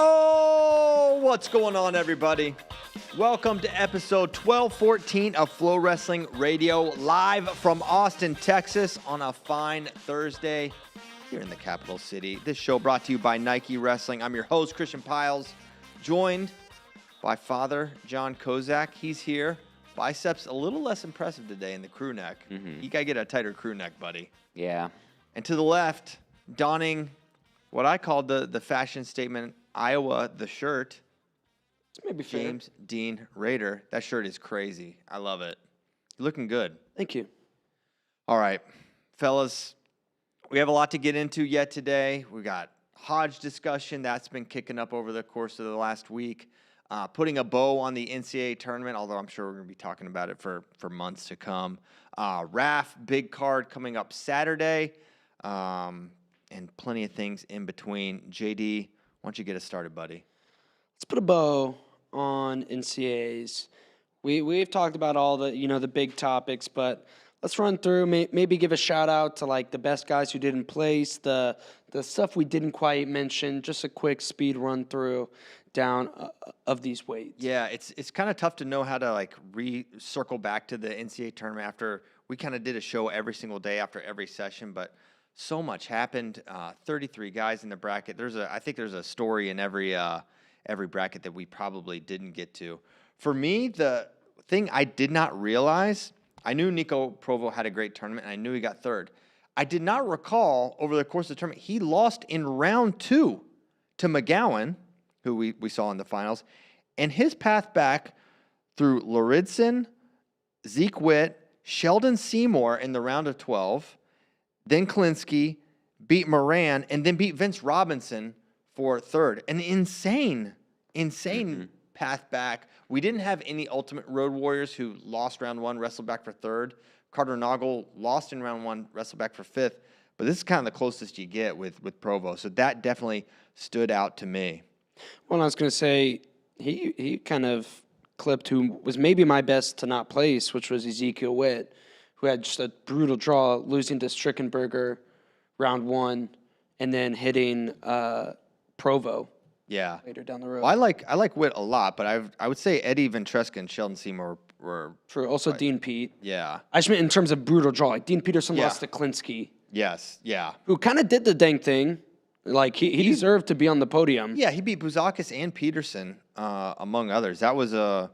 Oh, what's going on, everybody? Welcome to episode 1214 of FloWrestling Radio, live from Austin, Texas, on a fine Thursday here in the capital city. This show brought to you by Nike Wrestling. I'm your host, Christian Piles, joined by Father John Kozak. He's here. Biceps a little less impressive today in the crew neck. You got to get a tighter crew neck, buddy. Yeah. And to the left, donning what I called the fashion statement, Iowa, the shirt, Maybe fair. James Dean Rader. That shirt is crazy. I love it. You're looking good. Thank you. All right, fellas, we have a lot to get into yet today. We got Hodge discussion. That's been kicking up over the course of the last week. Putting a bow on the NCAA tournament, although I'm sure we're going to be talking about it for months to come. RAF, big card coming up Saturday, and plenty of things in between. JD, why don't you get us started, buddy? Let's put a bow on NCAAs. We've talked about all the the big topics, but let's run through. Maybe give a shout out to like the best guys who didn't place, the stuff we didn't quite mention. Just a quick speed run through down of these weights. Yeah, it's kind of tough to know how to like circle back to the NCAA tournament after we kind of did a show every single day after every session, but so much happened. 33 guys in the bracket. I think there's a story in every bracket that we probably didn't get to. For me, the thing I did not realize, I knew Nico Provo had a great tournament, and I knew he got third. I did not recall over the course of the tournament, he lost in round 2 to McGowan, who we saw in the finals, and his path back through Lauridsen, Zeke Witt, Sheldon Seymour in the round of 12, then Klinsky, beat Moran, and then beat Vince Robinson for third. An insane path back. We didn't have any Ultimate Road Warriors who lost round 1, wrestled back for third. Carter Noggle lost in round 1, wrestled back for fifth. But this is kind of the closest you get with Provo. So that definitely stood out to me. Well, I was going to say, he kind of clipped who was maybe my best to not place, which was Ezekiel Witt, who had just a brutal draw, losing to Strickenberger round 1, and then hitting Provo. Yeah. Later down the road. Well, I like Witt a lot, but I would say Eddie Ventresca and Sheldon Seymour were True. Also Dean Pete. Yeah. I just meant in terms of brutal draw. Like Dean Peterson lost to Klinsky. Yes. Yeah. Who kind of did the dang thing. Like he deserved to be on the podium. Yeah, he beat Bouzakis and Peterson, among others. That was a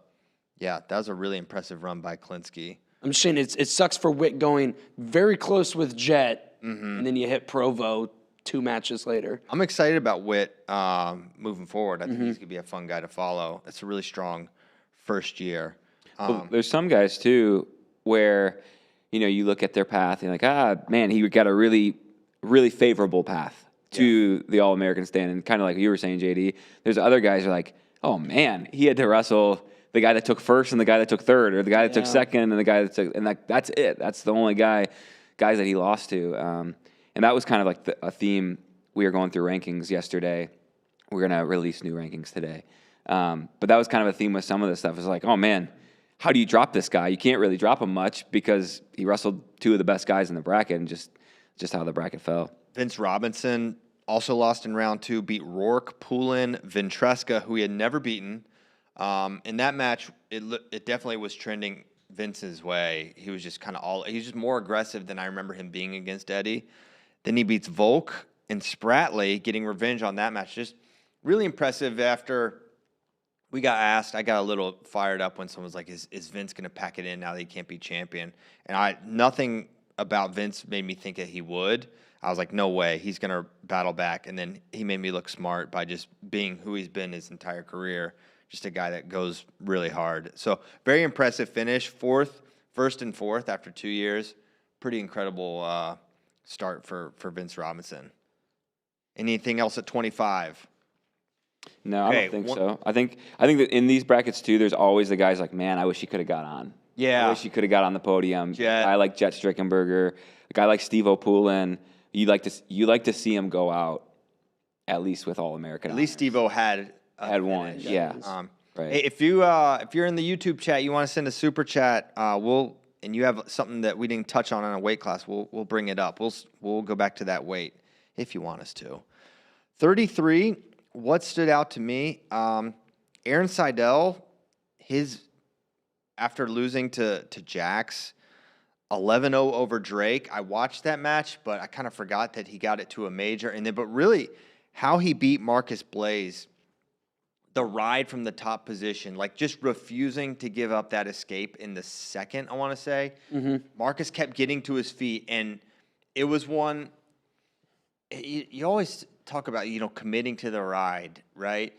really impressive run by Klinsky. I'm just saying it sucks for Witt going very close with Jet, and then you hit Provo 2 matches later. I'm excited about Witt moving forward. I think he's going to be a fun guy to follow. It's a really strong first year. Well, there's some guys, too, where, you look at their path and you're like, man, he got a really, really favorable path to the All-American stand. And kind of like you were saying, JD, there's other guys who are like, oh, man, he had to wrestle the guy that took first and the guy that took third, or the guy that took second and the guy that took, and that's it. That's the only guys that he lost to. And that was kind of like a theme. We were going through rankings yesterday. We're going to release new rankings today. But that was kind of a theme with some of this stuff. It's like, oh, man, how do you drop this guy? You can't really drop him much because he wrestled 2 of the best guys in the bracket, and just how the bracket fell. Vince Robinson also lost in round 2, beat Rourke, Poulin, Ventresca, who he had never beaten. In that match, it definitely was trending Vince's way. He was just he was just more aggressive than I remember him being against Eddie. Then he beats Volk and Spratley, getting revenge on that match. Just really impressive. After we got asked, I got a little fired up when someone was like, is Vince going to pack it in now that he can't be champion? And nothing about Vince made me think that he would. I was like, no way. He's going to battle back. And then he made me look smart by just being who he's been his entire career. Just a guy that goes really hard. So very impressive finish. First and fourth after 2 years. Pretty incredible start for Vince Robinson. Anything else at 25? No, I don't think so. I think that in these brackets too, there's always the guys like, man, I wish he could have got on. Yeah. I wish he could have got on the podium. Jet. A guy like Jet Strickenberger, a guy like Steve O'Poulin. You like to see him go out at least with All-American. At least Steve-O had one. Yeah. Right. Hey, if you're in the YouTube chat, you want to send a super chat, and you have something that we didn't touch on a weight class, we'll bring it up. We'll go back to that weight if you want us to. 33, what stood out to me, Aaron Seidel, after losing to Jax, 11-0 over Drake. I watched that match, but I kind of forgot that he got it to a major. But really, how he beat Marcus Blaze, the ride from the top position, like just refusing to give up that escape in the second, I want to say. Marcus kept getting to his feet, and it was one. You always talk about, committing to the ride, right?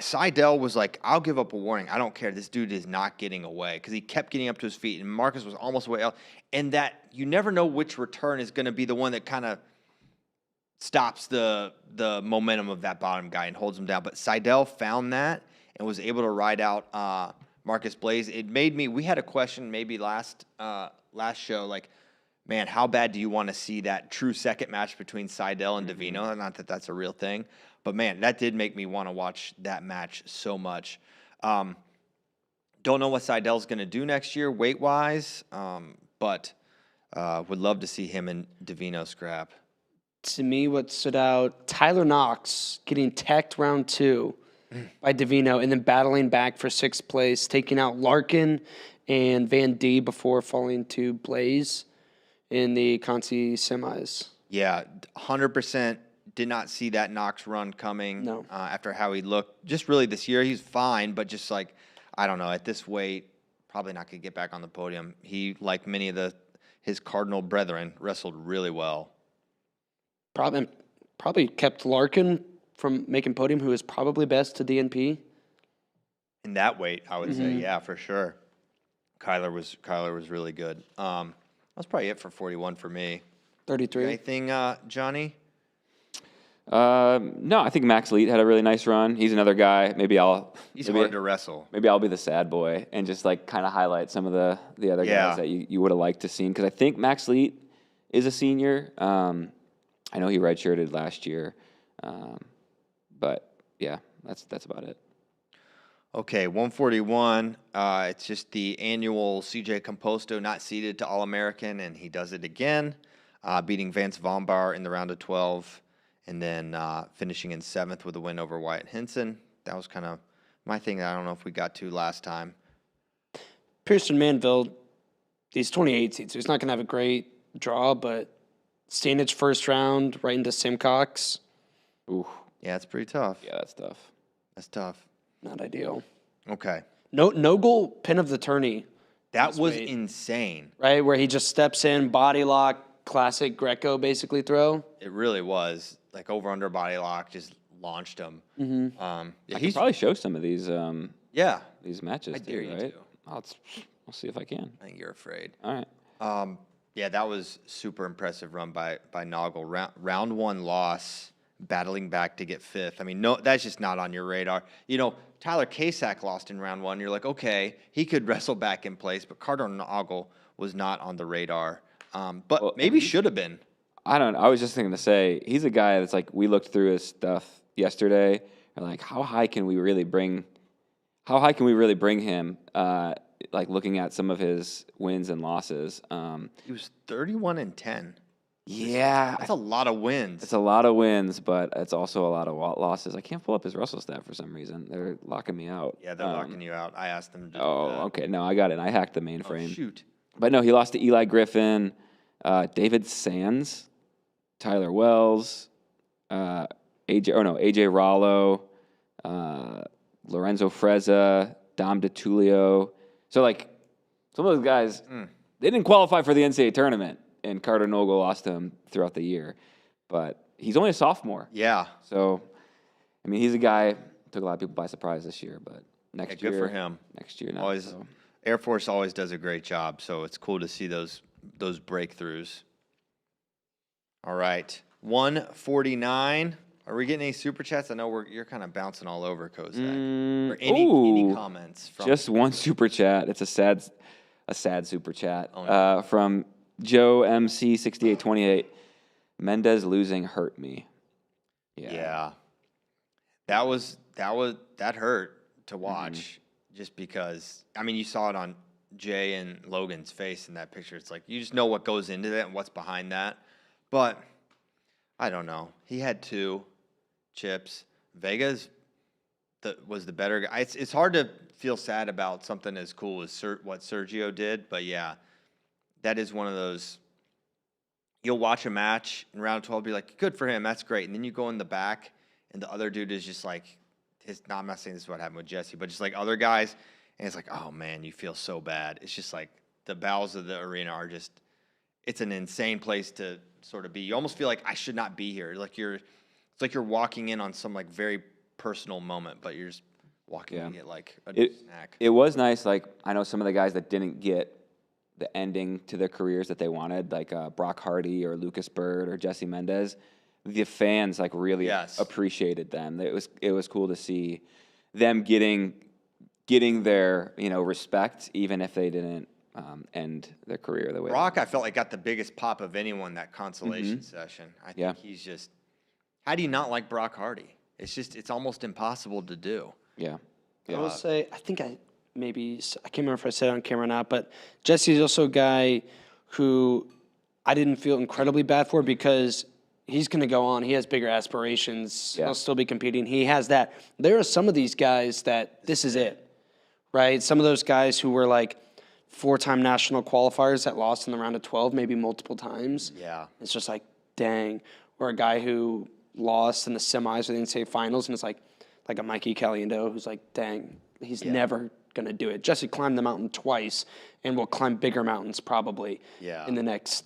Seidel was like, I'll give up a warning. I don't care. This dude is not getting away, because he kept getting up to his feet, and Marcus was almost way out. And that you never know which return is going to be the one that kind of stops the momentum of that bottom guy and holds him down. But Seidel found that and was able to ride out Marcus Blaze. It made me. We had a question maybe last show, like, man, how bad do you want to see that true second match between Seidel and Davino? Not that that's a real thing, but man, that did make me want to watch that match so much. Don't know what Seidel's going to do next year weight-wise, but would love to see him and Davino scrap. To me, what stood out, Tyler Knox getting teched round 2 by Davino and then battling back for 6th place, taking out Larkin and Van D before falling to Blaze in the Conti semis. Yeah, 100% did not see that Knox run coming. No. After how he looked. Just really this year, he's fine, but just like, I don't know, at this weight, probably not going to get back on the podium. He, like many of his Cardinal brethren, wrestled really well. Probably kept Larkin from making podium, who is probably best to DNP. In that weight, I would say, yeah, for sure. Kyler was really good. That's probably it for 41 for me. 33. Anything, Johnny? No, I think Max Leet had a really nice run. He's another guy. He's hard to wrestle. Maybe I'll be the sad boy and just like kind of highlight some of the other guys that you would have liked to seen, because I think Max Leet is a senior. I know he redshirted last year, but yeah, that's about it. Okay, 141. It's just the annual CJ Composto not seeded to All-American, and he does it again, beating Vance Vombar in the round of 12, and then finishing in 7th with a win over Wyatt Henson. That was kind of my thing that I don't know if we got to last time. Pearson Manville, he's 28 seeds, so he's not going to have a great draw, but Stanage first round right into Simcox. Ooh. Yeah, it's pretty tough. Yeah, that's tough. That's tough. Not ideal. Okay. No goal pin of the tourney. That was insane. Right, where he just steps in, body lock, classic Greco basically throw. It really was. Like over-under body lock, just launched him. I can probably show some of these these matches. I dare you to. I'll see if I can. I think you're afraid. All right. Yeah, that was super impressive run by Noggle. Round 1 loss, battling back to get 5th. I mean, no, that's just not on your radar. Tyler Kasak lost in round 1. You're like, okay, he could wrestle back in place, but Carter Noggle was not on the radar. But maybe should have been. I don't know. I was just thinking to say, he's a guy that's like, we looked through his stuff yesterday, and like, how high can we really bring him? Like looking at some of his wins and losses. He was 31-10. Yeah. That's a lot of wins. It's a lot of wins, but it's also a lot of losses. I can't pull up his Russell stat for some reason. They're locking me out. Yeah, they're locking you out. I asked them to do that. Okay. No, I got it. I hacked the mainframe. Oh, shoot. But no, he lost to Eli Griffin, David Sands, Tyler Wells, AJ Rollo, Lorenzo Frezza, Dom DiTullio. So, like, some of those guys, they didn't qualify for the NCAA tournament, and Carter Noggle lost to him throughout the year. But he's only a sophomore. Yeah. So, I mean, he's a guy took a lot of people by surprise this year, but next year. Good for him. Next year, always, so. Air Force always does a great job, so it's cool to see those breakthroughs. All right. 149. Are we getting any super chats? I know you're kind of bouncing all over, Kozak. Or any comments from just one super chat. It's a sad super chat from Joe MC 6828. Mendez losing hurt me. Yeah. That hurt to watch, just because I mean you saw it on Jay and Logan's face in that picture. It's like you just know what goes into that and what's behind that. But I don't know. He had 2 chips. Vega's was the better guy. It's hard to feel sad about something as cool as what Sergio did, but yeah, that is one of those. You'll watch a match in round 12, be like, good for him, that's great. And then you go in the back, and the other dude is just like, no, I'm not saying this is what happened with Jesse, but just like other guys, and it's like, oh man, you feel so bad. It's just like the bowels of the arena are just, it's an insane place to sort of be. You almost feel like I should not be here. It's like you're walking in on some like very personal moment, but you're just walking to get like a snack. It was nice. Like, I know some of the guys that didn't get the ending to their careers that they wanted, like Brock Hardy or Lucas Bird or Jesse Mendez. The fans like really appreciated them. It was cool to see them getting their respect, even if they didn't end their career the way. Brock, I felt like got the biggest pop of anyone that consolation session. I think he's just. How do you not like Brock Hardy? It's almost impossible to do. Yeah. I will say, I can't remember if I said it on camera or not, but Jesse's also a guy who I didn't feel incredibly bad for because he's going to go on. He has bigger aspirations. He'll still be competing. He has that. There are some of these guys that this is it, right? Some of those guys who were like 4-time national qualifiers that lost in the round of 12, maybe multiple times. Yeah. It's just like, dang. Or a guy who lost in the semis or the NCAA finals, and it's like a Mikey Caliendo who's like, dang, he's never going to do it. Jesse climbed the mountain twice and will climb bigger mountains probably in the next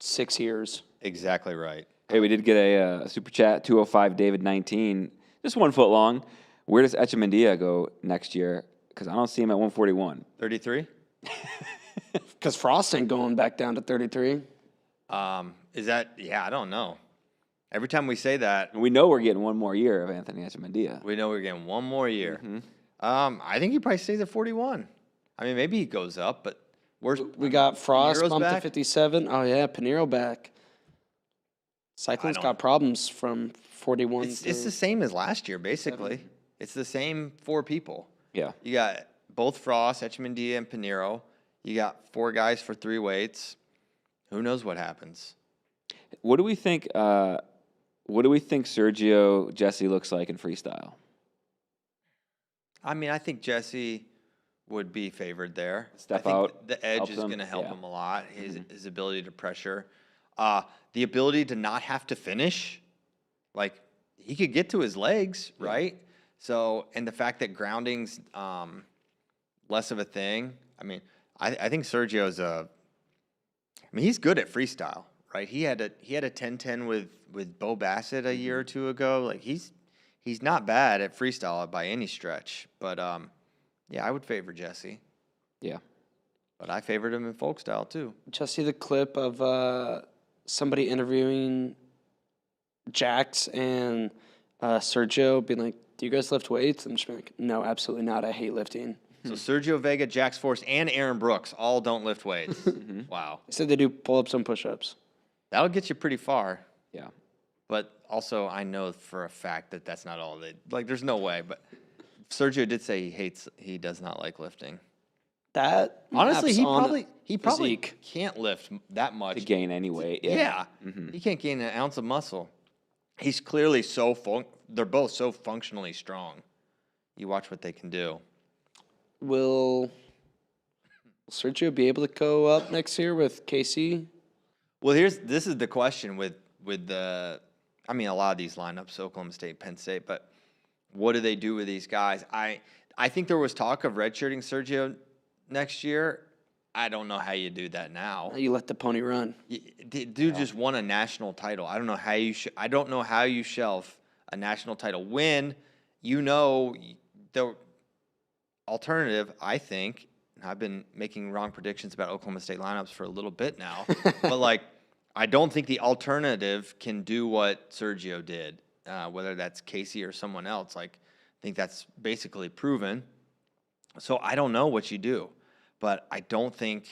6 years. Exactly right. Hey, we did get a super chat, 205 David 19, just 1 foot long. Where does Echemendia go next year? Because I don't see him at 141. 33? Because Frost ain't going back down to 33. Is that? Yeah, I don't know. Every time we say that, We know we're getting one more year of Anthony Echemendia. we know we're getting one more year. I think he probably stays at 41. I mean, maybe he goes up, but We got Frost Pinero's bumped back? to 57. Oh, yeah, Pinheiro back. Cyclone's got problems from 41 It's the same as last year, basically. It's the same 4 people. Yeah. You got both Frost, Echemendia, and Pinheiro. You got 4 guys for 3 weights. Who knows what happens? What do we think? What do we think Sergio Jesse looks like in freestyle? I mean, I think Jesse would be favored there. Step I think out, the edge helps is him. going to help Yeah. him a lot. His ability to pressure, the ability to not have to finish, like he could get to his legs, right? So, and the fact that grounding's less of a thing. I mean, I think Sergio's he's good at freestyle, right? He had a 10-10 with Bo Bassett a year or two ago. Like he's not bad at freestyle by any stretch. But yeah, I would favor Jesse. Yeah. But I favored him in folk style too. Just see the clip of somebody interviewing Jax and Sergio being like, do you guys lift weights? And just being like, no, absolutely not. I hate lifting. So Sergio Vega, Jax Force, and Aaron Brooks all don't lift weights. Wow. They said they do pull-ups and push-ups. That'll get you pretty far. Yeah. But also, I know for a fact that that's not all they like. There's no way. But Sergio did say he does not like lifting. That Honestly, maps he on probably physique. can't lift that much To gain any weight. Yeah, he can't gain an ounce of muscle. He's clearly they're both so functionally strong. You watch what they can do. Will Sergio be able to go up next year with KC? Well, this is the question with a lot of these lineups, Oklahoma State, Penn State, but what do they do with these guys? I think there was talk of redshirting Sergio next year. I don't know how you do that now. You let the pony run. Dude just won a national title. I don't know how you shelf a national title when the alternative, I think, and I've been making wrong predictions about Oklahoma State lineups for a little bit now, but I don't think the alternative can do what Sergio did, whether that's Casey or someone else. I think that's basically proven. So I don't know what you do, but I don't think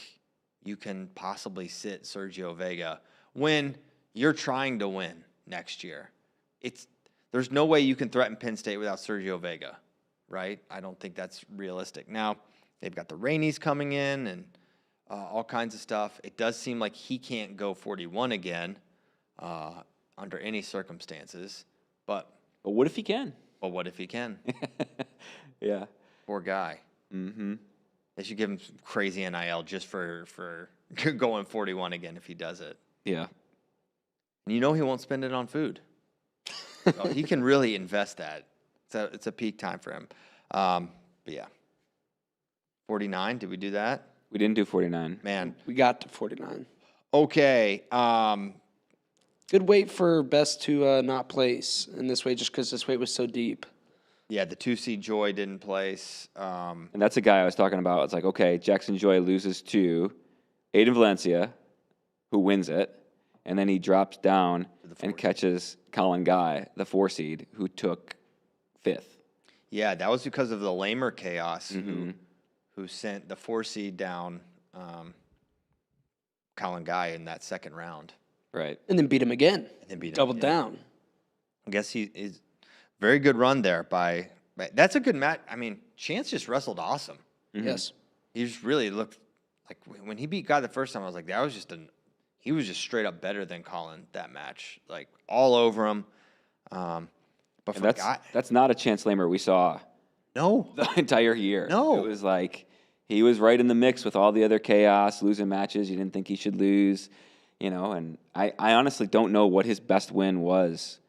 you can possibly sit Sergio Vega when you're trying to win next year. There's no way you can threaten Penn State without Sergio Vega, right? I don't think that's realistic. Now, they've got the Rainies coming in and all kinds of stuff. It does seem like he can't go 41 again under any circumstances. But what if he can? But what if he can? Yeah. Poor guy. Mm-hmm. They should give him some crazy NIL just for going 41 again if he does it. Yeah. And you know he won't spend it on food. So he can really invest that. It's a peak time for him. But yeah. 49, did we do that? We didn't do 49. Man. We got to 49. Okay. Good weight for best to not place in this weight just because this weight was so deep. Yeah, the 2-seed Joy didn't place. And that's a guy I was talking about. It's like, okay, Jackson Joy loses to Aiden Valencia, who wins it, and then he drops down and catches Colin Guy, the 4-seed, who took 5th. Yeah, that was because of the Lamer chaos who sent the 4-seed down Colin Guy in that second round. Right. And then beat him again. And then beat him Doubled again. down. I guess he's very good run there by that's a good match. I mean, Chance just wrestled awesome. Yes. He just really looked like when he beat Guy the first time, I was like, he was just straight up better than Colin that match. Like all over him. But for Guy, that's not a Chance Lamer we saw no. the entire year. No. It was like he was right in the mix with all the other chaos, losing matches you didn't think he should lose. And I honestly don't know what his best win was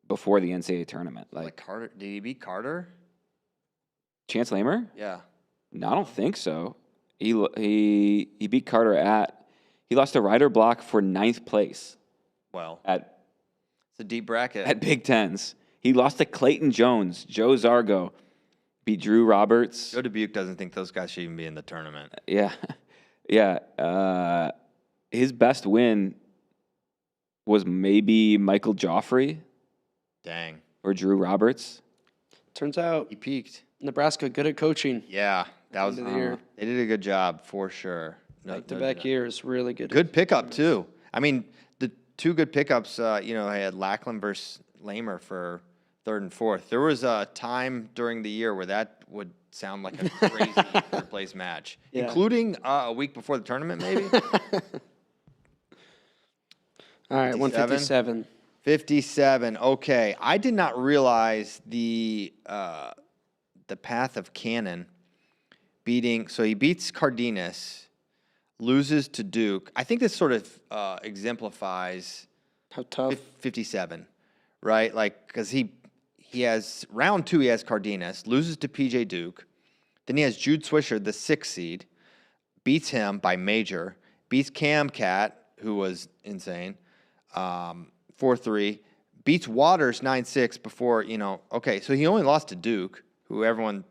before the NCAA tournament. Like Carter, did he beat Carter? Chance Lamer? Yeah. No, I don't think so. He beat Carter he lost a rider block for 9th place Well, at it's a deep bracket. at Big Tens. He lost to Clayton Jones, Joe Zargo, beat Drew Roberts. Joe Dubuque doesn't think those guys should even be in the tournament. Yeah. Yeah. His best win was maybe Michael Joffrey Dang. or Drew Roberts. Turns out He peaked. Nebraska good at coaching. Yeah. That was End of the year. They did a good job for sure. Back-to-back years, really good. Good pickup too. I mean, the two good pickups. I had Lackland versus Lamer for 3rd and 4th. There was a time during the year where that would sound like a crazy third place match, Yeah. including a week before the tournament, maybe. All right, 157. 57. Okay, I did not realize the path of Cannon beating. So he beats Cardenas, loses to Duke. I think this sort of exemplifies How tough. 57, right? Like because he has round 2. He has Cardenas, loses to PJ Duke. Then he has Jude Swisher, the 6th seed, beats him by major. Beats Cam Cat, who was insane. 4-3, beats Waters 9-6 before, okay, so he only lost to Duke, who everyone,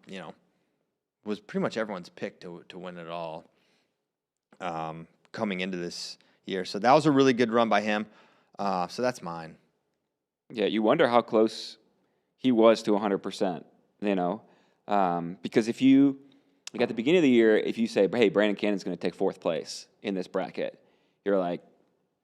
was pretty much everyone's pick to win it all coming into this year. So that was a really good run by him. So that's mine. Yeah, you wonder how close he was to 100%, because if you, like at the beginning of the year, if you say, hey, Brandon Cannon's going to take 4th place in this bracket, you're like,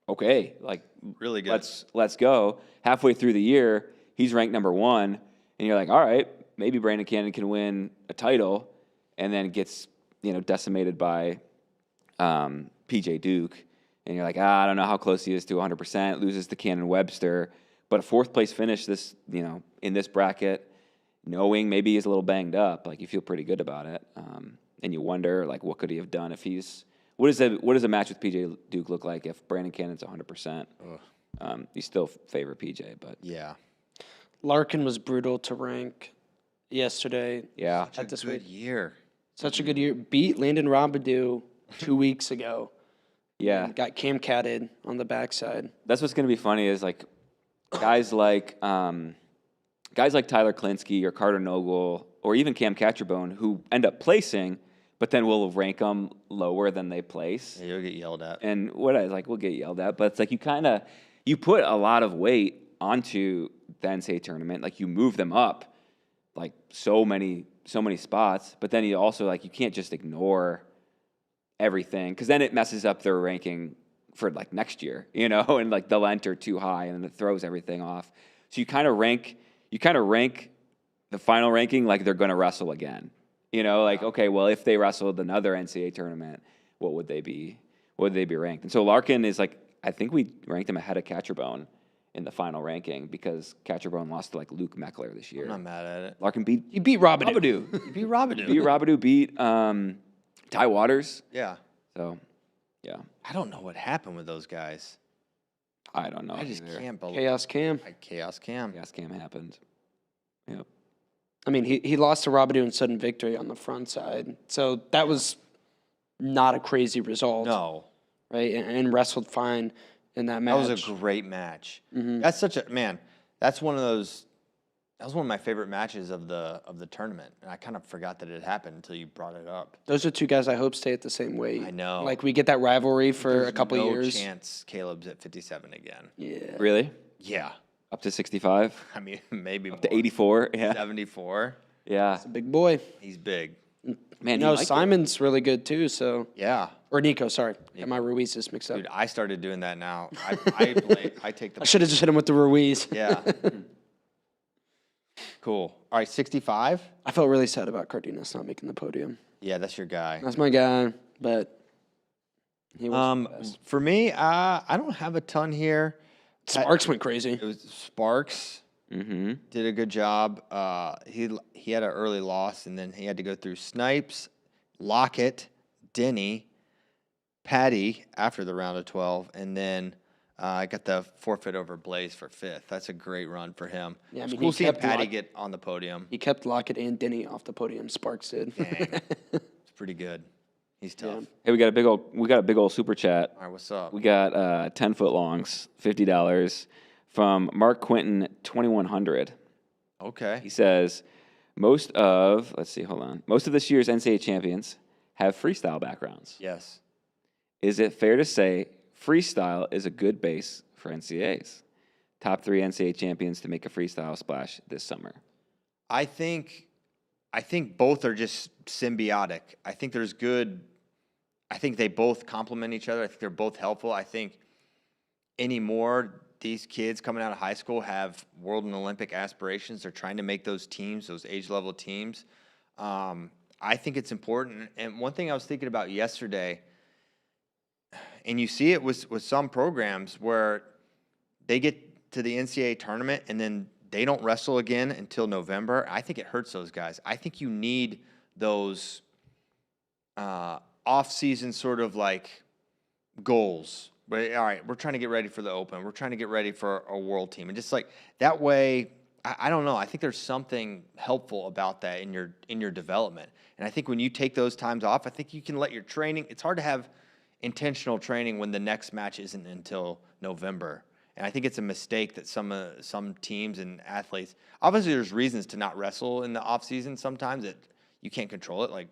okay, like Really good. Let's go. Halfway through the year, he's ranked number 1, and you're like, all right, maybe Brandon Cannon can win a title, and then gets decimated by PJ Duke, and you're like, I don't know how close he is to 100%. Loses to Cannon Webster, but a 4th place finish this in this bracket, knowing maybe he's a little banged up, like you feel pretty good about it, and you wonder like what could he have done if he's. What does a match with PJ Duke look like if Brandon Cannon's 100%? You still favor PJ, but Yeah. Larkin was brutal to rank yesterday. yeah, At this Good week. year. Such a good year. Beat Landon Robidoux 2 weeks ago. yeah. Got Cam Catted on the backside. That's what's going to be funny is like guys like Tyler Klinsky or Carter Nogle or even Cam Catcherbone who end up placing, but then we'll rank them lower than they place. Yeah, you'll get yelled at. And we'll get yelled at, but it's like you put a lot of weight onto the NCAA tournament. Like you move them up like so many spots, but then you also you can't just ignore everything because then it messes up their ranking for like next year, and like they'll enter too high and then it throws everything off. So you kind of rank the final ranking like they're going to wrestle again. Okay, well, if they wrestled another NCAA tournament, what would they be? What would they be ranked? And so Larkin is I think we ranked him ahead of Catcherbone, in the final ranking because Catcherbone lost to like Luke Meckler this year. I'm not mad at it. Larkin beat You beat Robidou. Robidou. You beat Robidou. beat Robidou, beat Ty Waters. Yeah. So, yeah. I don't know what happened with those guys. I don't know. I just either. can't believe Chaos Cam. Chaos Cam. Gas cam happened. Yep. I mean, he lost to Robidou in sudden victory on the front side. So that was not a crazy result. No. Right? And wrestled fine in that match. That was a great match. That's such a man. That's one of those. That was one of my favorite matches of the tournament, and I kind of forgot that it happened until you brought it up. Those are two guys I hope stay at the same weight. I know. Like we get that rivalry for There's a couple no years. chance Caleb's at 57 again. Yeah. Really? Yeah. Up to 65? I mean, maybe Up to 84? Yeah. 74. Yeah. Big boy. He's big. Man, No, you like Simon's really good too. So Yeah. or Nico, sorry, got my Ruizes mixed up. Dude, I started doing that now. I take the. I should have just hit him with the Ruiz. Yeah. Cool. All right, 65. I felt really sad about Cardenas not making the podium. Yeah, that's your guy. That's my guy, but he was the best. For me, I don't have a ton here. Sparks went crazy. It was Sparks. Mm-hmm. Did a good job. He had an early loss, and then he had to go through Snipes, Lockett, Denny, Patty after the round of 12, and then I got the forfeit over Blaze for 5th. That's a great run for him. Yeah, I It's mean, cool he seeing kept Patty get on the podium. He kept Lockett and Denny off the podium. Sparks did. Dang. It's pretty good. He's tough. Hey, we got a big old super chat. All right, what's up? We got 10-foot longs, $50 from Mark Quinton, 2100. Okay. He says, most of this year's NCAA champions have freestyle backgrounds. Yes. Is it fair to say freestyle is a good base for NCAAs? Top 3 NCAA champions to make a freestyle splash this summer. I think both are just symbiotic. I think they both complement each other. I think they're both helpful. I think anymore, these kids coming out of high school have world and Olympic aspirations. They're trying to make those teams, those age-level teams. I think it's important. And one thing I was thinking about yesterday, and you see it with some programs where they get to the NCAA tournament and then they don't wrestle again until November. I think it hurts those guys. I think you need those off-season sort of like goals. But all right, we're trying to get ready for the Open. We're trying to get ready for a world team. And just like that way, I don't know. I think there's something helpful about that in your development. And I think when you take those times off, I think you can let your training. It's hard to have intentional training when the next match isn't until November. And I think it's a mistake that some teams and athletes. Obviously, there's reasons to not wrestle in the off season. Sometimes you can't control it.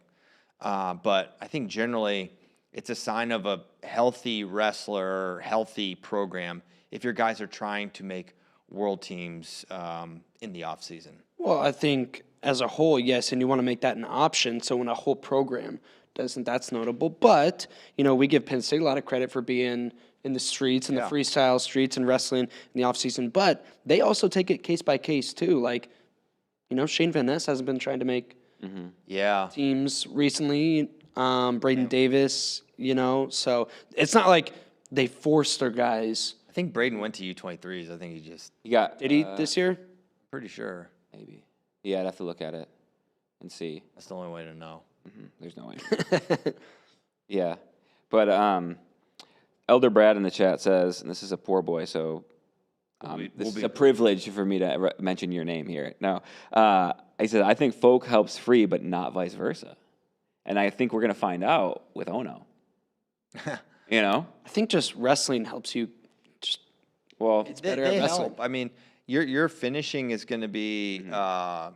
But I think generally it's a sign of a healthy wrestler, healthy program if your guys are trying to make world teams in the off season. Well, I think as a whole, yes, and you want to make that an option. So when a whole program doesn't, that's notable. But, we give Penn State a lot of credit for being in the streets and the freestyle streets and wrestling in the off season. But they also take it case by case too. Like, Shane Van Ness hasn't been trying to make teams recently. Braden Davis, so it's not like they forced their guys. I think Braden went to U23s. I think Did he this year? pretty sure. Maybe. Yeah, I'd have to look at it and see. That's the only way to know. There's no way. Yeah. But Elder Brad in the chat says, and this is a poor boy, so this is a privilege for me to mention your name here. No. He said, I think folk helps free, but not vice versa. And I think we're going to find out with Ono. I think just wrestling helps you. It's better at wrestling. Help. I mean, your finishing is going to be, I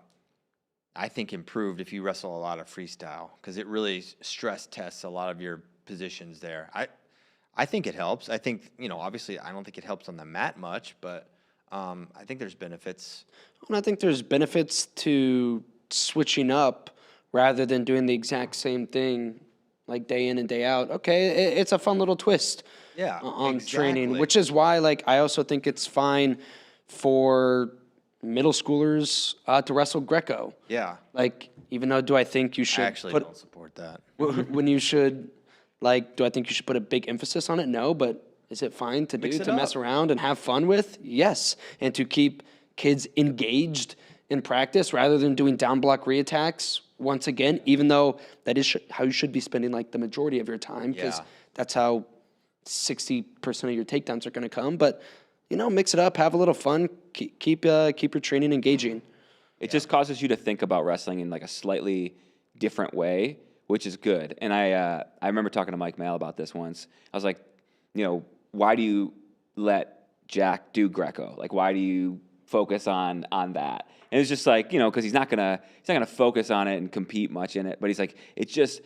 think, improved if you wrestle a lot of freestyle because it really stress tests a lot of your positions there. I think it helps. I think, obviously, I don't think it helps on the mat much, but I think there's benefits. And I think there's benefits to switching up rather than doing the exact same thing like day in and day out. Okay, it's a fun little twist on training, which is why I also think it's fine for middle schoolers to wrestle Greco. Yeah. Even though do I think you should I actually don't support that. when you should, do I think you should put a big emphasis on it? No, but Is it fine to Mix do, it to mess up. around and have fun with? Yes. And to keep kids engaged in practice rather than doing down block reattacks once again, even though that is how you should be spending like the majority of your time, because Yeah. that's how 60% of your takedowns are going to come. But, mix it up, have a little fun, keep your training engaging. It just causes you to think about wrestling in like a slightly different way, which is good. And I remember talking to Mike Mail about this once. I was like, why do you let Jack do Greco? Like, why do you focus on that? And it's just like, because he's not gonna focus on it and compete much in it. But he's like, it just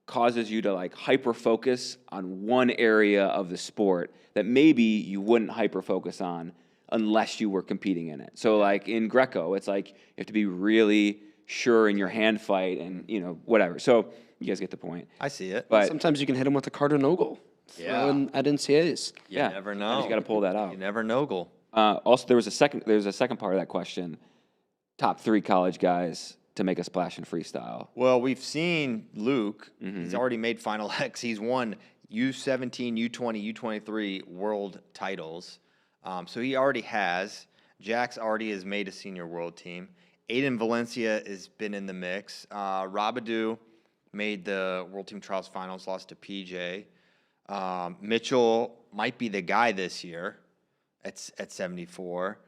causes you to like hyper focus on one area of the sport that maybe you wouldn't hyper focus on unless you were competing in it. So like in Greco, it's like you have to be really sure in your hand fight and whatever. So you guys get the point. I see it. But Sometimes you can him with a Cardinogel at NCAAs. You yeah, never you know. just got to pull that out. You never know. Also, there's a second part of that question. Top 3 college guys to make a splash in freestyle. Well, we've seen Luke. He's already made Final X. He's won U17, U20, U23 world titles. So he already has. Jax already has made a senior world team. Aiden Valencia has been in the mix. Rabadou made the world team trials finals, lost to PJ. Mitchell might be the guy this year at 74.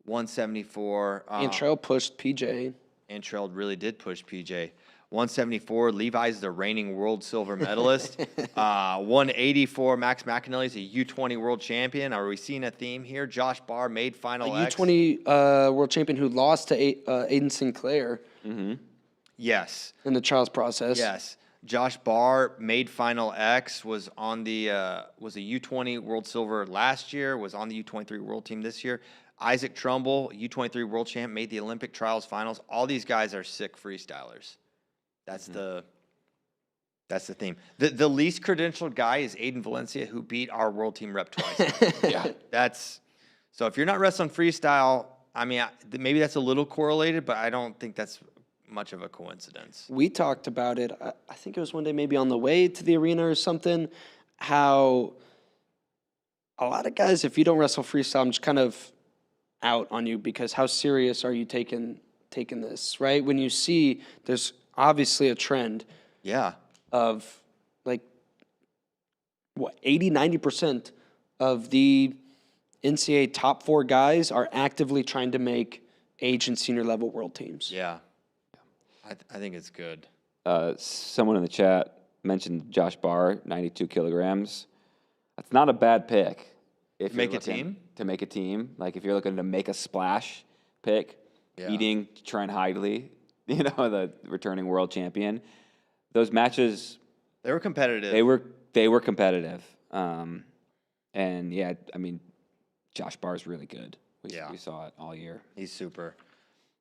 174. Antrell pushed PJ. Antrell really did push PJ. 174. Levi's the reigning world silver medalist. 184. Max McAnally's a U20 world champion. Are we seeing a theme here? Josh Barr made Final X. U20 world champion who lost to Aiden Sinclair Yes. in the trials process. Yes. Josh Barr made Final X. Was on the was a U20 world silver last year. Was on the U23 world team this year. Isaac Trumbull, U23 world champ, made the Olympic trials finals. All these guys are sick freestylers. That's the theme. The least credentialed guy is Aiden Valencia, who beat our world team rep twice. Yeah, so if you're not wrestling freestyle, I mean, maybe that's a little correlated, but I don't think that's much of a coincidence. We talked about it. I think it was one day, maybe on the way to the arena or something. How a lot of guys, if you don't wrestle freestyle, I'm just kind of out on you, because how serious are you taking this, right? When you see there's obviously a trend of like 80-90% of the NCAA top 4 guys are actively trying to make age and senior level world teams. Yeah, I think it's good. Someone in the chat mentioned Josh Barr, 92 kilograms. That's not a bad pick. If Make you're a team? To make a team. Like if you're looking to make a splash pick, beating Trent Hidley, the returning world champion. Those matches, They were competitive. They were competitive. And yeah, I mean, Josh Barr's really good. We saw it all year. He's super.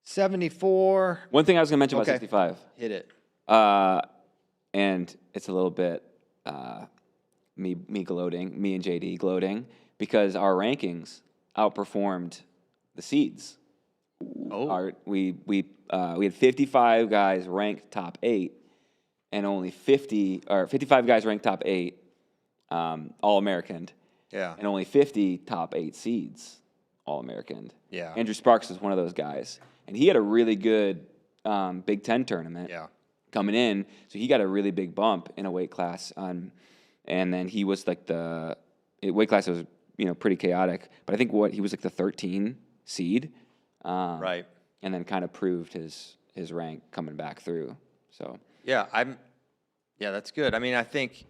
74. One thing I was going to mention about 65. Hit it. And it's a little bit me gloating, me and JD gloating, because our rankings outperformed the seeds. Oh. We had 55 guys ranked top 8, and only 55 guys ranked top 8, All American. Yeah. And only 50 top 8 seeds, All American. Yeah. Andrew Sparks is one of those guys, and he had a really good Big Ten tournament. Yeah. Coming in, so he got a really big bump in a weight class and then he was like weight class was pretty chaotic, but I think he was like the 13 seed, Right. and then kind of proved his rank coming back through. So Yeah, that's good. I mean, I think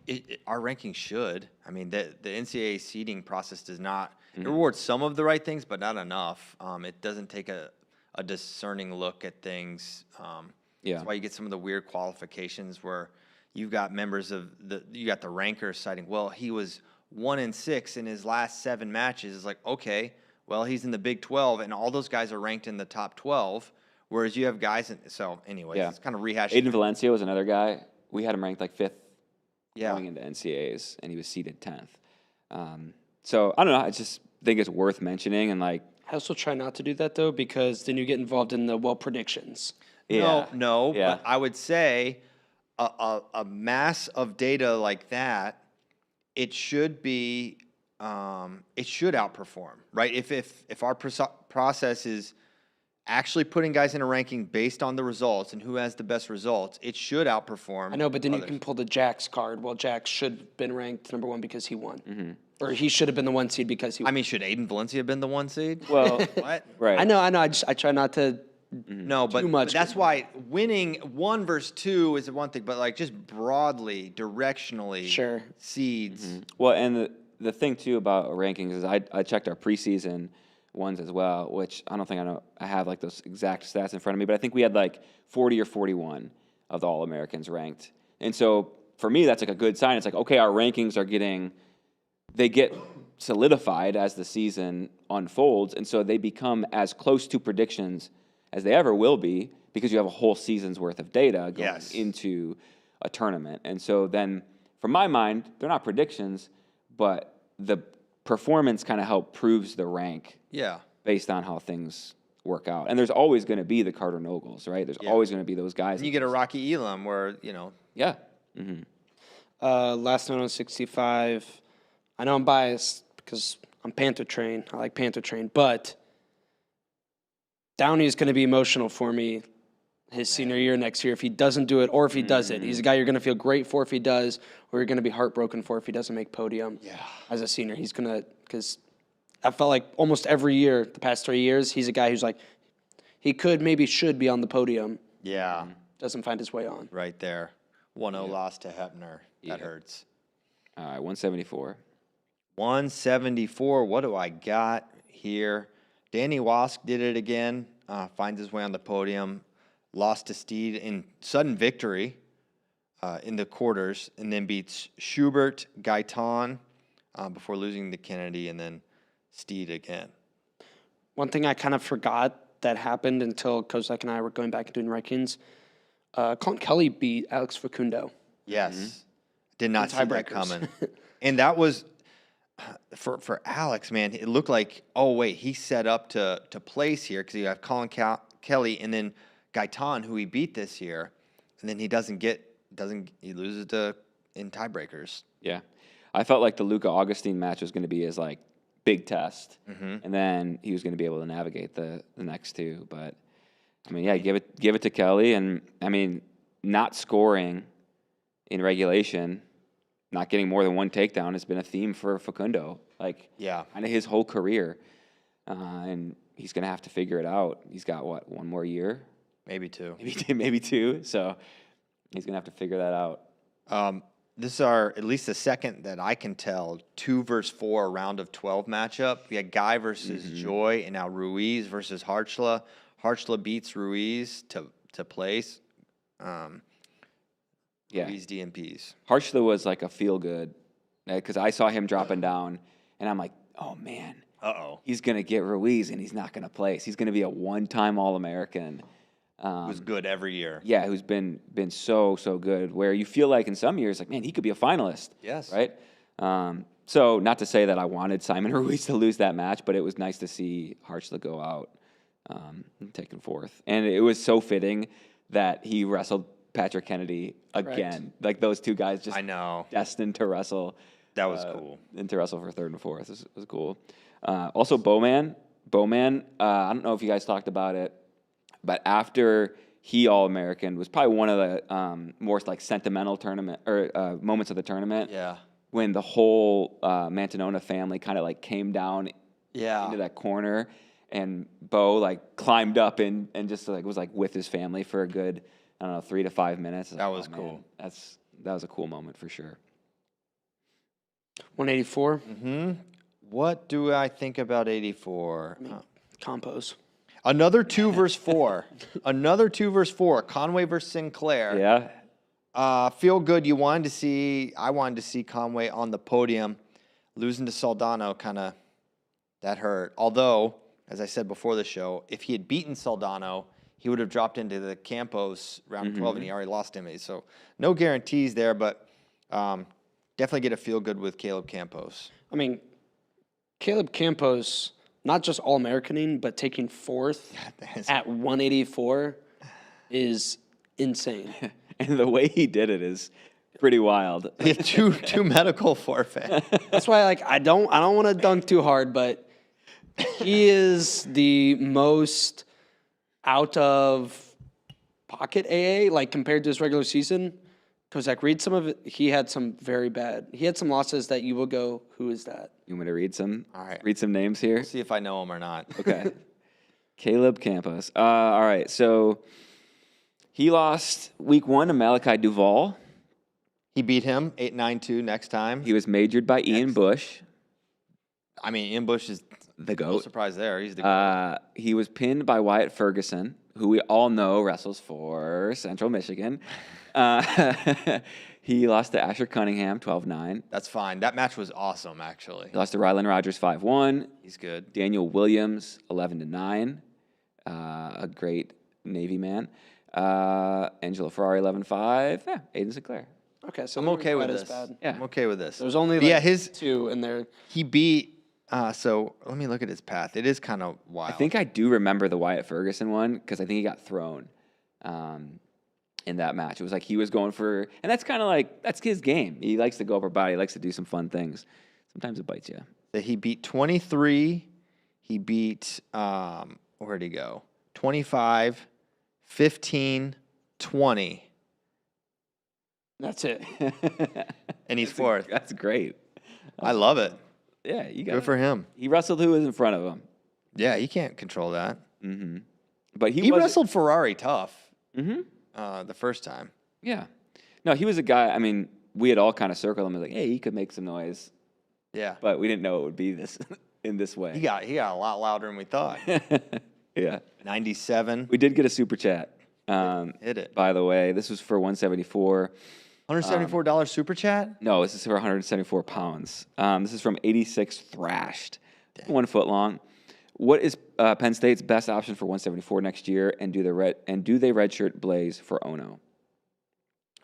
our ranking should. I mean, the NCAA seeding process does not it rewards some of the right things, but not enough. It doesn't take a discerning look at things. That's why you get some of the weird qualifications where you've got members of you got the rankers citing, well, he was 1-6 in his last 7 matches. It's like, okay, well, he's in the Big 12, and all those guys are ranked in the top 12, whereas you have guys so anyways, it's kind of rehashing. Aiden Valencia was another guy. We had him ranked like 5th going into NCAAs, and he was seeded 10th. So I don't know. I just think it's worth mentioning, and like I also try not to do that though, because then you get involved in the predictions. No, but I would say a mass of data like that, it should be it should outperform, right? If our process is actually putting guys in a ranking based on the results and who has the best results, it should outperform. I know, but then others. you can pull the Jax card. Well, Jax should have been ranked number 1 because he won. Or he should have been the 1 seed because he won. I mean, should Aiden Valencia have been the 1 seed? Well, What? right. I know. I try not to. No, but, Too much. but that's why winning 1 versus 2 is one thing, but like just broadly, directionally, Sure. seeds. Well, and the thing too about rankings is I checked our preseason ones as well, which I don't think I have like those exact stats in front of me, but I think we had like 40 or 41 of the All-Americans ranked. And so for me, that's like a good sign. It's like, okay, our rankings they get solidified as the season unfolds, and so they become as close to predictions as they ever will be because you have a whole season's worth of data going into a tournament. And so then, from my mind, they're not predictions, but the performance kind of proves the rank Yeah. based on how things work out. And there's always going to be the Carter Nogles, right? There's always going to be those guys. And you get a Rocky Elam where, Yeah. Last note on 65. I know I'm biased because I'm Panther Train. I like Panther Train, but Downey is going to be emotional for me his senior year next year if he doesn't do it or if he does it. He's a guy you're going to feel great for if he does, or you're going to be heartbroken for if he doesn't make podium. Yeah. As a senior, he's going to, because I felt like almost every year, the past 3 years, he's a guy who's like, he could, maybe should be on the podium. Yeah. Doesn't find his way on. Right there. 1-0 loss to Hepner. That hurts. All right, 174. 174. What do I got here? Danny Wask did it again. Finds his way on the podium. Lost to Steed in sudden victory in the quarters, and then beats Schubert, Gaitan before losing to Kennedy, and then Steed again. One thing I kind of forgot that happened until Kozak and I were going back and doing rankings. Colin Kelly beat Alex Facundo. Yes. Did not see that tiebreakers. coming. And that was, for Alex, man, it looked like, oh, wait, he set up to place here because you have Colin Kelly and then Gaitan, who he beat this year, and then he he loses in tiebreakers. Yeah. I felt like the Luca Augustine match was going to be his like big test, and then he was going to be able to navigate the next two. But I mean, yeah, give it to Kelly, and I mean, not scoring in regulation, not getting more than one takedown has been a theme for Facundo. Like, Yeah. kind of his whole career, and he's going to have to figure it out. He's got one more year, Maybe two. maybe two. So he's going to have to figure that out. This is at least the second that I can tell, 2 versus 4 round of 12 matchup. We had Guy versus Joy, and now Ruiz versus Harchla. Harchla beats Ruiz to place. Yeah. Ruiz DMPs. Harchla was like a feel good because I saw him dropping down, and I'm like, oh man, he's gonna get Ruiz, and he's not gonna place. He's gonna be a one-time All-American. Who's good every year. Yeah, who's been so good. Where you feel like in some years, like man, he could be a finalist. Yes. Right. So not to say that I wanted Simon Ruiz to lose that match, but it was nice to see Harchla go out taken fourth, and it was so fitting that he wrestled Patrick Kennedy again. Like those two guys just I know. destined to wrestle. That was cool. And to wrestle for third and fourth. It was cool. Also, Bowman, I don't know if you guys talked about it, but after he All-American was probably one of the more like sentimental tournament or moments of the tournament. Yeah. When the whole Mantanona family kind of like came down into that corner, and Bo like climbed up and just like was like with his family for a good, I don't know, 3 to 5 minutes. That was cool. Man, that was a cool moment for sure. 184. What do I think about 84? Compos. Another 2 versus 4. Another 2 versus 4. Conway versus Sinclair. Yeah. Feel good. I wanted to see Conway on the podium. Losing to Saldano that hurt. Although, as I said before the show, if he had beaten Saldano, he would have dropped into the Campos round 12, and he already lost him. So no guarantees there, but definitely get a feel good with Caleb Campos. I mean, Caleb Campos, not just All-Americaning, but taking fourth at 184 is insane. And the way he did it is pretty wild. He had two medical forfeit. That's why, like, I don't want to dunk too hard, but he is the most out of pocket AA, like compared to his regular season. Kozak, read some of it. He had some very bad. He had some losses that you will go, who is that? You want me to read some? All right. Read some names here. See if I know him or not. Okay. Caleb Campos. All right. So he lost week 1 to Malachi Duvall. He beat him 8-9-2 next time. He was majored by Ian Bush. I mean, Ian Bush is The no GOAT. surprise there. He's the GOAT. He was pinned by Wyatt Ferguson, who we all know wrestles for Central Michigan. He lost to Asher Cunningham, 12-9. That's fine. That match was awesome, actually. He lost to Rylan Rogers, 5-1. He's good. Daniel Williams, 11-9. A great Navy man. Angelo Ferrari, 11-5. Yeah, Aiden Sinclair. Okay, so I'm they weren't okay with quite as this. bad. Yeah. I'm okay with this. There's only But like his 2 in there. he beat. So let me look at his path. It is kind of wild. I think I do remember the Wyatt Ferguson one because I think he got thrown in that match. It was like he was going for, and that's kind of like, that's his game. He likes to go upper body. He likes to do some fun things. Sometimes it bites you. that he beat 23. He beat where'd he go? 25, 15, 20, That's it. and he's fourth. That's great. I love it. Yeah, you got Good for him. He wrestled who was in front of him. Yeah, he can't control that. But He wasn't- wrestled Ferrari tough the first time. Yeah. No, he was a guy, I mean, we had all kind of circled him as like, hey, he could make some noise. Yeah, But we didn't know it would be this in this way. he got a lot louder than we thought. Yeah. 97. We did get a super chat. Hit it. By the way, this was for 174. $174 super chat. No, this is for 174 pounds. This is from 86 Thrashed. 1 foot long. What is Penn State's best option for 174 next year? And do they redshirt Blaze for Ono?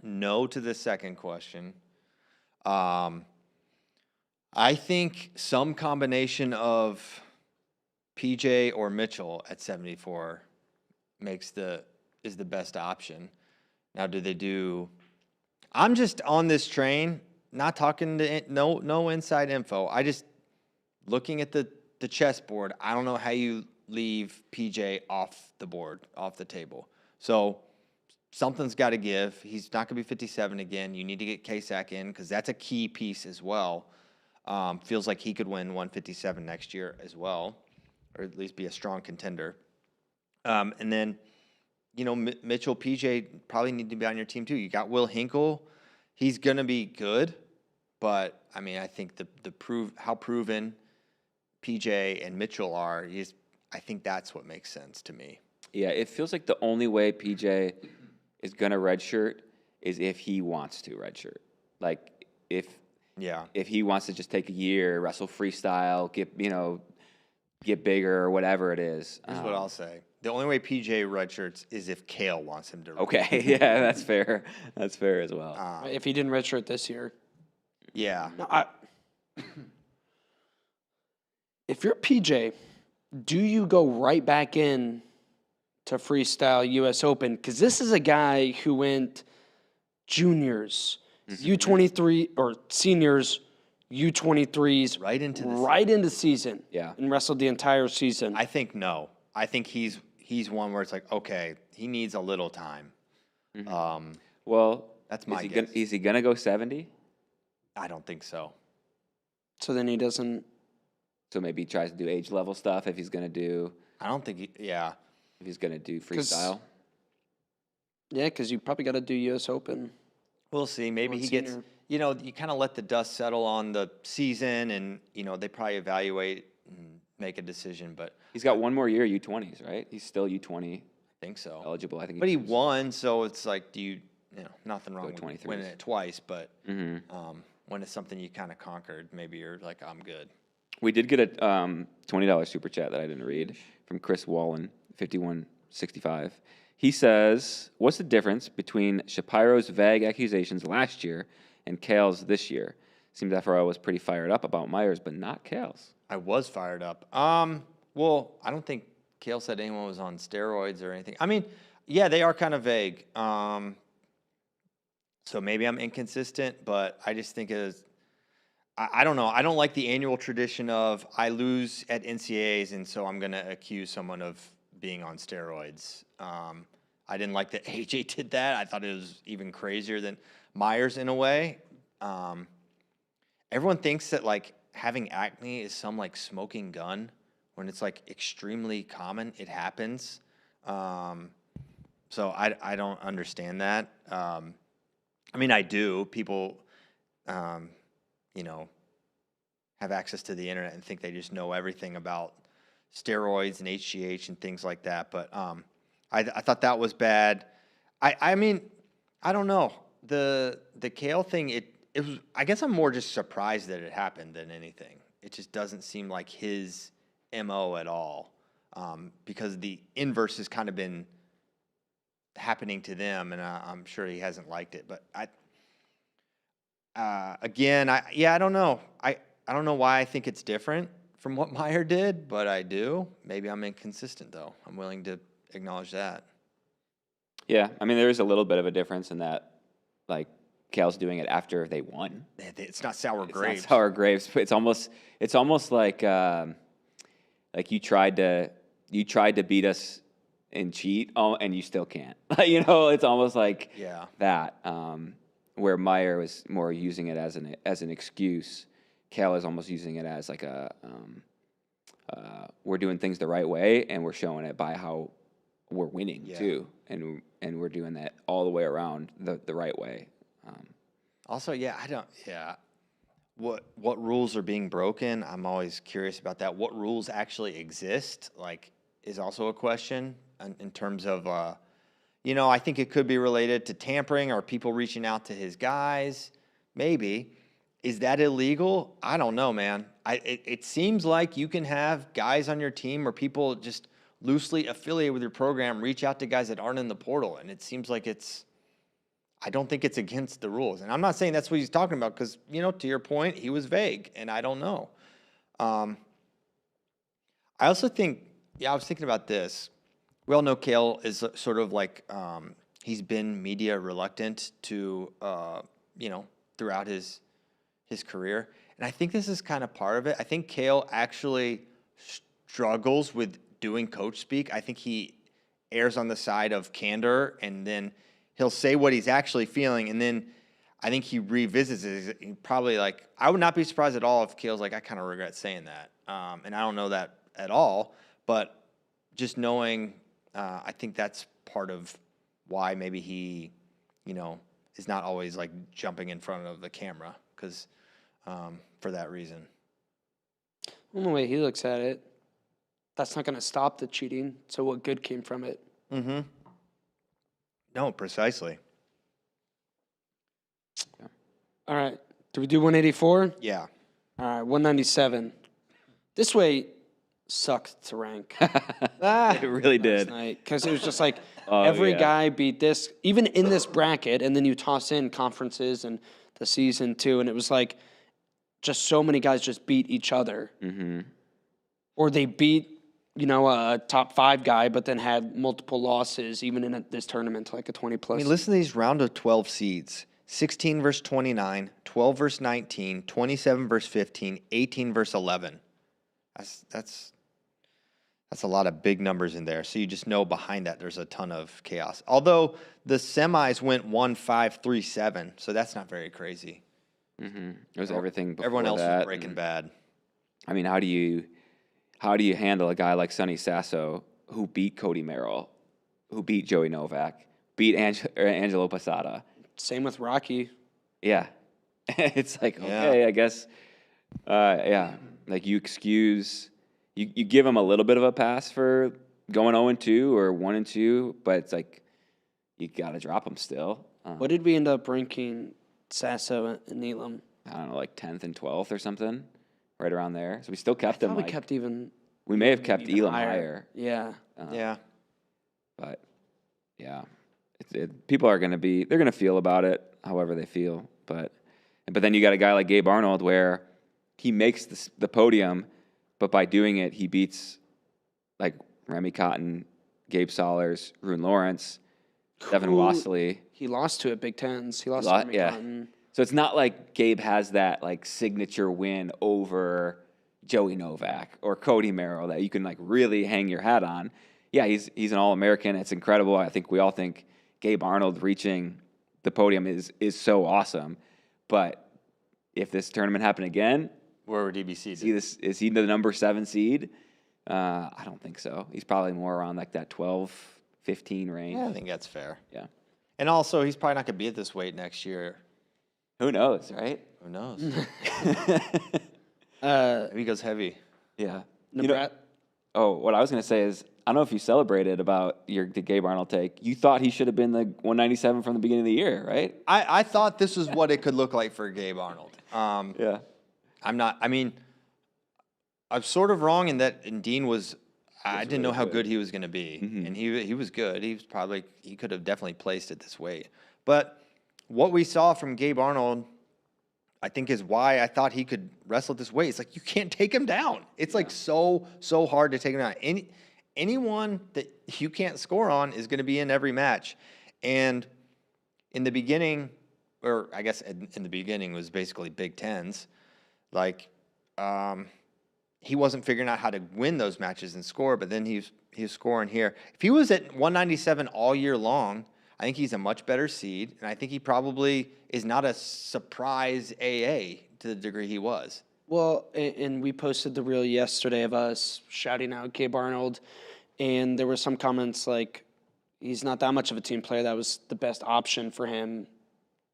No to the second question. I think some combination of PJ or Mitchell at 74 is the best option. Now, do they do? I'm just on this train, not talking to no inside info. I just looking at the chessboard. I don't know how you leave PJ off the board, off the table. So something's got to give. He's not going to be 57 again. You need to get K-Sac in because that's a key piece as well. Feels like he could win 157 next year as well, or at least be a strong contender. And then, Mitchell, PJ probably need to be on your team too. You got Will Hinkle. He's going to be good, but I mean, I think how proven PJ and Mitchell are, I think that's what makes sense to me. Yeah, it feels like the only way PJ is going to redshirt is if he wants to redshirt. Like, if he wants to just take a year, wrestle freestyle, get bigger or whatever it is. Here's what I'll say. The only way PJ redshirts is if Kale wants him to. Okay, yeah, that's fair. That's fair as well. If he didn't redshirt this year. Yeah. No, if you're PJ, do you go right back in to freestyle U.S. Open? Because this is a guy who went juniors, U23 or seniors, U23s Right into season. Yeah. And wrestled the entire season. I think no. I think he's one where it's like, okay, he needs a little time. Well, That's my is guess. Is he going to go 70? I don't think so. So then he doesn't. So maybe he tries to do age level stuff if he's going to do I don't think if he's going to do freestyle. Yeah, because you probably got to do U.S. Open. We'll see. Maybe One he gets, senior. you kind of let the dust settle on the season and, they probably evaluate and make a decision, but He's got one more year U20s, right? He's still U20 I think so. eligible. I think. But he won, so it's like, nothing wrong Go with 23s. winning it twice, but when it's something you kind of conquered, maybe you're like, I'm good. We did get a $20 super chat that I didn't read from Chris Wallen, 5165. He says, "What's the difference between Shapiro's vague accusations last year and Kale's this year? Seems FRL was pretty fired up about Myers, but not Kale's." I was fired up. Well, I don't think Kale said anyone was on steroids or anything. I mean, yeah, they are kind of vague. So maybe I'm inconsistent, but I just think I don't know. I don't like the annual tradition of I lose at NCAAs, and so I'm going to accuse someone of being on steroids. I didn't like that AJ did that. I thought it was even crazier than Myers in a way. Everyone thinks that like having acne is some like smoking gun when it's like extremely common. It happens. So I don't understand that. I mean, I do. People, you know, have access to the internet and think they just know everything about steroids and HGH and things like that. But I thought that was bad. I mean, I don't know. The Kale thing, it was. I guess I'm more just surprised that it happened than anything. It just doesn't seem like his MO at all, because the inverse has kind of been happening to them, and I'm sure he hasn't liked it. But I don't know. I don't know why I think it's different from what Meyer did, but I do. Maybe I'm inconsistent, though. I'm willing to acknowledge that. Yeah, I mean, there is a little bit of a difference in that, like, Kale's doing it after they won. It's not sour grapes. It's not sour grapes, but it's almost like you tried to beat us and cheat, and you still can't. You know, it's almost like that. Where Meyer was more using it as an excuse. Kale is almost using it as like we're doing things the right way, and we're showing it by how we're winning too, and we're doing that all the way around the right way. Also, what rules are being broken? I'm always curious about that. What rules actually exist, like, is also a question in terms of, I think it could be related to tampering or people reaching out to his guys. Maybe. Is that illegal? I don't know, man. It seems like you can have guys on your team or people just loosely affiliated with your program reach out to guys that aren't in the portal, and it seems like I don't think it's against the rules. And I'm not saying that's what he's talking about because, to your point, he was vague, and I don't know. I also think, I was thinking about this. We all know Kale is sort of like, he's been media reluctant to, throughout his career. And I think this is kind of part of it. I think Kale actually struggles with doing coach speak. I think he errs on the side of candor, and then he'll say what he's actually feeling, and then I think he revisits it. He probably I would not be surprised at all if Kale's like, I kind of regret saying that. And I don't know that at all, but just knowing, I think that's part of why maybe he, is not always like jumping in front of the camera, because for that reason. Well, the way he looks at it, that's not going to stop the cheating. So what good came from it? Mm-hmm. No, precisely. Yeah. All right. Do we do 184? Yeah. All right, 197. This way sucked to rank. It really did. Because it was just like every guy beat this, even in this bracket, and then you toss in conferences and the season too, and it was like just so many guys just beat each other. Mm-hmm. Or they beat, a top 5 guy, but then had multiple losses, even in this tournament, like a 20-plus. I mean, listen to these round of 12 seeds. 16 versus 29, 12 versus 19, 27 versus 15, 18 versus 11. That's a lot of big numbers in there. So you just know behind that there's a ton of chaos. Although the semis went 1-5-3-7, so that's not very crazy. Mm-hmm. It was everything before everyone else that, was Breaking Bad. I mean, how do you handle a guy like Sonny Sasso who beat Cody Merrill, who beat Joey Novak, beat Angelo Posada? Same with Rocky. Yeah. It's like, okay, I guess, like you give him a little bit of a pass for going 0-2 or 1-2, but it's like you got to drop him still. What did we end up ranking Sasso and Neelam? I don't know, like 10th and 12th or something, right around there. So we still kept him. We may have kept Elam higher. Yeah. But yeah, people are going to they're going to feel about it however they feel. But then you got a guy like Gabe Arnold where he makes the podium, but by doing it, he beats like Remy Cotton, Gabe Sollers, Rune Lawrence, Devin Wassley. He lost to it Big Tens. He lost Lo- to yeah. McCotton. So it's not like Gabe has that like signature win over Joey Novak or Cody Merrill that you can like really hang your hat on. Yeah, he's an All-American. It's incredible. I think we all think Gabe Arnold reaching the podium is so awesome. But if this tournament happened again, Where would DBC is he the number 7 seed? I don't think so. He's probably more around like that 12, 15 range. Yeah, I think that's fair. Yeah. And also, he's probably not going to be at this weight next year. Who knows, right? Who knows? Maybe he goes heavy. Yeah. Nebraska. What I was going to say is, I don't know if you celebrated about the Gabe Arnold take. You thought he should have been the 197 from the beginning of the year, right? I thought this was what it could look like for Gabe Arnold. Yeah. I'm not. I mean, I'm sort of wrong in that. And Dean was. I didn't know how good he was going to be, and he was good. He could have definitely placed at this weight. But what we saw from Gabe Arnold, I think, is why I thought he could wrestle at this weight. It's like you can't take him down. It's like so hard to take him down. Anyone that you can't score on is going to be in every match. And in the beginning, or I guess in the beginning was basically Big Tens, like he wasn't figuring out how to win those matches and score, but then he was scoring here. If he was at 197 all year long, I think he's a much better seed, and I think he probably is not a surprise AA to the degree he was. Well, and we posted the reel yesterday of us shouting out Gabe Arnold, and there were some comments like, he's not that much of a team player. That was the best option for him,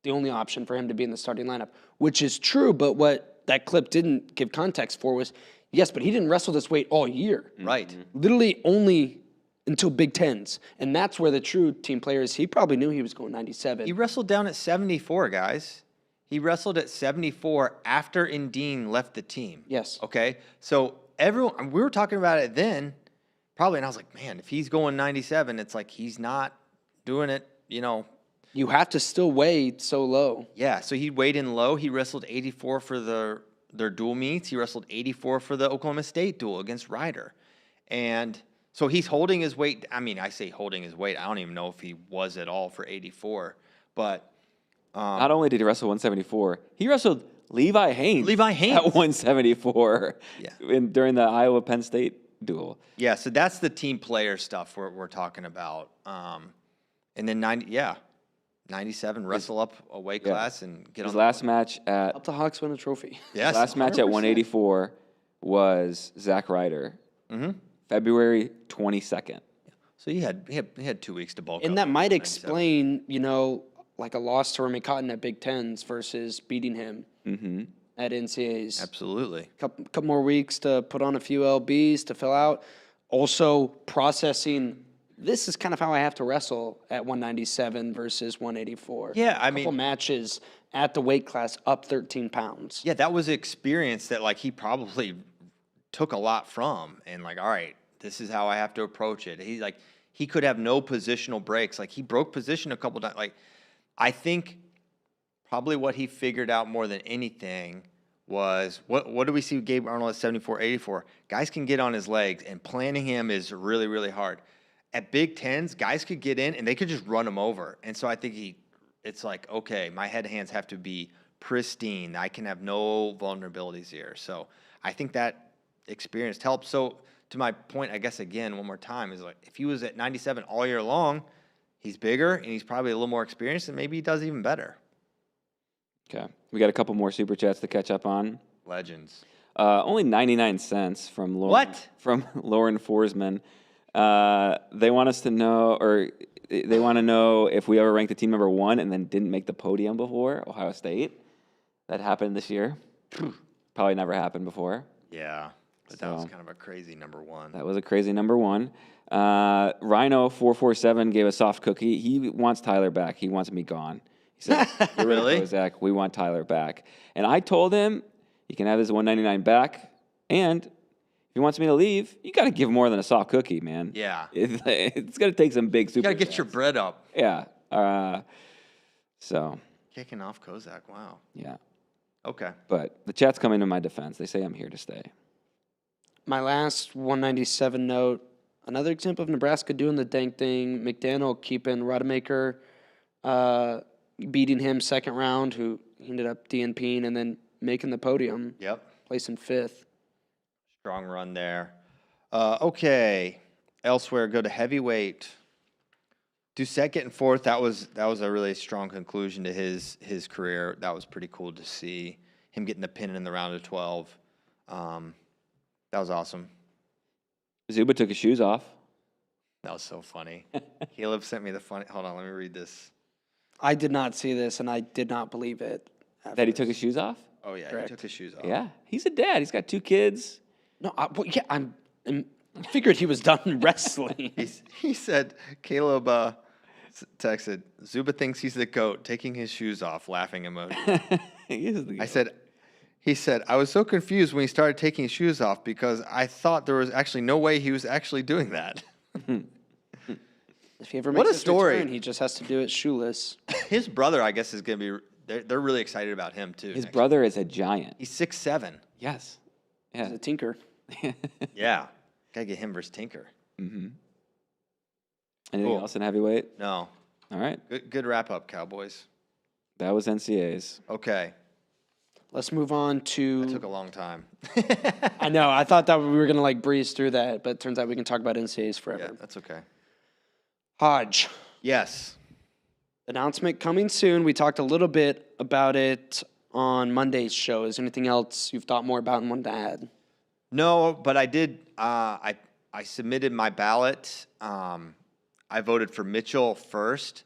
the only option for him to be in the starting lineup, which is true, but what that clip didn't give context for was, yes, but he didn't wrestle this weight all year. Right. Literally only until Big Tens. And that's where the true team player is. He probably knew he was going 97. He wrestled down at 74, guys. He wrestled at 74 after Dean left the team. Yes. Okay? So everyone, we were talking about it then, probably, and I was like, man, if he's going 97, it's like he's not doing it, You have to still weigh so low. Yeah, so he weighed in low. He wrestled 84 for their dual meets. He wrestled 84 for the Oklahoma State duel against Ryder. And so he's holding his weight. I mean, I say holding his weight. I don't even know if he was at all for 84. But not only did he wrestle 174, he wrestled Levi Haynes. Levi Haynes. At 174 Yeah. During the Iowa Penn State duel. Yeah, so that's the team player stuff we're talking about. And then 97, wrestle up a weight class and get His on last match at Help the Hawks win a trophy. Yes, last match at 100%. 184 was Zach Ryder, February 22nd. So he had 2 weeks to bulk up. And that might 97. explain, like a loss to Remy Cotton at Big Tens versus beating him at NCAAs. Absolutely. Couple more weeks to put on a few LBs to fill out. Also processing, this is kind of how I have to wrestle at 197 versus 184. Yeah, I couple mean, matches at the weight class up 13 pounds. yeah, that was an experience that like he probably took a lot from, and like, all right, this is how I have to approach it. He could have no positional breaks. Like he broke position a couple times. Like I think probably what he figured out more than anything was what do we see with Gabe Arnold at 74, 84? Guys can get on his legs, and planning him is really, really hard. At Big Tens, guys could get in and they could just run him over. And so I think it's like, okay, my head hands have to be pristine. I can have no vulnerabilities here. So I think that experience helps. So to my point, I guess again, one more time, is like if he was at 97 all year long, he's bigger and he's probably a little more experienced, and maybe he does even better. Okay. We got a couple more super chats to catch up on. Legends. Only 99 cents from Lauren. What? From Lauren Forsman. They want us to know, or they want to know if we ever ranked a team number 1 and then didn't make the podium before, Ohio State. That happened this year. Probably never happened before. Yeah. But that was So- kind of a crazy number 1. That was a crazy number 1. Rhino447 gave a soft cookie. He wants Tyler back. He wants me gone. He said, "Get rid of Really? Kozak. We want Tyler back." And I told him he can have his 199 back, and if he wants me to leave, you got to give more than a soft cookie, man. Yeah. It's going to take some big You super. got to get your bread up. Yeah. So, Kicking off Kozak. Wow. yeah. Okay. But the chat's coming to my defense. They say I'm here to stay. My last 197 note, another example of Nebraska doing the dang thing. McDaniel keeping Rodemaker beating him second round, who ended up DNPing and then making the podium. Yep. Placing 5th. Strong run there. Okay. Elsewhere, go to heavyweight. Doucette getting 4th. That was a really strong conclusion to his career. That was pretty cool to see him getting the pin in the round of 12. That was awesome. Zuba took his shoes off. That was so funny. Caleb sent me the funny. Hold on, let me read this. I did not see this, and I did not believe it. That he took his shoes off? Oh yeah, Correct. he took his shoes off. Yeah. He's a dad. He's got 2 kids. No, I figured he was done wrestling. He said, Caleb texted, Zuba thinks he's the GOAT, taking his shoes off, laughing emoji. He said, I was so confused when he started taking his shoes off because I thought there was actually no way he was actually doing that. If he ever What makes a his story. return, he just has to do it shoeless. His brother, I guess, is going to be, they're really excited about him too. His brother is a giant. He's 6'7". Yes. He's Yeah. a tinker. Yeah. Got to get him versus Tinker. Anything Cool. else in heavyweight? No. All right. Good wrap up, Cowboys. That was NCAAs. Okay. Let's move on to. That took a long time. I know. I thought that we were going to like breeze through that, but it turns out we can talk about NCAAs forever. Yeah, that's okay. Hodge. Yes. Announcement coming soon. We talked a little bit about it on Monday's show. Is there anything else you've thought more about and wanted to add? No, but I did. I submitted my ballot. I voted for Mitchell first.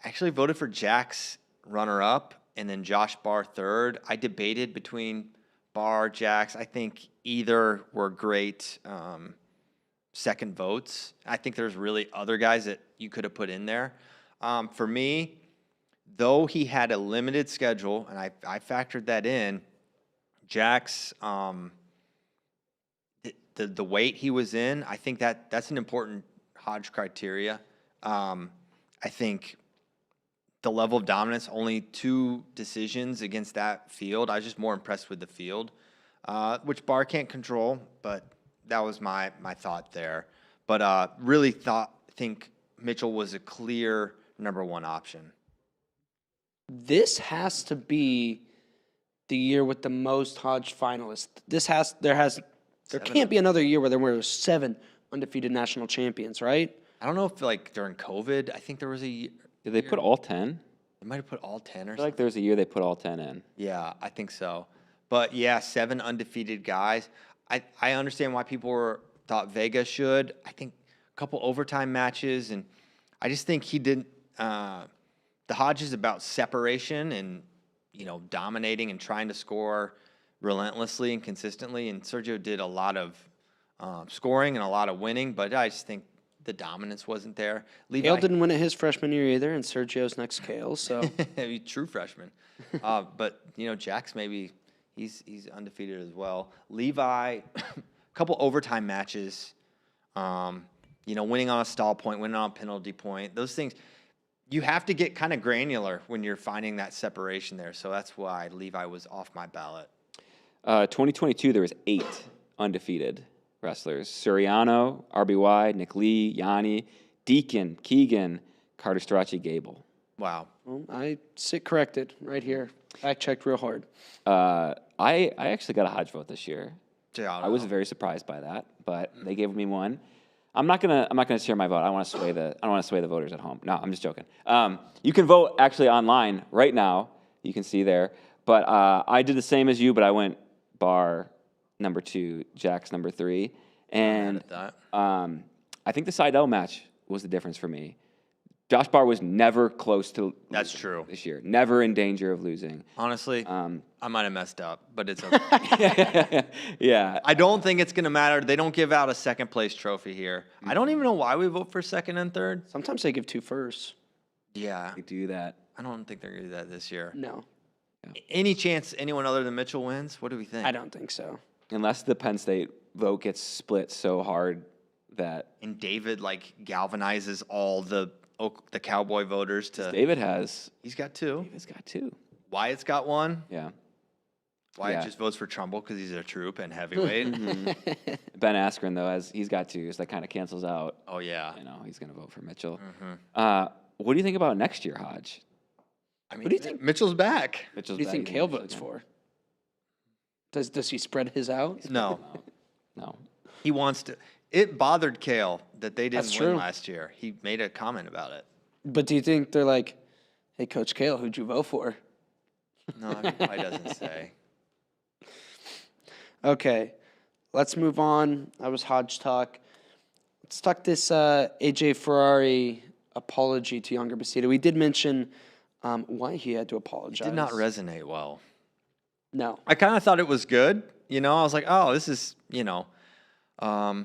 I actually voted for Jack's runner-up, and then Josh Barr third. I debated between Barr, Jax. I think either were great second votes. I think there's really other guys that you could have put in there. For me, though he had a limited schedule, and I factored that in, Jax. The weight he was in, I think that's an important Hodge criteria. I think the level of dominance, only 2 decisions against that field. I was just more impressed with the field, which Barr can't control, but that was my thought there. But really think Mitchell was a clear number 1 option. This has to be the year with the most Hodge finalists. There can't be another year where there were 7 undefeated national champions, right? I don't know if like during COVID, I think there was a year. Did they put all 10? They might have put all 10 or I something. feel like there was a year they put all 10 in. Yeah, I think so. But yeah, 7 undefeated guys. I understand why people thought Vega should. I think a couple overtime matches, and I just think he didn't. The Hodge is about separation and dominating and trying to score relentlessly and consistently. And Sergio did a lot of scoring and a lot of winning, but I just think the dominance wasn't there. Kale didn't win it his freshman year either, and Sergio's next Kale, so. True freshman. But, Jax maybe he's undefeated as well. Levi, a couple overtime matches, winning on a stall point, winning on a penalty point. Those things, you have to get kind of granular when you're finding that separation there. So that's why Levi was off my ballot. 2022, there was 8 undefeated wrestlers. Suriano, RBY, Nick Lee, Yanni, Deacon, Keegan, Carter Strachey, Gable. Wow. Well, I sit corrected right here. Fact checked real hard. I actually got a Hodge vote this year. Yeah, I was very surprised by that, but they gave me one. I'm not gonna share my vote. I don't want to sway the voters at home. No, I'm just joking. You can vote actually online right now. You can see there. But I did the same as you, but I went Barr number 2, Jax number 3, and I think the Seidel match was the difference for me. Josh Barr was never close to That's true. this year. Never in danger of losing. Honestly, I might have messed up, but it's okay. Yeah. I don't think it's going to matter. They don't give out a second place trophy here. I don't even know why we vote for second and third. Sometimes they give 2 firsts. Yeah. We do that. I don't think they're going to do that this year. No, Any chance anyone other than Mitchell wins? What do we think? I don't think so. Unless the Penn State vote gets split so hard that And David galvanizes all the Cowboy voters to. David has. He's got 2. David's got 2. Wyatt's got 1. Yeah. Wyatt just votes for Trumbull because he's a troop and heavyweight. Ben Askren though, he's got 2, so that kind of cancels out. Oh yeah. He's going to vote for Mitchell. what do you think about next year, Hodge? I mean, What do you think? Mitchell's back. Mitchell's What do you back think again, Kale Mitchell votes again. for? Does he spread his out? No, No. he wants to. It bothered Kale that they didn't That's win true. last year. He made a comment about it. But do you think they're like, hey, Coach Kale, who'd you vote for? No, he probably doesn't say. Okay, let's move on. That was Hodge talk. Let's talk this AJ Ferrari apology to Younger Bacita. We did mention why he had to apologize. Did not resonate well. No. I kind of thought it was good. I was like, oh, this is, but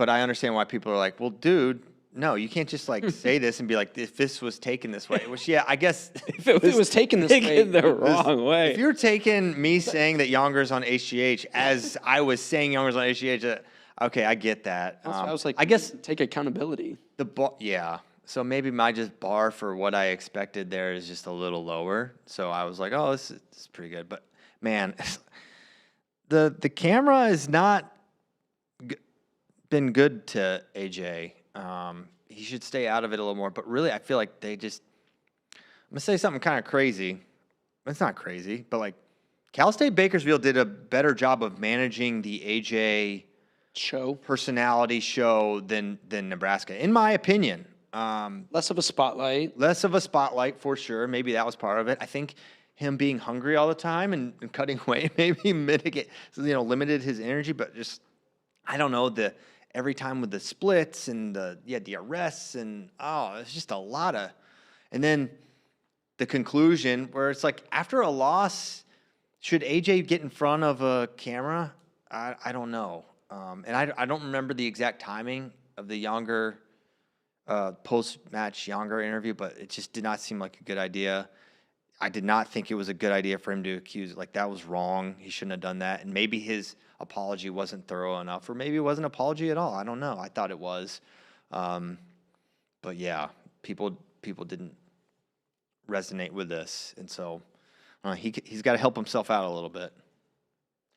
I understand why people are like, well, dude, no, you can't just like say this and be like, if this was taken this way, which, yeah, I guess If it was taken this way, taken the wrong way. if you're taking me saying that Younger's on HGH as I was saying Younger's on HGH, okay, I get that. That's why I was like, I guess take accountability. yeah. So maybe my just bar for what I expected there is just a little lower. So I was like, oh, this is pretty good. But man, the camera has not been good to AJ. He should stay out of it a little more. But really, I feel like I'm gonna say something kind of crazy. It's not crazy, but like Cal State Bakersfield did a better job of managing the AJ Show. personality show than Nebraska, in my opinion. Less of a spotlight. Less of a spotlight for sure. Maybe that was part of it. I think him being hungry all the time and cutting weight maybe limited his energy. But just I don't know, every time with the splits and the arrests and it's just a lot of. And then the conclusion where it's like after a loss, should AJ get in front of a camera? I don't know. And I don't remember the exact timing of the Younger post-match Younger interview, but it just did not seem like a good idea. I did not think it was a good idea for him to accuse like that was wrong. He shouldn't have done that. And maybe his apology wasn't thorough enough, or maybe it wasn't an apology at all. I don't know. I thought it was. But yeah, people didn't resonate with this, and so he's got to help himself out a little bit.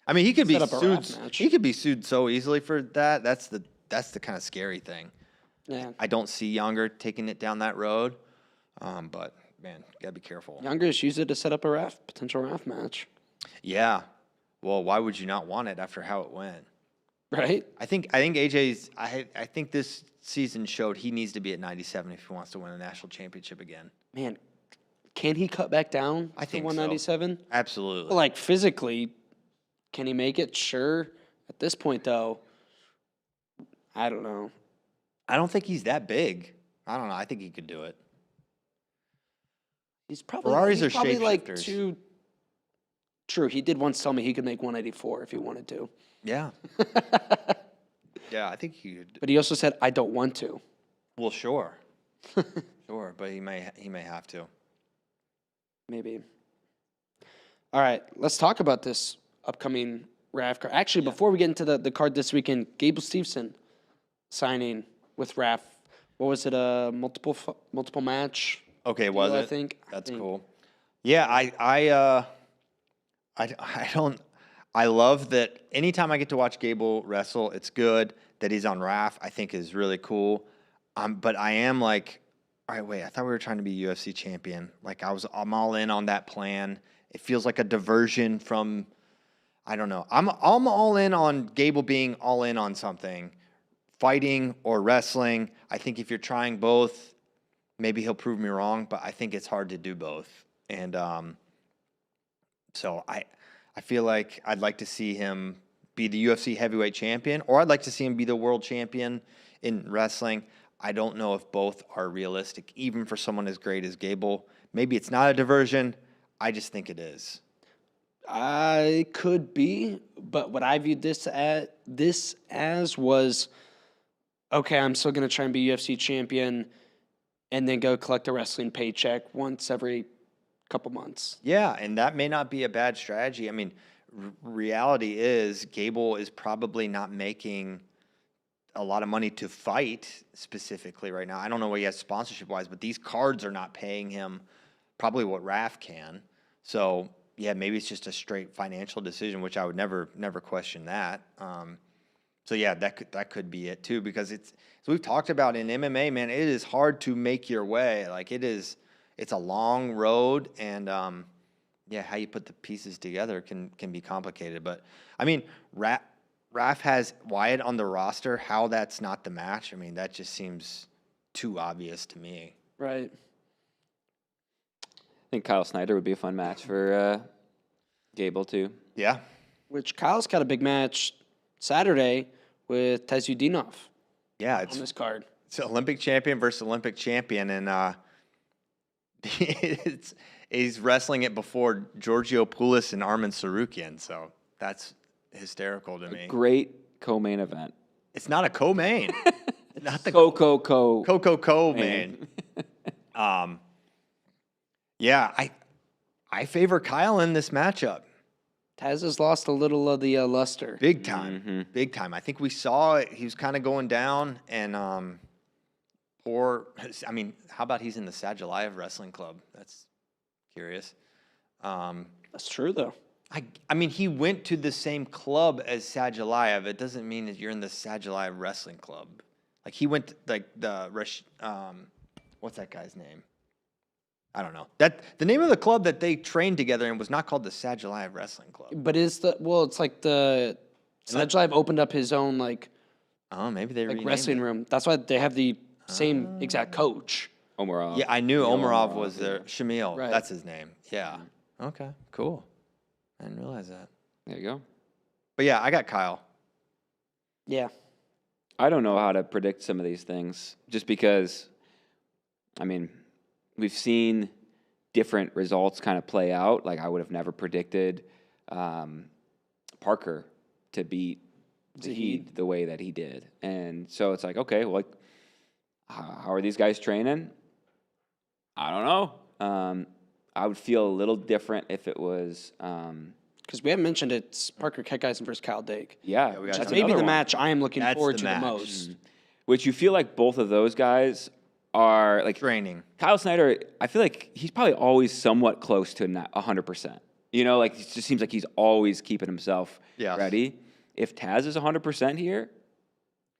I mean, he could be Set up a sued. rap match. He could be sued so easily for that. That's the kind of scary thing. Yeah. I don't see Younger taking it down that road, but man, gotta be careful. Younger just use it to set up a potential RAF match. Yeah. Well, why would you not want it after how it went? Right? I think AJ's. I think this season showed he needs to be at 97 if he wants to win a national championship again. Man, can he cut back down I to think so. 197? Absolutely. Like physically, can he make it? Sure. At this point, though, I don't know. I don't think he's that big. I don't know. I think he could do it. He's probably Ferraris are probably like shapeshifters. two. True, he did once tell me he could make 184 if he wanted to, Yeah. Yeah, I think he could. but he also said I don't want to. Well, sure. Sure, but he may have to. Maybe. All right, let's talk about this upcoming RAF card. Actually, before we get into the card this weekend, Gable Stevenson signing with RAF. What was it? A multiple match? Okay, was deal, it? I think. That's cool. Yeah, I love that anytime I get to watch Gable wrestle, it's good. That he's on RAF, I think is really cool. But I am like, all right, wait, I thought we were trying to be UFC champion. Like I'm all in on that plan. It feels like a diversion from, I don't know. I'm all in on Gable being all in on something, fighting or wrestling. I think if you're trying both, maybe he'll prove me wrong, but I think it's hard to do both. And so I feel like I'd like to see him be the UFC heavyweight champion, or I'd like to see him be the world champion in wrestling. I don't know if both are realistic, even for someone as great as Gable. Maybe it's not a diversion. I just think it is. I could be, but what I viewed this as was, okay, I'm still going to try and be UFC champion and then go collect a wrestling paycheck once every couple months. Yeah, and that may not be a bad strategy. I mean, reality is Gable is probably not making a lot of money to fight specifically right now. I don't know what he has sponsorship-wise, but these cards are not paying him probably what RAF can. So, yeah, maybe it's just a straight financial decision, which I would never question that. So yeah, that could be it too, because as we've talked about in MMA, man, it is hard to make your way. Like it's a long road, and how you put the pieces together can be complicated. But I mean, RAF has Wyatt on the roster. How that's not the match? I mean, that just seems too obvious to me. Right. I think Kyle Snyder would be a fun match for Gable too. Yeah. Which Kyle's got a big match Saturday with Tezudinov Yeah, on this card. it's Olympic champion versus Olympic champion, and he's wrestling it before Giorgio Poulos and Armin Sarukian. So that's hysterical to me. Great co-main event. It's not a co-main. Not the Coco main. I favor Kyle in this matchup. Taz has lost a little of the luster. Big time. Big time. I think we saw it. He was kind of going down, and how about he's in the Sadulayev Wrestling Club? That's curious. That's true, though. I mean, he went to the same club as Sadulayev. It doesn't mean that you're in the Sadulayev Wrestling Club. Like, he went to, what's that guy's name? I don't know. The name of the club that they trained together in was not called the Sadulayev Wrestling Club. But it's like the Sadulayev opened up his own Oh, maybe they renamed wrestling it. room. That's why they have the same exact coach. Omarov. Yeah, I knew Omarov was there. Shamil, Right. that's his name. Yeah. Okay, cool. I didn't realize that. There you go. But yeah, I got Kyle. Yeah. I don't know how to predict some of these things just because, I mean, we've seen different results kind of play out. Like, I would have never predicted Parker to beat Zahid the way that he did. And so it's like, okay, well, how are these guys training? I don't know. I would feel a little different if it was. Because we haven't mentioned it's Parker Kekeisen versus Kyle Dake. Yeah, we got that's That's maybe another the one. match I am looking That's forward the to match. the most. Which you feel like both of those guys are like Training. Kyle Snyder. I feel like he's probably always somewhat close to 100%. You know, like it just seems like he's always keeping himself ready. If Taz is 100% here,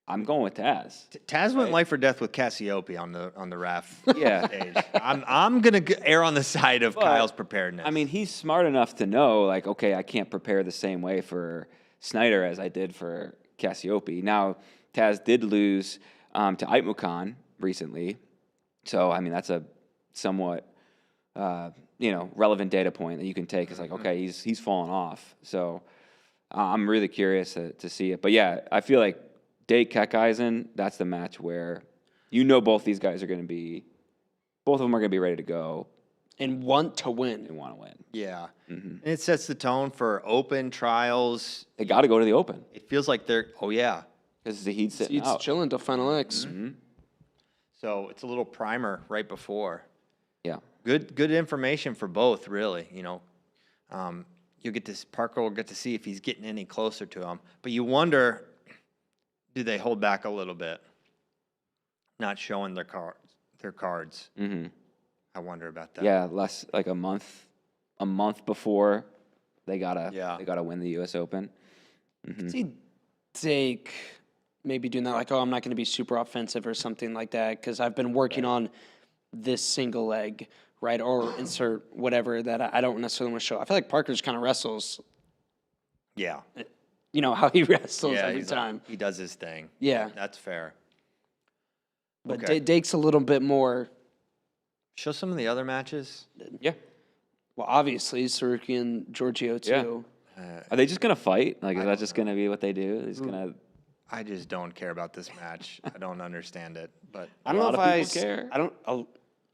I'm going with Taz. Taz went life or death with Cassiope on the RAF Yeah. stage. I'm gonna err on the side of Kyle's preparedness. I mean, he's smart enough to know, like, okay, I can't prepare the same way for Snyder as I did for Cassiope. Now, Taz did lose to Aitmukan recently. So, I mean, that's a somewhat, relevant data point that you can take. It's like, okay, he's fallen off. So, I'm really curious to see it. But, yeah, I feel like Dake Kekeisen, that's the match where both these guys are going to be, both of them are going to be ready to go And want to win. and want to win. yeah, and it sets the tone for open trials. They got to go to the Open It feels like they're because Zahid's sitting He's out. chilling to Final X. so it's a little primer right before. Yeah. Good information for both, really. You'll get this. Parker will get to see if he's getting any closer to him. But you wonder, do they hold back a little bit, not showing their cards? Mm-hmm. I wonder about that. Yeah, less like a month before they gotta win the U.S. Open. See Dake maybe doing that, like, oh, I'm not going to be super offensive or something like that because I've been working on this single leg, right? Or insert whatever that I don't necessarily want to show. I feel like Parker just kind of wrestles, Yeah. you know, how he wrestles Yeah, every he's like- time. he does his thing. Yeah. That's fair. But Okay. Dake's a little bit more, Show some of the other matches. Yeah. well, obviously, Saruki and Giorgio, too. Are they just gonna fight? Like, is that just gonna be what they do? He's gonna. I just don't care about this match. I don't understand it. But I don't know lot if of I people care. I don't.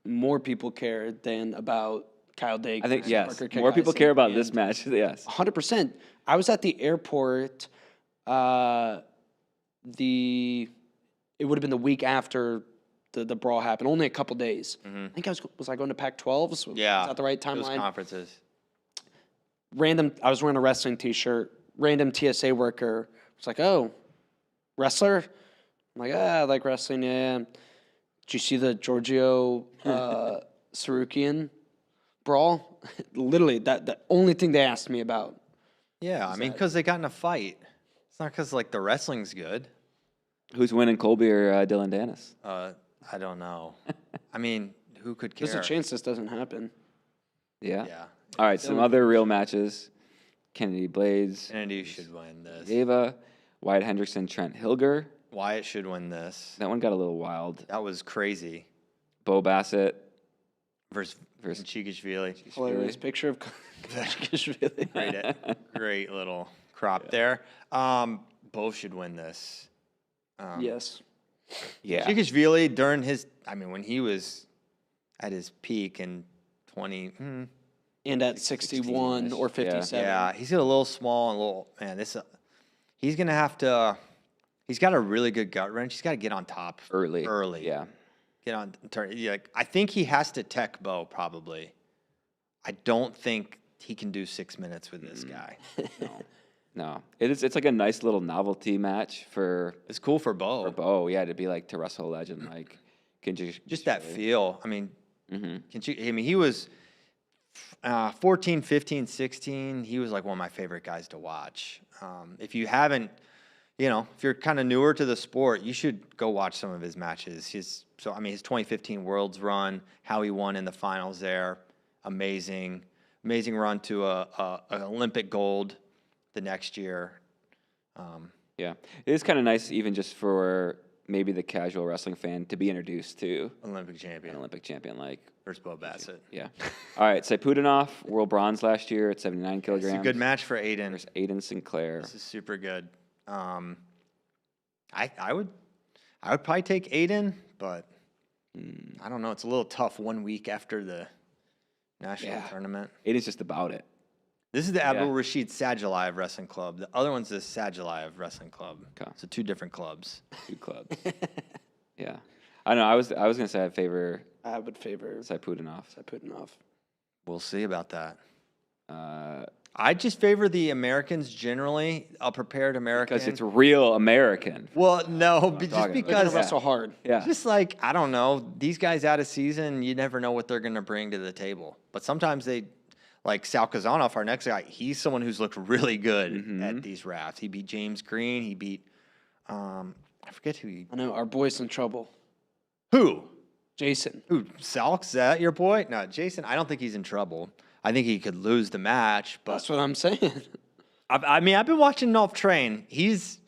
More people care than about Kyle Dake. I think versus yes. Parker More people Kekeisen. care about And this match. Yes. 100%. I was at the airport. It would have been the week after the brawl happened. Only a couple days. I think was I going to Pac-12s? yeah, Was that the right those timeline? conferences. I was wearing a wrestling T-shirt. Random TSA worker was like, "Oh, wrestler?" I'm like, "I like wrestling. Yeah." Did you see the Giorgio Sarukian brawl? Literally, the only thing they asked me about. Yeah, I mean, because they got in a fight. It's not because like the wrestling's good. Who's winning, Colby or Dylan Dennis? I don't know. I mean, who could care? There's a chance this doesn't happen. Yeah. Yeah. All right, some other real matches. Kennedy Blades. Kennedy should win this. Ava, Wyatt Hendrickson, Trent Hilger. Wyatt should win this. That one got a little wild. That was crazy. Bo Bassett. Versus Chigashvili. Hilarious picture of Chigashvili. Great little crop there. Both should win this. Yes. Yeah. Chigashvili during his, when he was at his peak in 20. And at 61 or 57. Yeah, he's a little small and a little, he's going to have to, he's got a really good gut wrench. He's got to get on top Early. Yeah. Get on turn. I think he has to tech Bo probably. I don't think he can do 6 minutes with this guy. No. It's like a nice little novelty match for It's cool for Bo. Bo, yeah, to be like to wrestle a legend like Just that feel. Mm-hmm. He was 14, 15, 16. He was like one of my favorite guys to watch. If you haven't, if you're kind of newer to the sport, you should go watch some of his matches. His 2015 Worlds run, how he won in the finals there, amazing run to a Olympic gold the next year. Yeah, it is kind of nice, even just for maybe the casual wrestling fan, to be introduced to Olympic an Olympic champion like versus Bo Bassett. Yeah. All right, Saiputinov, world bronze last year at 79 kilograms. It's a good match for Aiden. Versus Aiden Sinclair. This is super good. I would probably take Aiden, but I don't know. It's a little tough 1 week after the national tournament. Aiden's just about it. This is the Abdul Rashid Sajalayev Wrestling Club. The other one's the Sajalayev Wrestling Club. Okay. So 2 different clubs. 2 clubs. Yeah. I know. I was gonna say I would favor Saiputinov. We'll see about that. I just favor the Americans generally, a prepared American. Because it's real American. Well, no, just They're because gonna wrestle hard. Yeah. just like, I don't know, these guys out of season, you never know what they're going to bring to the table. But sometimes they, like Sal Kazanov, our next guy, he's someone who's looked really good at these rafts. He beat James Green. He beat, I forget who he. I know, our boy's in trouble. Who? Jason. Who? Sal? Is that your boy? No, Jason, I don't think he's in trouble. I think he could lose the match, but That's what I'm saying. I've been watching Nolf train. He's,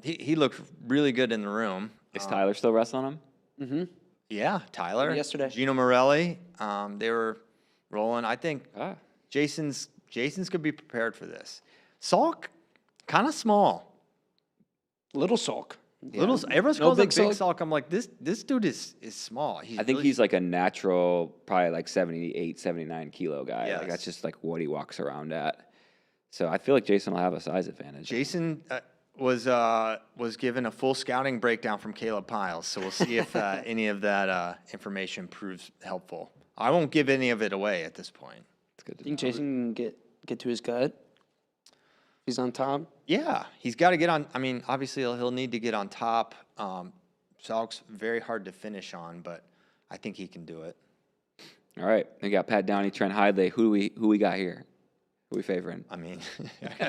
he looked really good in the room. Is Tyler still wrestling him? Yeah, Tyler. Yesterday. Gino Morelli. They were rolling. I think Ah. Jason's could be prepared for this. Salk, kind of small. Little sulk. Little. Everyone's No calls him big Big Salk? Salk. I'm like, this dude is small. I think he's like a natural, probably like 78, 79 kilo guy. Yes. Like that's just like what he walks around at. So I feel like Jason will have a size advantage. Jason was given a full scouting breakdown from Caleb Piles, so we'll see if any of that information proves helpful. I won't give any of it away at this point. It's good to Think know. Jason can get to his gut? He's on top. Yeah, he's got to get on. I mean, obviously he'll need to get on top. Salk's very hard to finish on, but I think he can do it. All right, we got Pat Downey, Trent Hidley. Who we got here? Who we favoring? I mean,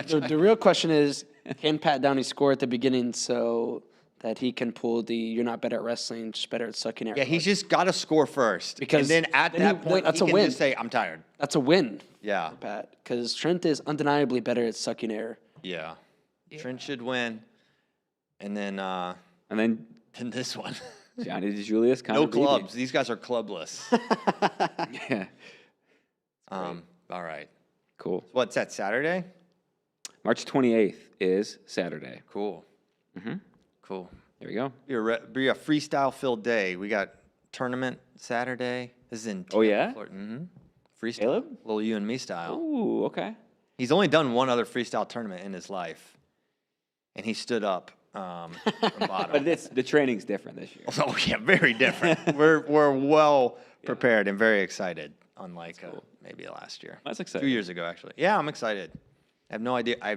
The real question is, can Pat Downey score at the beginning so that he can pull the "you're not better at wrestling, just better at sucking air"? yeah, he's just got to score first, Because and then at then that he- point, that's he a can win. just say, "I'm tired." That's a win, Yeah, Pat, because Trent is undeniably better at sucking air. yeah. Trent should win, and then And then this one. Johnny DeJulius. No clubs. These guys are clubless. Yeah. All right. Cool. What's that, Saturday? March 28th is Saturday. Cool. Cool. There we go. Be a freestyle-filled day. We got tournament Saturday. This is in Oh, yeah? Freestyle. Caleb? Little you and me style. Ooh, okay. He's only done one other freestyle tournament in his life, and he stood up from bottom. But the training's different this year. Oh yeah, very different. We're well prepared and very excited. Unlike maybe last year. That's 2 exciting. years ago, actually. Yeah, I'm excited. I have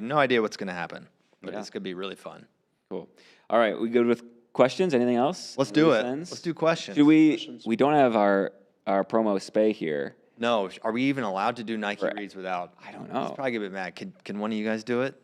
no idea what's going to happen, but it's going to be really fun. Cool. All right, we good with questions? Anything else? Let's do it. Ends? Let's do questions. Do we don't have our promo Spey here. No, are we even allowed to do Nike reads without? I don't know. He's probably a bit mad. Can one of you guys do it?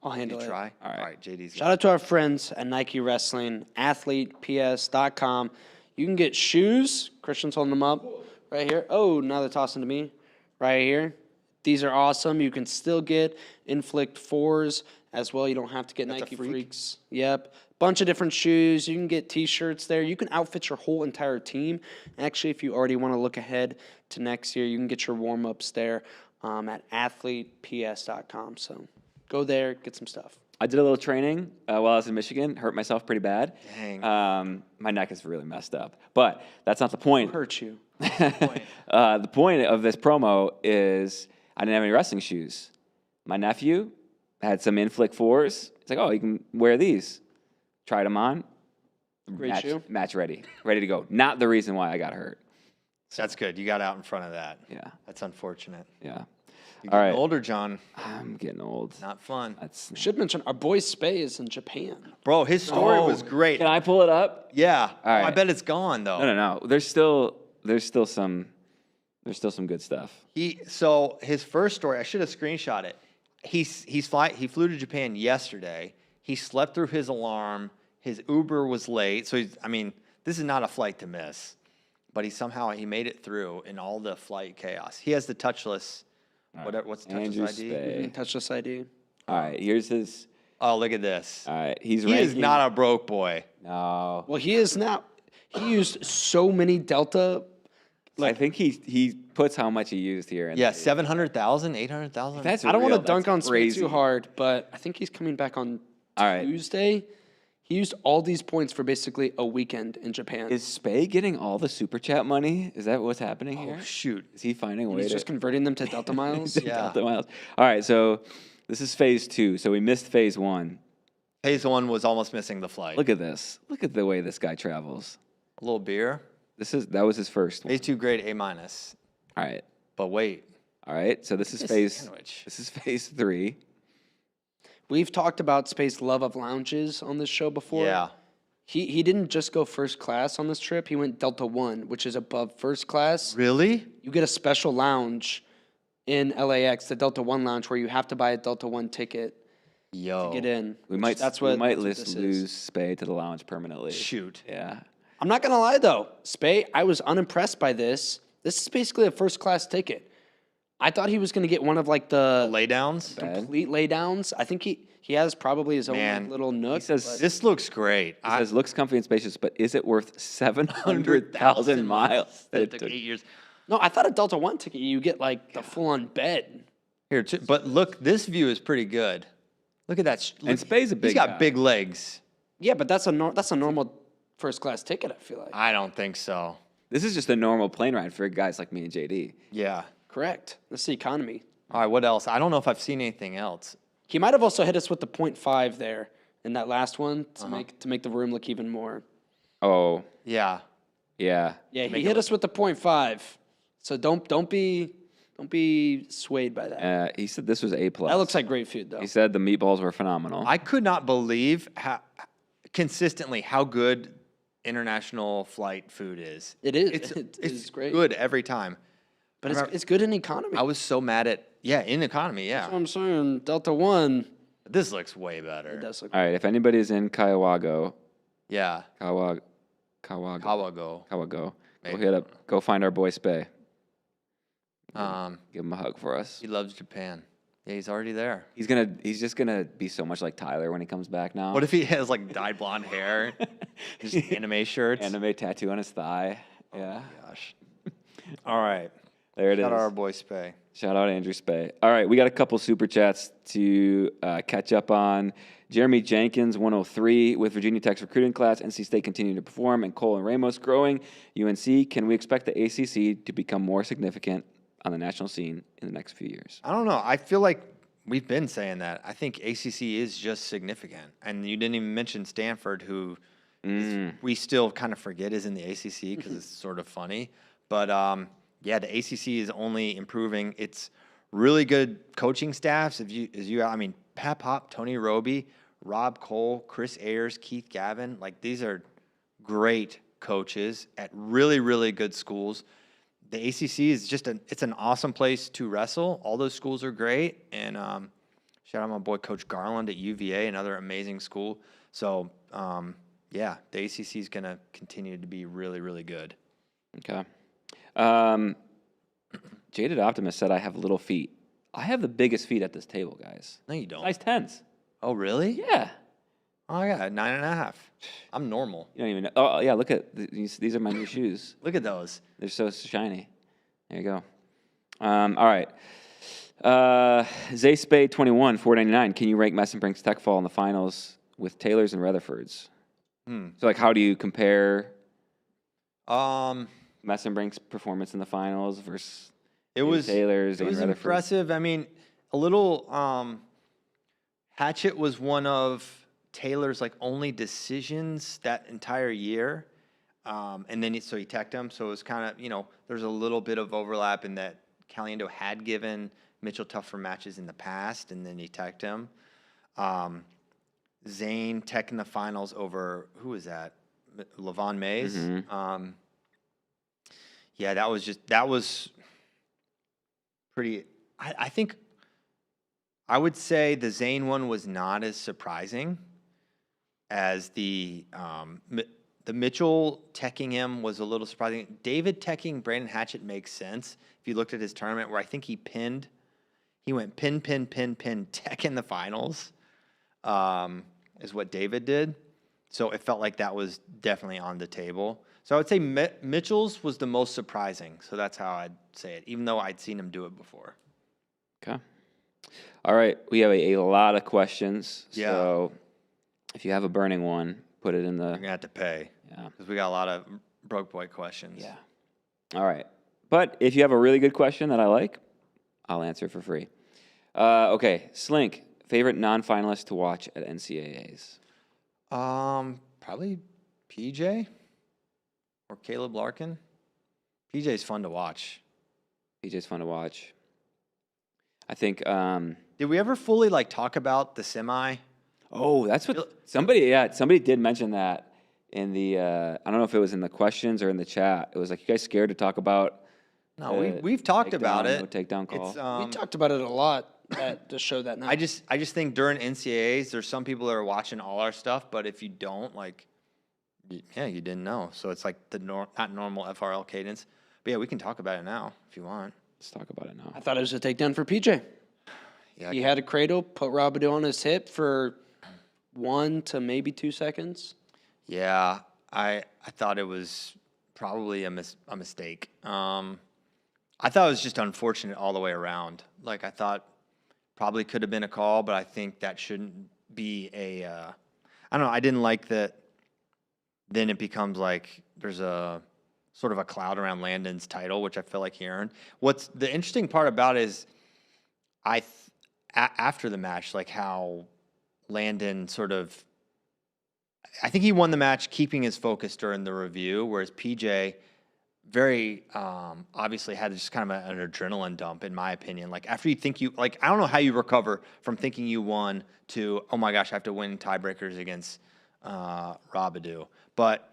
I'll handle You it. try? All right. All right, JD's Shout out to our friends at Nike Wrestling, athleteps.com. You can get shoes. Christian's holding them up right here. Oh, now they're tossing to me right here. These are awesome. You can still get Inflict 4s as well. You don't have to get That's a Nike freak. Freaks. Yep. Bunch of different shoes. You can get T-shirts there. You can outfit your whole entire team. Actually, if you already want to look ahead to next year, you can get your warm-ups there at athleteps.com. So go there, get some stuff. I did a little training while I was in Michigan. Hurt myself pretty bad. Dang. My neck is really messed up. But that's not the point. Hurt you. The point of this promo is I didn't have any wrestling shoes. My nephew had some Inflict 4s. It's like, oh, you can wear these. Tried them on. Great shoe. Match ready. Ready to go. Not the reason why I got hurt. That's good. You got out in front of that. Yeah. That's unfortunate. Yeah. You're All getting right. older, John. I'm getting old. Not fun. That's Should mention our boy Spey is in Japan. Bro, his story was great. Can I pull it up? Yeah. All right. I bet it's gone, though. No. There's still some good stuff. So his first story, I should have screenshot it. He flew to Japan yesterday. He slept through his alarm. His Uber was late. So this is not a flight to miss. But he made it through in all the flight chaos. He has the touchless, what's the touchless Andrew ID? Spey. Touchless ID. All right, here's his. Oh, look at this. All right, he's He is ranking- not a broke boy. No, Well, he is now. He used so many Delta. I think he puts how much he used here. Yeah, 700,000, 800,000. That's I don't want real. to dunk That's on Spey crazy. too hard, but I think he's coming back on All right. Tuesday. He used all these points for basically a weekend in Japan. Is Spey getting all the super chat money? Is that what's happening here? Shoot. Is he finding a way He's to just converting them to Delta miles. Yeah. Delta miles? All right, so this is phase 2. So we missed phase 1. Phase 1 was almost missing the flight. Look at this. Look at the way this guy travels. A little beer. That was his first one. Phase 2 grade A minus. All right. But wait. All right. So this is This phase. sandwich. This is phase 3. We've talked about Spey's love of lounges on this show before. Yeah. He didn't just go first class on this trip. He went Delta 1, which is above first class. Really? You get a special lounge in LAX, the Delta 1 lounge, where you have to buy a Delta 1 ticket Yo. to get in. We might That's we what might that's what this lose is. Spey to the lounge permanently. Shoot. Yeah. I'm not gonna lie though, Spey, I was unimpressed by this. This is basically a first class ticket. I thought he was gonna get one of like the Laydowns? complete laydowns. I think he has probably his own Man, like, little nook. He says This looks great. He says looks comfy and spacious, but is it worth 700,000 miles? That It took took- 8 years. No, I thought a Delta 1 ticket you get like the full on bed. Here, too. But look, this view is pretty good. Look at that. And Spey's a big He's got guy. big legs. Yeah, but that's a normal first class ticket. I feel like I don't think so. This is just a normal plane ride for guys like me and JD. Yeah. correct. That's the economy. All right, what else? I don't know if I've seen anything else. He might have also hit us with the 0.5 there in that last one to make the room look even more. Oh, Yeah. yeah. Yeah, he hit us with the 0.5. So don't be swayed by that. He said this was A+. That looks like great food though. He said the meatballs were phenomenal. I could not believe how consistently how good international flight food is. It is. It's, It it's is great. good every time. But it's good in economy. I was so mad at in economy, That's what yeah. I'm saying. Delta 1, This looks way better. it does look All right, if anybody's in Kawago, Yeah. Kawago, Kawago. go go find our boy Spey. Um, Give him a hug for us. he loves Japan. Yeah, he's already there. He's just gonna be so much like Tyler when he comes back now. What if he has like dyed blonde hair, just anime shirts? Anime tattoo on his thigh. Yeah, Gosh. All right. there it is. Shout out our boy Spey. Shout out Andrew Spey. All right, we got a couple super chats to catch up on. Jeremy Jenkins, 103, with Virginia Tech's recruiting class, NC State continuing to perform, and Cole and Ramos growing. UNC, can we expect the ACC to become more significant on the national scene in the next few years? I don't know. I feel like we've been saying that. I think ACC is just significant. And you didn't even mention Stanford, who we still kind of forget is in the ACC because it's sort of funny. But yeah, the ACC is only improving. It's really good coaching staffs. I mean, Pep Hop, Tony Roby, Rob Cole, Chris Ayers, Keith Gavin. Like, these are great coaches at really, really good schools. The ACC is just it's an awesome place to wrestle. All those schools are great, and Shout out my boy Coach Garland at UVA, another amazing school. So, yeah, the ACC is going to continue to be really, really good. Okay. Jaded Optimist said I have little feet. I have the biggest feet at this table, guys. No, you don't. Size 10s. Oh, really? Yeah. Oh, I got 9.5. I'm normal. You don't even know. Oh, yeah, look at these are my new shoes. Look at those. They're so shiny. There you go. All right. Zay Spey 21, 499. Can you rank Messenbrink's tech fall in the finals with Taylor's and Rutherford's? So, like, how do you compare Messenbrink's performance in the finals versus Taylor's and Rutherford's? Impressive. I mean, a little Hatchet was one of Taylor's like only decisions that entire year. And then so he teched him. So it was kind of, there's a little bit of overlap in that Caliendo had given Mitchell tougher matches in the past, and then he teched him. Zane teching the finals over, who was that? Levon Mays. Mm-hmm. Yeah, that was pretty, I think I would say the Zane one was not as surprising as the Mitchell teching him was a little surprising. David teching Brandon Hatchet makes sense. If you looked at his tournament where I think he went pin, tech in the finals, is what David did. So it felt like that was definitely on the table. So I would say Mitchell's was the most surprising. So that's how I'd say it, even though I'd seen him do it before. Okay. All right. We have a lot of questions. Yeah. So if you have a burning one, put it in the... You're going to have to pay. Yeah. Because we got a lot of broke boy questions. Yeah. All right. But if you have a really good question that I like, I'll answer it for free. Okay. Slink, favorite non-finalist to watch at NCAAs? Probably PJ or Caleb Larkin. PJ's fun to watch. PJ's fun to watch. I think... Did we ever fully talk about the semi? Oh, that's what somebody did mention that in the I don't know if it was in the questions or in the chat. It was like, you guys scared to talk about? No, we've talked about it. No takedown call. We talked about it a lot at the show that night. I just think during NCAAs, there's some people that are watching all our stuff, but if you don't, you didn't know. So it's like the not normal FRL cadence. But yeah, we can talk about it now if you want. Let's talk about it now. I thought it was a takedown for PJ. Yeah, He had a cradle, put Robidoux on his hip for 1 to maybe 2 seconds. Yeah, I thought it was probably a mistake. I thought it was just unfortunate all the way around. I thought probably could have been a call, but I think that shouldn't be a. I don't know. I didn't like that. Then it becomes like there's a sort of a cloud around Landon's title, which I feel like he earned. What's the interesting part about it is after the match, how Landon sort of, I think he won the match keeping his focus during the review, whereas PJ very obviously had just kind of an adrenaline dump, in my opinion. After you think I don't know how you recover from thinking you won to, oh my gosh, I have to win tiebreakers against Robidoux. But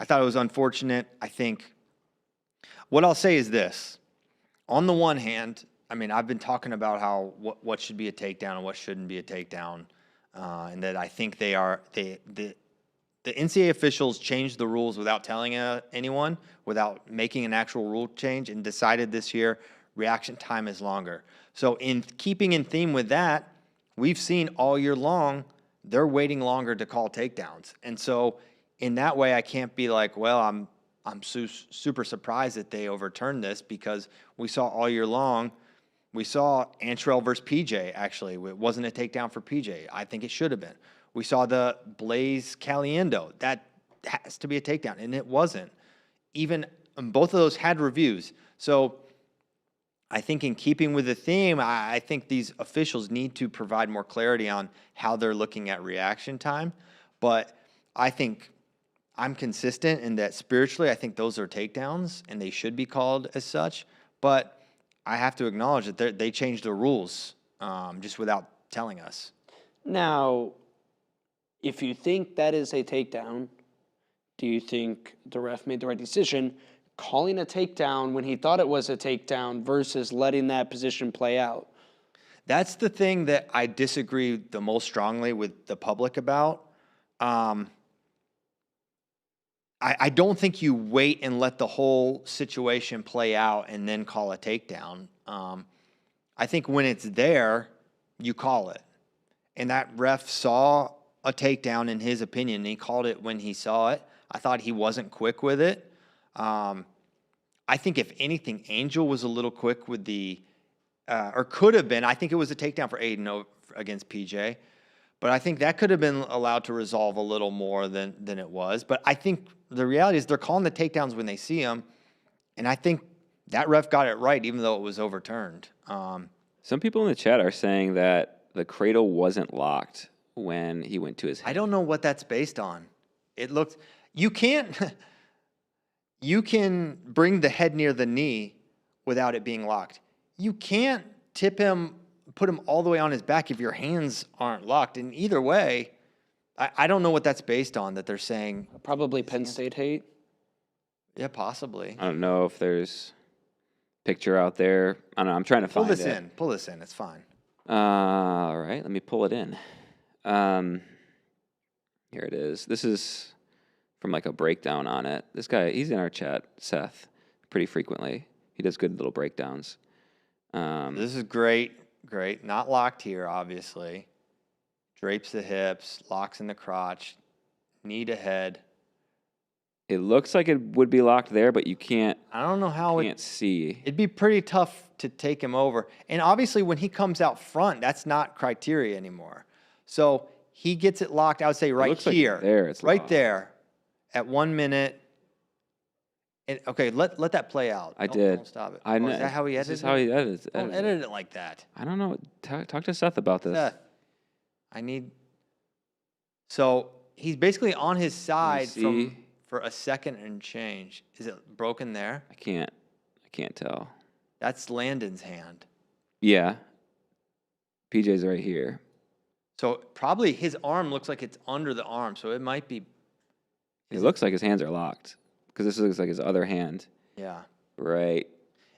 I thought it was unfortunate. I think what I'll say is this. On the one hand, I mean, I've been talking about how what should be a takedown and what shouldn't be a takedown, and that I think the NCAA officials changed the rules without telling anyone, without making an actual rule change, and decided this year reaction time is longer. So in keeping in theme with that, we've seen all year long they're waiting longer to call takedowns, and so in that way, I can't be like, well, I'm super surprised that they overturned this, because we saw all year long. We saw Antrell versus PJ, actually. It wasn't a takedown for PJ. I think it should have been. We saw the Blaze Caliendo. That has to be a takedown, and it wasn't. Even both of those had reviews. So I think in keeping with the theme, I think these officials need to provide more clarity on how they're looking at reaction time. But I think I'm consistent in that spiritually, I think those are takedowns, and they should be called as such. But I have to acknowledge that they changed the rules just without telling us. Now, if you think that is a takedown, do you think the ref made the right decision calling a takedown when he thought it was a takedown versus letting that position play out? That's the thing that I disagree the most strongly with the public about. I don't think you wait and let the whole situation play out and then call a takedown. I think when it's there, you call it. And that ref saw a takedown in his opinion, and he called it when he saw it. I thought he wasn't quick with it. I think if anything, Angel was a little quick with the, or could have been. I think it was a takedown for Aiden against PJ. But I think that could have been allowed to resolve a little more than it was. But I think the reality is they're calling the takedowns when they see them. And I think that ref got it right, even though it was overturned. Some people in the chat are saying that the cradle wasn't locked when he went to his head. I don't know what that's based on. It looked, you can't, you can bring the head near the knee without it being locked. You can't tip him, put him all the way on his back if your hands aren't locked. And either way, I don't know what that's based on that they're saying. Probably Penn State hate. Yeah, possibly. I don't know if there's a picture out there. I don't know. I'm trying to find it. Pull this in. It's fine. All right. Let me pull it in. Here it is. This is from like a breakdown on it. This guy, he's in our chat, Seth, pretty frequently. He does good little breakdowns. This is great. Great. Not locked here, obviously. Drapes the hips, locks in the crotch, knee to head. It looks like it would be locked there, but you can't. I don't know how can't see. It'd be pretty tough to take him over. And obviously, when he comes out front, that's not criteria anymore. So he gets it locked, I would say, right here. Like there, it's right locked. there at 1 minute. And, okay, let that play out. I did. Don't stop it. I know. Is that how he edited it? This is how he edits. Don't edit it like that. I don't know. Talk to Seth about this. Seth, so he's basically on his side for a second and change. Is it broken there? I can't tell. That's Landon's hand. Yeah. PJ's right here. So probably his arm looks like it's under the arm, so it might be. It looks like his hands are locked because this looks like his other hand. Yeah. Right.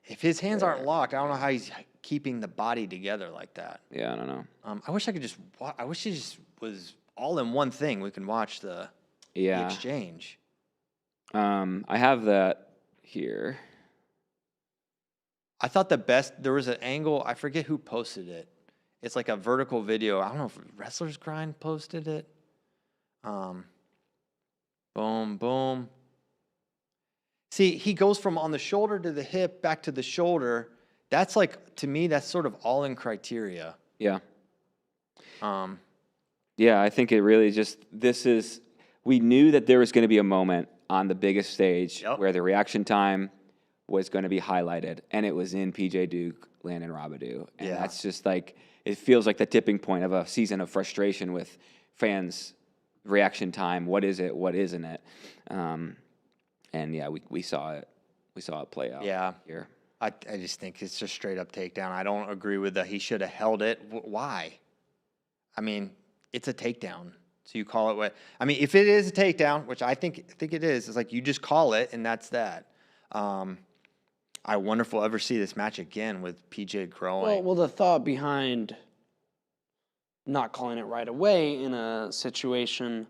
If his hands aren't locked, I don't know how he's keeping the body together like that. Yeah, I don't know. I wish I could just. I wish he just was all in one thing. We can watch the exchange. I have that here. I thought there was an angle. I forget who posted it. It's like a vertical video. I don't know if Wrestler's Grind posted it. Boom, boom. See, he goes from on the shoulder to the hip, back to the shoulder. That's like, to me, that's sort of all in criteria. Yeah. Yeah, I think it really just, we knew that there was going to be a moment on the biggest stage where the reaction time was going to be highlighted, and it was in PJ Duke, Landon Robidoux. And that's just like, it feels like the tipping point of a season of frustration with fans' reaction time. What is it? What isn't it? And yeah, we saw it. We saw it play out here. I just think it's just straight up takedown. I don't agree with that. He should have held it. Why? I mean, it's a takedown. So you call it what? I mean, if it is a takedown, which I think it is, it's like you just call it and that's that. I wonder if we'll ever see this match again with PJ growing. Well, the thought behind not calling it right away in a situation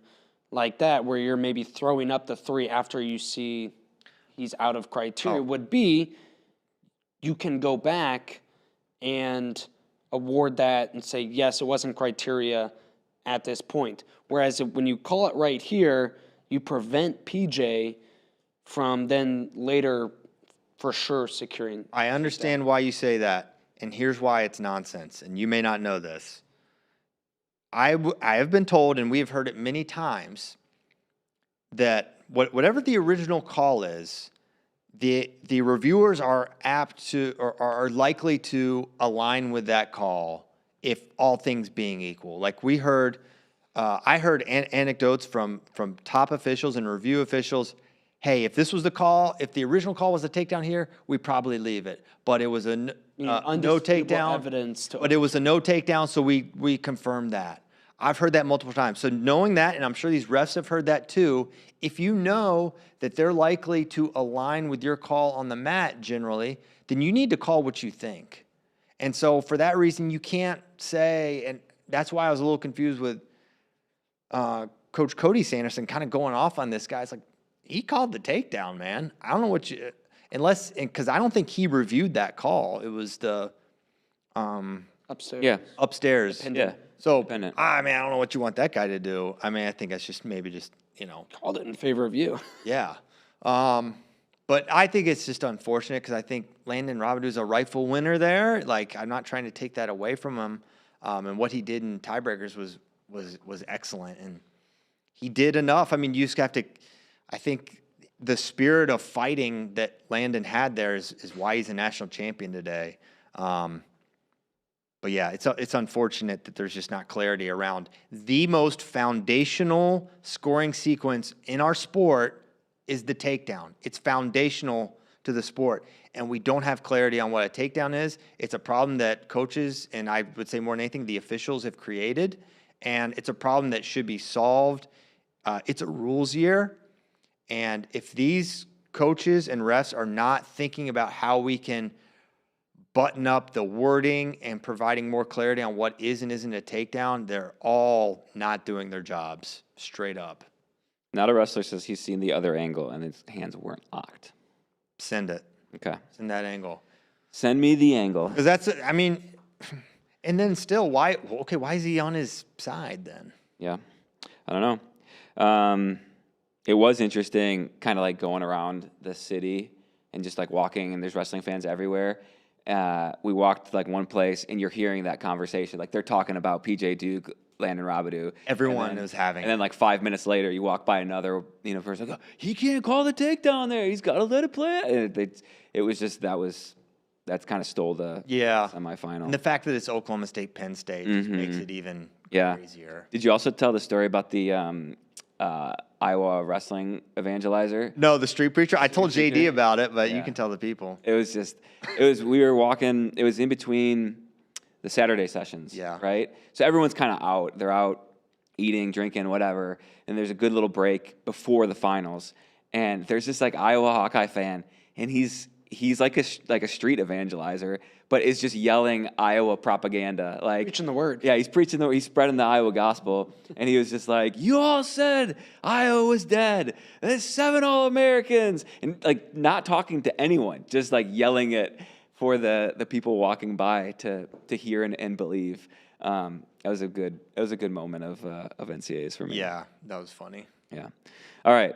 like that, where you're maybe throwing up the 3 after you see he's out of criteria, would be you can go back and award that and say, yes, it wasn't criteria at this point. Whereas when you call it right here, you prevent PJ from then later for sure securing. I understand why you say that, and here's why it's nonsense, and you may not know this. I have been told, and we have heard it many times, that whatever the original call is, the reviewers are apt to or are likely to align with that call if all things being equal. Like we heard, I heard anecdotes from top officials and review officials. Hey, if this was the call, if the original call was a takedown here, we probably leave it. But it was a no takedown. Evidence but it was a no takedown, so we confirmed that. I've heard that multiple times. So knowing that, and I'm sure these refs have heard that too, if you know that they're likely to align with your call on the mat generally, then you need to call what you think. And so for that reason, you can't say, and that's why I was a little confused with Coach Cody Sanderson kind of going off on this guy. It's like, he called the takedown, man. I don't know what you, because I don't think he reviewed that call. It was the Upstairs. Yeah. upstairs. Yeah. So, Dependent. I mean, I don't know what you want that guy to do. I mean, I think that's just maybe just, Called it in favor of you. yeah. But I think it's just unfortunate because I think Landon Robidoux a rightful winner there. Like, I'm not trying to take that away from him. And what he did in tiebreakers was excellent. And he did enough. I mean, you just have to, I think the spirit of fighting that Landon had there is why he's a national champion today. But yeah, it's unfortunate that there's just not clarity around the most foundational scoring sequence in our sport is the takedown. It's foundational to the sport, and we don't have clarity on what a takedown is. It's a problem that coaches, and I would say more than anything, the officials have created, and it's a problem that should be solved. It's a rules year, and if these coaches and refs are not thinking about how we can button up the wording and providing more clarity on what is and isn't a takedown, they're all not doing their jobs, straight up. Not a wrestler says he's seen the other angle and his hands weren't locked. Send it. Okay. Send that angle. Send me the angle. Because that's, I mean, and then still, why is he on his side then? Yeah. I don't know. It was interesting kind of like going around the city and just like walking, and there's wrestling fans everywhere. We walked like one place and you're hearing that conversation. Like they're talking about PJ Duke, Landon Robidoux. Everyone was having. And then like 5 minutes later, you walk by another, person like, oh, he can't call the takedown there. He's got to let it play. And it was just, that's kind of stole the semifinal. And the fact that it's Oklahoma State, Penn State just makes it even crazier. Did you also tell the story about the Iowa wrestling evangelizer? No, the street preacher. I told JD about it, but you can tell the people. We were walking, it was in between the Saturday sessions, right? So everyone's kind of out. They're out eating, drinking, whatever, and there's a good little break before the finals. And there's this like Iowa Hawkeye fan, and he's like a street evangelizer, but is just yelling Iowa propaganda, like Preaching the word. Yeah, he's spreading the Iowa gospel, and he was just like, "You all said Iowa was dead. There's 7 All-Americans," and like not talking to anyone, just like yelling it for the people walking by to hear and believe. That was a good moment of NCAAs for me. Yeah, that was funny. Yeah. All right.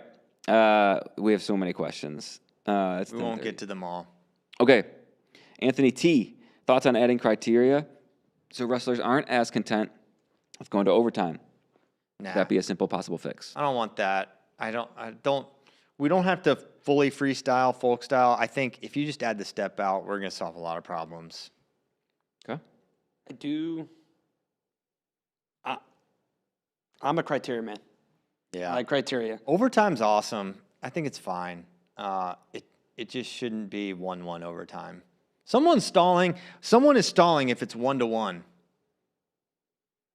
We have so many questions. We won't get to them all. Okay. Anthony T. Thoughts on adding criteria so wrestlers aren't as content with going to overtime? Nah. Would that be a simple possible fix? I don't want that. We don't have to fully freestyle, folk style. I think if you just add the step out, we're going to solve a lot of problems. Okay. I'm a criteria man. Yeah. I like criteria. Overtime's awesome. I think it's fine. It just shouldn't be 1-1 overtime. Someone is stalling if it's 1-1.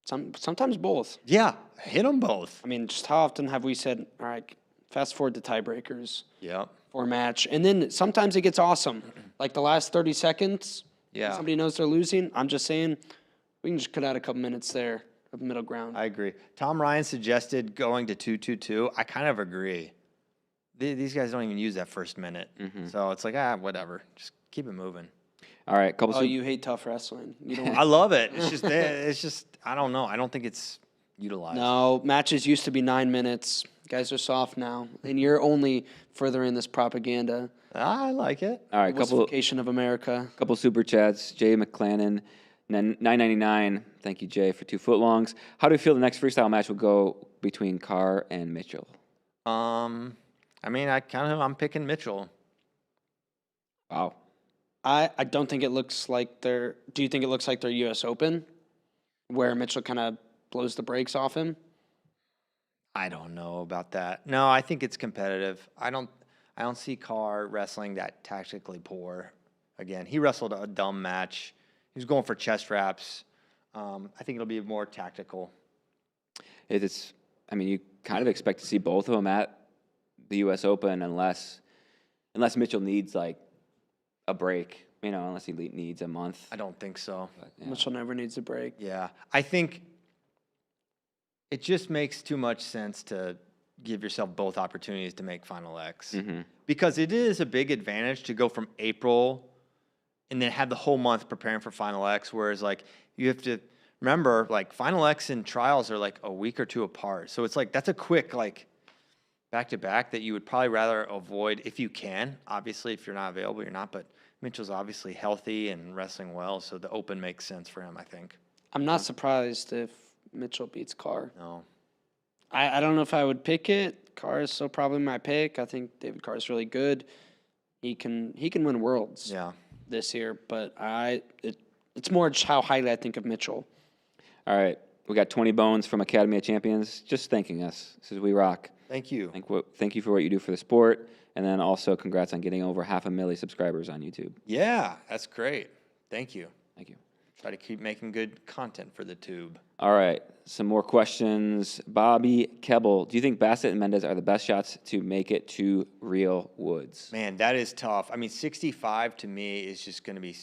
Sometimes both. Yeah, hit them both. I mean, just how often have we said, all right, fast forward to tiebreakers Yep. for a match, and then sometimes it gets awesome. Like the last 30 seconds, Yeah. somebody knows they're losing. I'm just saying we can just cut out a couple minutes there of middle ground. I agree. Tom Ryan suggested going to 2-2-2. I kind of agree. These guys don't even use that first minute. So it's like, whatever. Just keep it moving. All right. You hate tough wrestling. You don't. I love it. It's just, I don't know. I don't think it's utilized. No, matches used to be 9 minutes. Guys are soft now, and you're only furthering this propaganda. I like it. All right. Wussification of America. Couple super chats. Jay McClannon, $9.99. Thank you, Jay, for 2 footlongs. How do you feel the next freestyle match will go between Carr and Mitchell? I mean, I'm picking Mitchell. Wow. I don't think it looks like do you think it looks like their U.S. Open, where Mitchell kind of blows the brakes off him? I don't know about that. No, I think it's competitive. I don't see Carr wrestling that tactically poor. Again, he wrestled a dumb match. He was going for chest wraps. I think it'll be more tactical. You kind of expect to see both of them at the U.S. Open unless Mitchell needs like a break unless he needs a month. I don't think so. But, yeah. Mitchell never needs a break. Yeah. I think it just makes too much sense to give yourself both opportunities to make Final X. Because it is a big advantage to go from April and then have the whole month preparing for Final X, whereas, like, you have to remember, like, Final X and trials are, like, a week or two apart. So it's, like, that's a quick, like, back-to-back that you would probably rather avoid if you can. Obviously, if you're not available, you're not. But Mitchell's obviously healthy and wrestling well, so the Open makes sense for him, I think. I'm not surprised if Mitchell beats Carr. No. I don't know if I would pick it. Carr is still probably my pick. I think David Carr is really good. He can win Worlds this year, but it's more just how highly I think of Mitchell. All right. We got 20 Bones from Academy of Champions just thanking us. Says we rock. Thank you. Thank you for what you do for the sport. And then also congrats on getting over 500,000 subscribers on YouTube. Yeah, that's great. Thank you. Thank you. Try to keep making good content for the tube. All right. Some more questions. Bobby Keble, do you think Bassett and Mendez are the best shots to make it to real woods? Man, that is tough. I mean, 65 to me is just going to be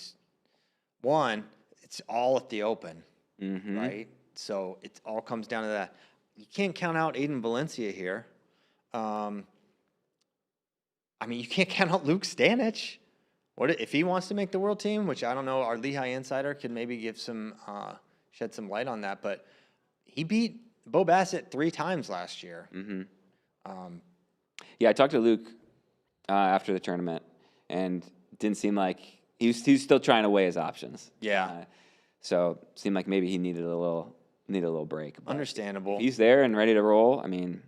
one, it's all at the Open, right? So it all comes down to that. You can't count out Aiden Valencia here. I mean, you can't count out Luke Stanich. What if he wants to make the world team? Which I don't know. Our Lehigh insider could maybe give some shed some light on that. But he beat Bo Bassett 3 times last year. Yeah, I talked to Luke after the tournament, and didn't seem like he was still trying to weigh his options. Yeah. So seemed like maybe he needed a little break. But Understandable. if he's there and ready to roll. I mean,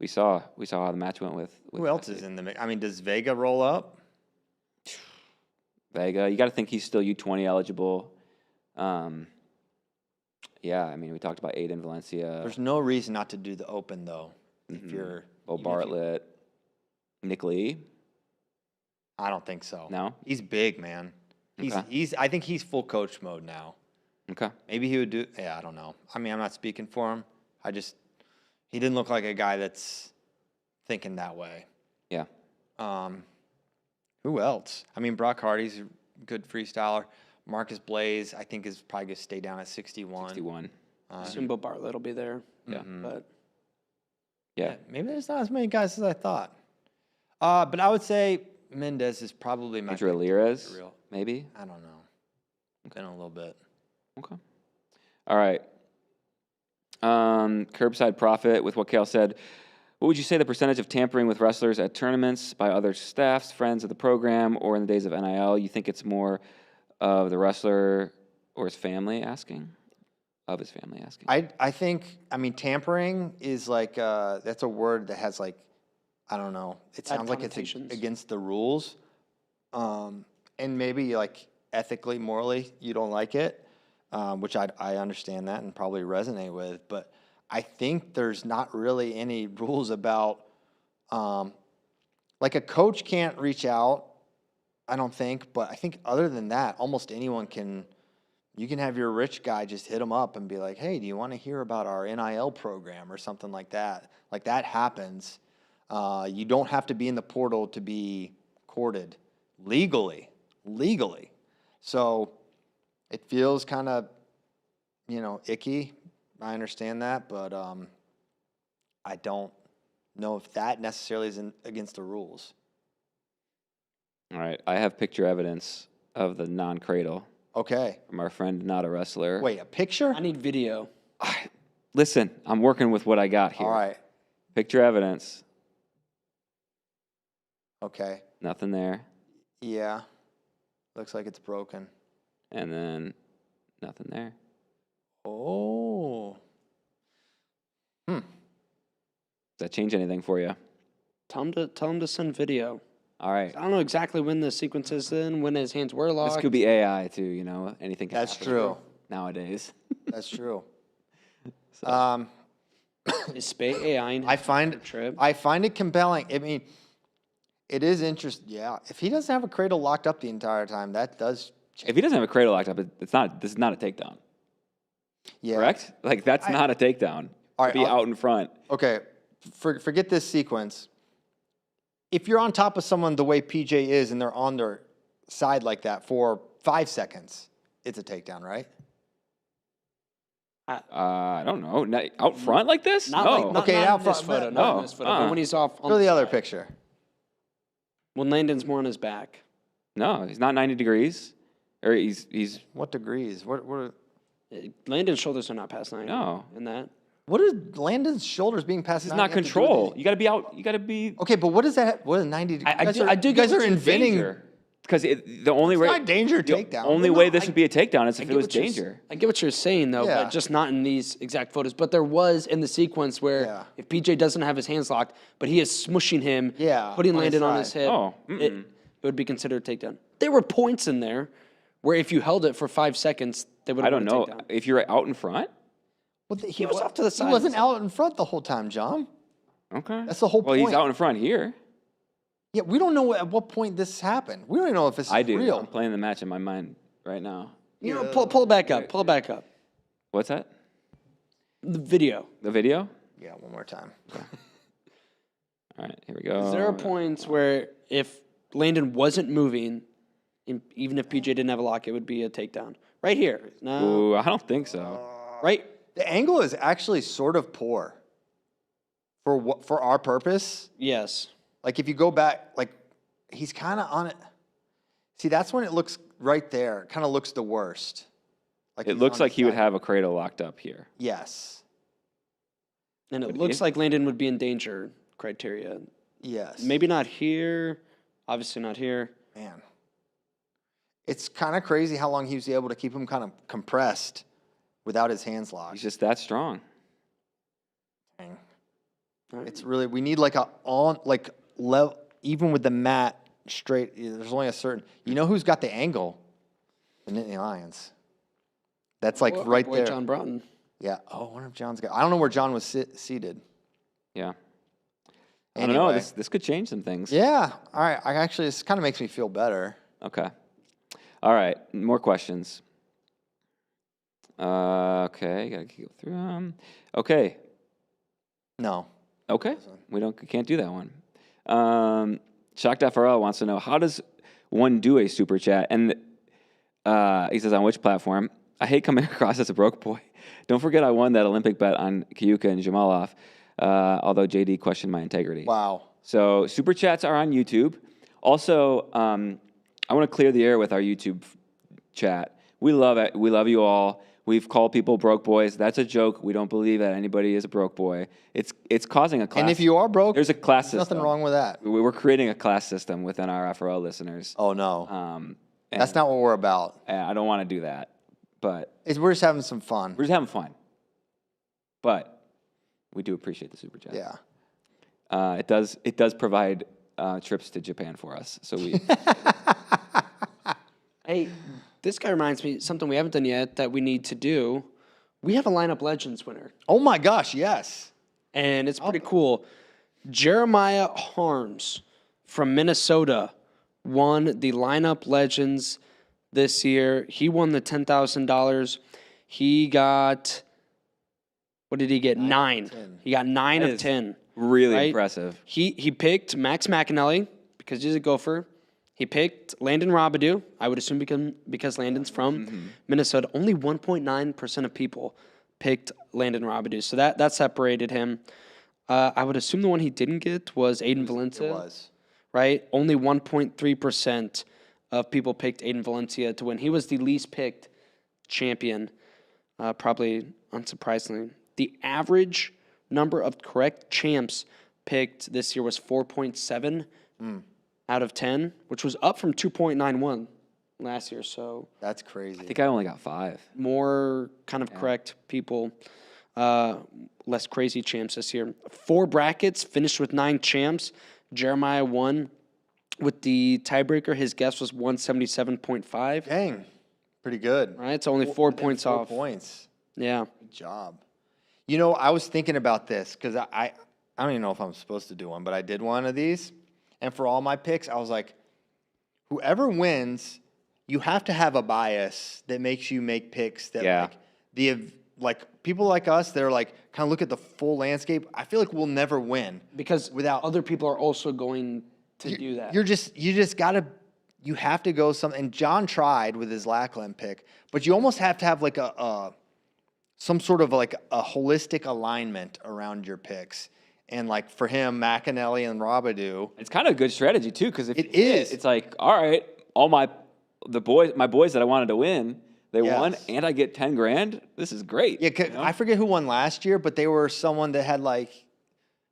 we saw how the match went with Who else is in the mix? I mean, does Vega roll up? Vega, you got to think he's still U20 eligible. Yeah, I mean, we talked about Aiden Valencia. There's no reason not to do the Open, though, if you're... Bo Bartlett. Nick Lee? I don't think so. No? He's big, man. I think he's full coach mode now. Okay. Maybe he would do... Yeah, I don't know. I mean, I'm not speaking for him. He didn't look like a guy that's thinking that way. Yeah. Who else? I mean, Brock Hardy's a good freestyler. Marcus Blaze, I think, is probably going to stay down at 61. 61. Assume Bo Bartlett will be there. Yeah. But Yeah. Maybe there's not as many guys as I thought. But I would say Mendez is probably my Andrew pick to Alirez, make it real. maybe? I don't know. In a little bit. Okay. All right. Curbside Profit, with what Kale said, what would you say the percentage of tampering with wrestlers at tournaments by other staffs, friends of the program, or in the days of NIL? You think it's more of the wrestler or his family asking? Of his family asking. I think, I mean, tampering is like, that's a word that has like, I don't know. It sounds like it's connotations. against the rules. And maybe like ethically, morally, you don't like it, which I understand that and probably resonate with. But I think there's not really any rules about, like a coach can't reach out, I don't think. But I think other than that, almost anyone can. You can have your rich guy just hit him up and be like, hey, do you want to hear about our NIL program or something like that? Like that happens. You don't have to be in the portal to be courted legally. So it feels kind of, icky. I understand that, but I don't know if that necessarily is against the rules. All right. I have picture evidence of the non-cradle. Okay. From our friend, not a wrestler. Wait, a picture? I need video. Listen, I'm working with what I got here. All right. Picture evidence. Okay. Nothing there. Yeah. Looks like it's broken. And then nothing there. Oh. Does that change anything for you? Tell him to send video. All right. I don't know exactly when the sequence is in, when his hands were locked. This could be AI too, anything can That's happen true. nowadays. That's true. So. Is Spey AI? I find it compelling. I mean, it is interesting. Yeah. If he doesn't have a cradle locked up the entire time, that does change. If he doesn't have a cradle locked up, this is not a takedown. Yeah. Correct? Like that's not a takedown. All right, Be out in front. Okay. Forget this sequence. If you're on top of someone the way PJ is and they're on their side like that for 5 seconds, it's a takedown, right? I don't know. Out front like this? Not No. like, not, Okay, not out in this front, photo, no. not in this photo, but when he's off on Go to the other side. picture. When Landon's more on his back. No, he's not 90 degrees. Or he's What degrees? What Landon's shoulders are not past 90. No. In that. What is Landon's shoulders being past? This is not control. You got to be out. You got to be. Okay, but what is that? What is 90 degrees? I do You get guys what are you're inventing. Because the only way. not danger the takedown. only No, way this would be a takedown is if get it was what you're danger. I get what you're saying, though, Yeah. but just not in these exact photos. But there was in the sequence where Yeah. if PJ doesn't have his hands locked, but he is smushing him, Yeah, putting on his Landon on his side. hip, Oh, it would be considered a takedown. There were points in there where if you held it for 5 seconds, they would have I don't know. takedown. If you're out in front. Well, He was off to the side. He wasn't out in front the whole time, John. Okay. That's the whole Well, point. he's out in front here. Yeah, we don't know at what point this happened. We don't even know if this is I do. real. I'm playing the match in my mind right now. You know, pull it back up. Pull it back up. What's that? The video. The video? Yeah, one more time. All right, here we go. There are points where if Landon wasn't moving, even if PJ didn't have a lock, it would be a takedown. Right here. No. Ooh, I don't think so. Right. The angle is actually sort of poor for our purpose. Yes. Like if you go back, like he's kind of on it. See, that's when it looks right there. It kind of looks the worst. Like It he's looks on like his he would side. have a cradle locked up here. Yes. And it Would looks he? like Landon would be in danger criteria. Yes. Maybe not here. Obviously not here. Man. It's kind of crazy how long he was able to keep him kind of compressed without his hands locked. He's just that strong. Dang. Right. It's really, we need like level, even with the mat straight, there's only a certain, you know who's got the angle? The Nittany Lions. That's like Our right boy there. John Broughton. Yeah. Oh, I wonder if John's got, I don't know where John was seated. Yeah. I don't know. Anyway. This could change some things. Yeah. All right. This kind of makes me feel better. Okay. All right. More questions. Okay. Gotta go through them. Okay. No. Okay. We can't do that one. Shocked FRL wants to know, how does one do a super chat? And he says, on which platform? I hate coming across as a broke boy. Don't forget I won that Olympic bet on Kiyuka and Jamalov, although JD questioned my integrity. Wow. So super chats are on YouTube. Also, I want to clear the air with our YouTube chat. We love it. We love you all. We've called people broke boys. That's a joke. We don't believe that anybody is a broke boy. It's causing a class. And if you are broke, there's a class there's system. nothing wrong with that. We're creating a class system within our FRL listeners. Oh, no. And That's not what we're about. I don't want to do that, but We're just having some fun. we're just having fun. But we do appreciate the super chat. Yeah. It does provide trips to Japan for us. So we. Hey, this guy reminds me something we haven't done yet that we need to do. We have a lineup legends winner, Oh, my gosh. Yes. and it's pretty cool. Jeremiah Harms from Minnesota won the lineup legends this year. He won the $10,000. He got, what did he get? 9. He got 9 That of is 10. Really Right? impressive. He picked Max McAnally because he's a gopher. He picked Landon Robidoux, I would assume because Landon's from Minnesota. Only 1.9% of people picked Landon Robidoux, so that separated him. I would assume the one he didn't get was Aiden Valencia. It was. Right? Only 1.3% of people picked Aiden Valencia to win. He was the least picked champion, probably unsurprisingly. The average number of correct champs picked this year was 4.7 out of 10, which was up from 2.91 last year. So That's crazy. I think I only got 5. more kind of correct people, less crazy champs this year. 4 brackets, finished with 9 champs. Jeremiah won with the tiebreaker. His guess was 177.5. Dang. Pretty good. Right, it's only 4 points 4 off. points. Yeah. Good job. You know, I was thinking about this because I don't even know if I'm supposed to do one, but I did one of these. And for all my picks, I was like, whoever wins, you have to have a bias that makes you make picks that like people like us that are like kind of look at the full landscape. I feel like we'll never win Because without other people are also going to do that. You just you have to go something. And John tried with his Lackland pick, but you almost have to have like some sort of like a holistic alignment around your picks. And like for him, McAnally and Robidoux. It's kind of a good strategy too, because if It you hit, is. it's like, all right, all my boys that I wanted to win, they won, Yes. and I get 10 grand. This is great. Yeah, you know? I forget who won last year, but they were someone that had like,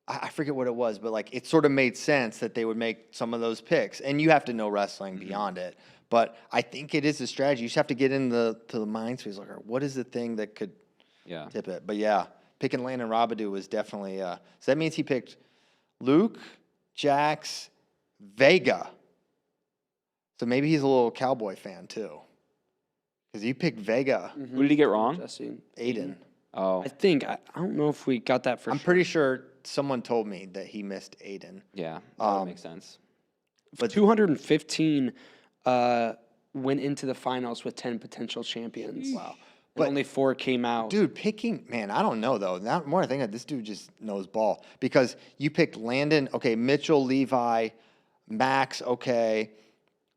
I forget what it was, but like it sort of made sense that they would make some of those picks. And you have to know wrestling beyond it. But I think it is a strategy. You just have to get into the mind space. Like, what is the thing that could tip it? But yeah, picking Landon Robidoux was definitely. So that means he picked Luke, Jax, Vega. So maybe he's a little Cowboy fan too. Because he picked Vega, Who did he get wrong? Jesse. Aiden. Oh, I think I don't know if we got that for I'm sure. pretty sure someone told me that he missed Aiden. yeah, that would make sense. But 215 went into the finals with 10 potential champions. Wow. But only 4 came out. dude, I don't know though. Now, more I think of, this dude just knows ball because you picked Landon, okay, Mitchell, Levi, Max, okay,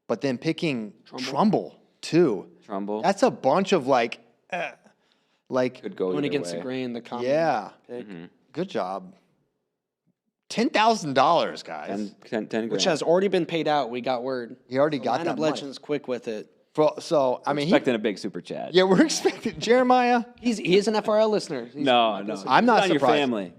but then picking Trumbull too. Trumbull That's a bunch of like could go Going either against way. the grain, the common yeah. pick, Good job. $10,000, guys. 10 grand. which has already been paid out. We got word. He already got Lineup that money. Legends quick with it. So I mean, expecting a big super chat. yeah, we're expecting Jeremiah. He is an FRL listener. No. I'm not It's on your surprised. family.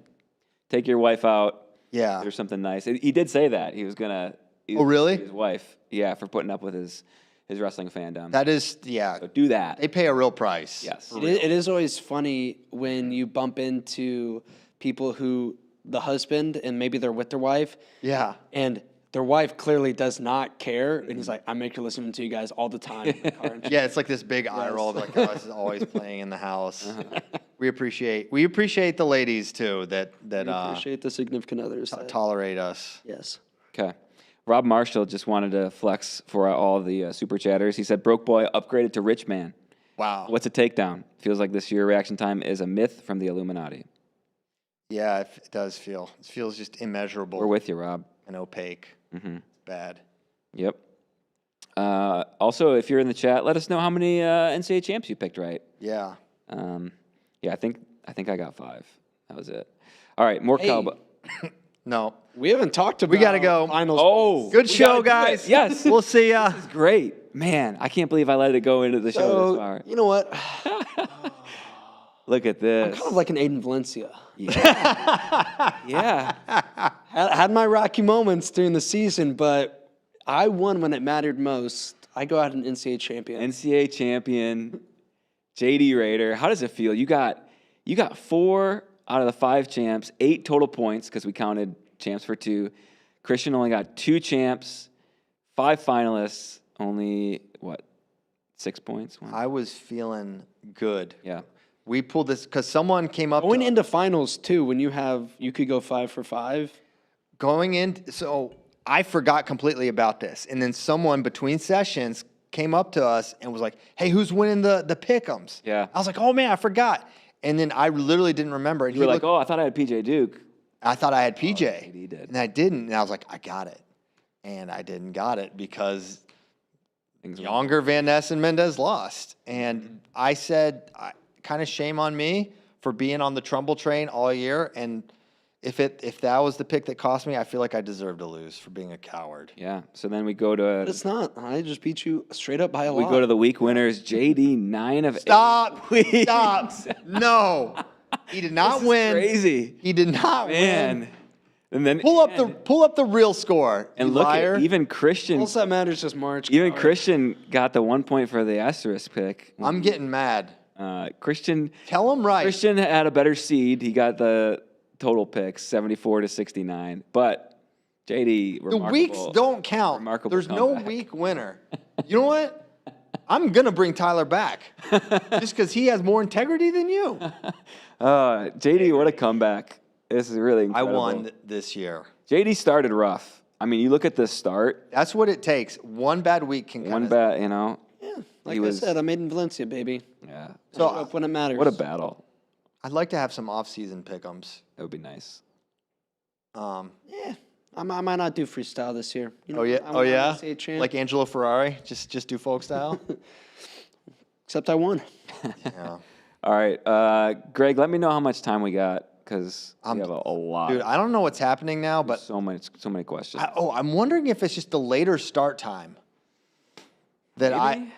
Take your wife out. Yeah. There's something nice. He did say that he was gonna. Oh, really? His wife, yeah, for putting up with his wrestling fandom. That is, yeah. So do that. They pay a real price. Yes. It is always funny when you bump into people who the husband and maybe they're with their wife Yeah. and their wife clearly does not care, and he's like, "I make her listen to you guys all the time." in the car and shit." Yeah, it's like this big eye roll. Like, oh, this is always playing in the house. We appreciate the ladies too that Appreciate the significant others. that- tolerate us. yes. Okay. Rob Marshall just wanted to flex for all the super chatters. He said, "Broke boy upgraded to rich man. Wow. What's a takedown? Feels like this year reaction time is a myth from the Illuminati." Yeah, it does feel. It feels just immeasurable We're with you, Rob. and opaque. Bad. Yep. Also, if you're in the chat, let us know how many NCAA champs you picked right. Yeah. Yeah, I think I got 5. That was it. All right, more cowboy. No. We haven't talked about We gotta go. finals. Oh, Good we show, gotta do guys. it. Yes. We'll see ya. This is great. Man, I can't believe I let it go into the show this So, far. you know what? Look at this. Kind of like an Aiden Valencia. Yeah. Had my rocky moments during the season, but I won when it mattered most. I go out an NCAA champion. NCAA champion, JD Raider. How does it feel? You got 4 out of the 5 champs, 8 total points because we counted champs for 2. Christian only got 2 champs, 5 finalists, only 6 points? I was feeling good. Yeah. We pulled this because someone came up Going to into finals too, when you could go 5 for 5. going in. So I forgot completely about this, and then someone between sessions came up to us and was like, "Hey, who's winning the pick'ems?" Yeah. I was like, "Oh man, I forgot." And then I literally didn't remember. And You were he like, looked- oh, I thought I had PJ Duke. I thought I had PJ, he did. and I didn't. And I was like, "I got it," and I didn't got it because Things were- Younger, Van Ness, and Mendez lost. And I said, kind of shame on me for being on the Trumbull train all year. And if that was the pick that cost me, I feel like I deserve to lose for being a coward. Yeah. So then we go to But it's not. I just beat you straight up by a we lot. go to the week winners. JD 9 of 8. Stop! Please. Stop! No, he did not This is win. crazy. He did not Man. win. And then Pull up the real score. and you look liar. at even Christian. All that matters is March. Even Christian got the 1 point for the asterisk pick. I'm getting mad. Christian Tell him right. Christian had a better seed. He got the total picks, 74 to 69. But JD, The remarkable. weeks don't count. remarkable There's no comeback. week winner. You know what? I'm gonna bring Tyler back just because he has more integrity than you. JD, what a comeback! This is really I incredible. won this year. JD started rough. I mean, you look at the start. That's what it takes. One bad week can One kind of. bat, you know. Yeah, like He I was- said, I'm made in Valencia, baby. Yeah. Show up when it matters. What a battle. I'd like to have some off-season pick'ems. That would be nice. Yeah, I might not do freestyle this year. You know, Oh yeah, I'm oh not yeah. NCAA champ, Like Angelo Ferrari, just do folk style. except I won. Yeah. All right, Greg, let me know how much time we got because we have a lot. Dude, I don't know what's happening now, but so many questions. I'm wondering if it's just the later start time. That Maybe?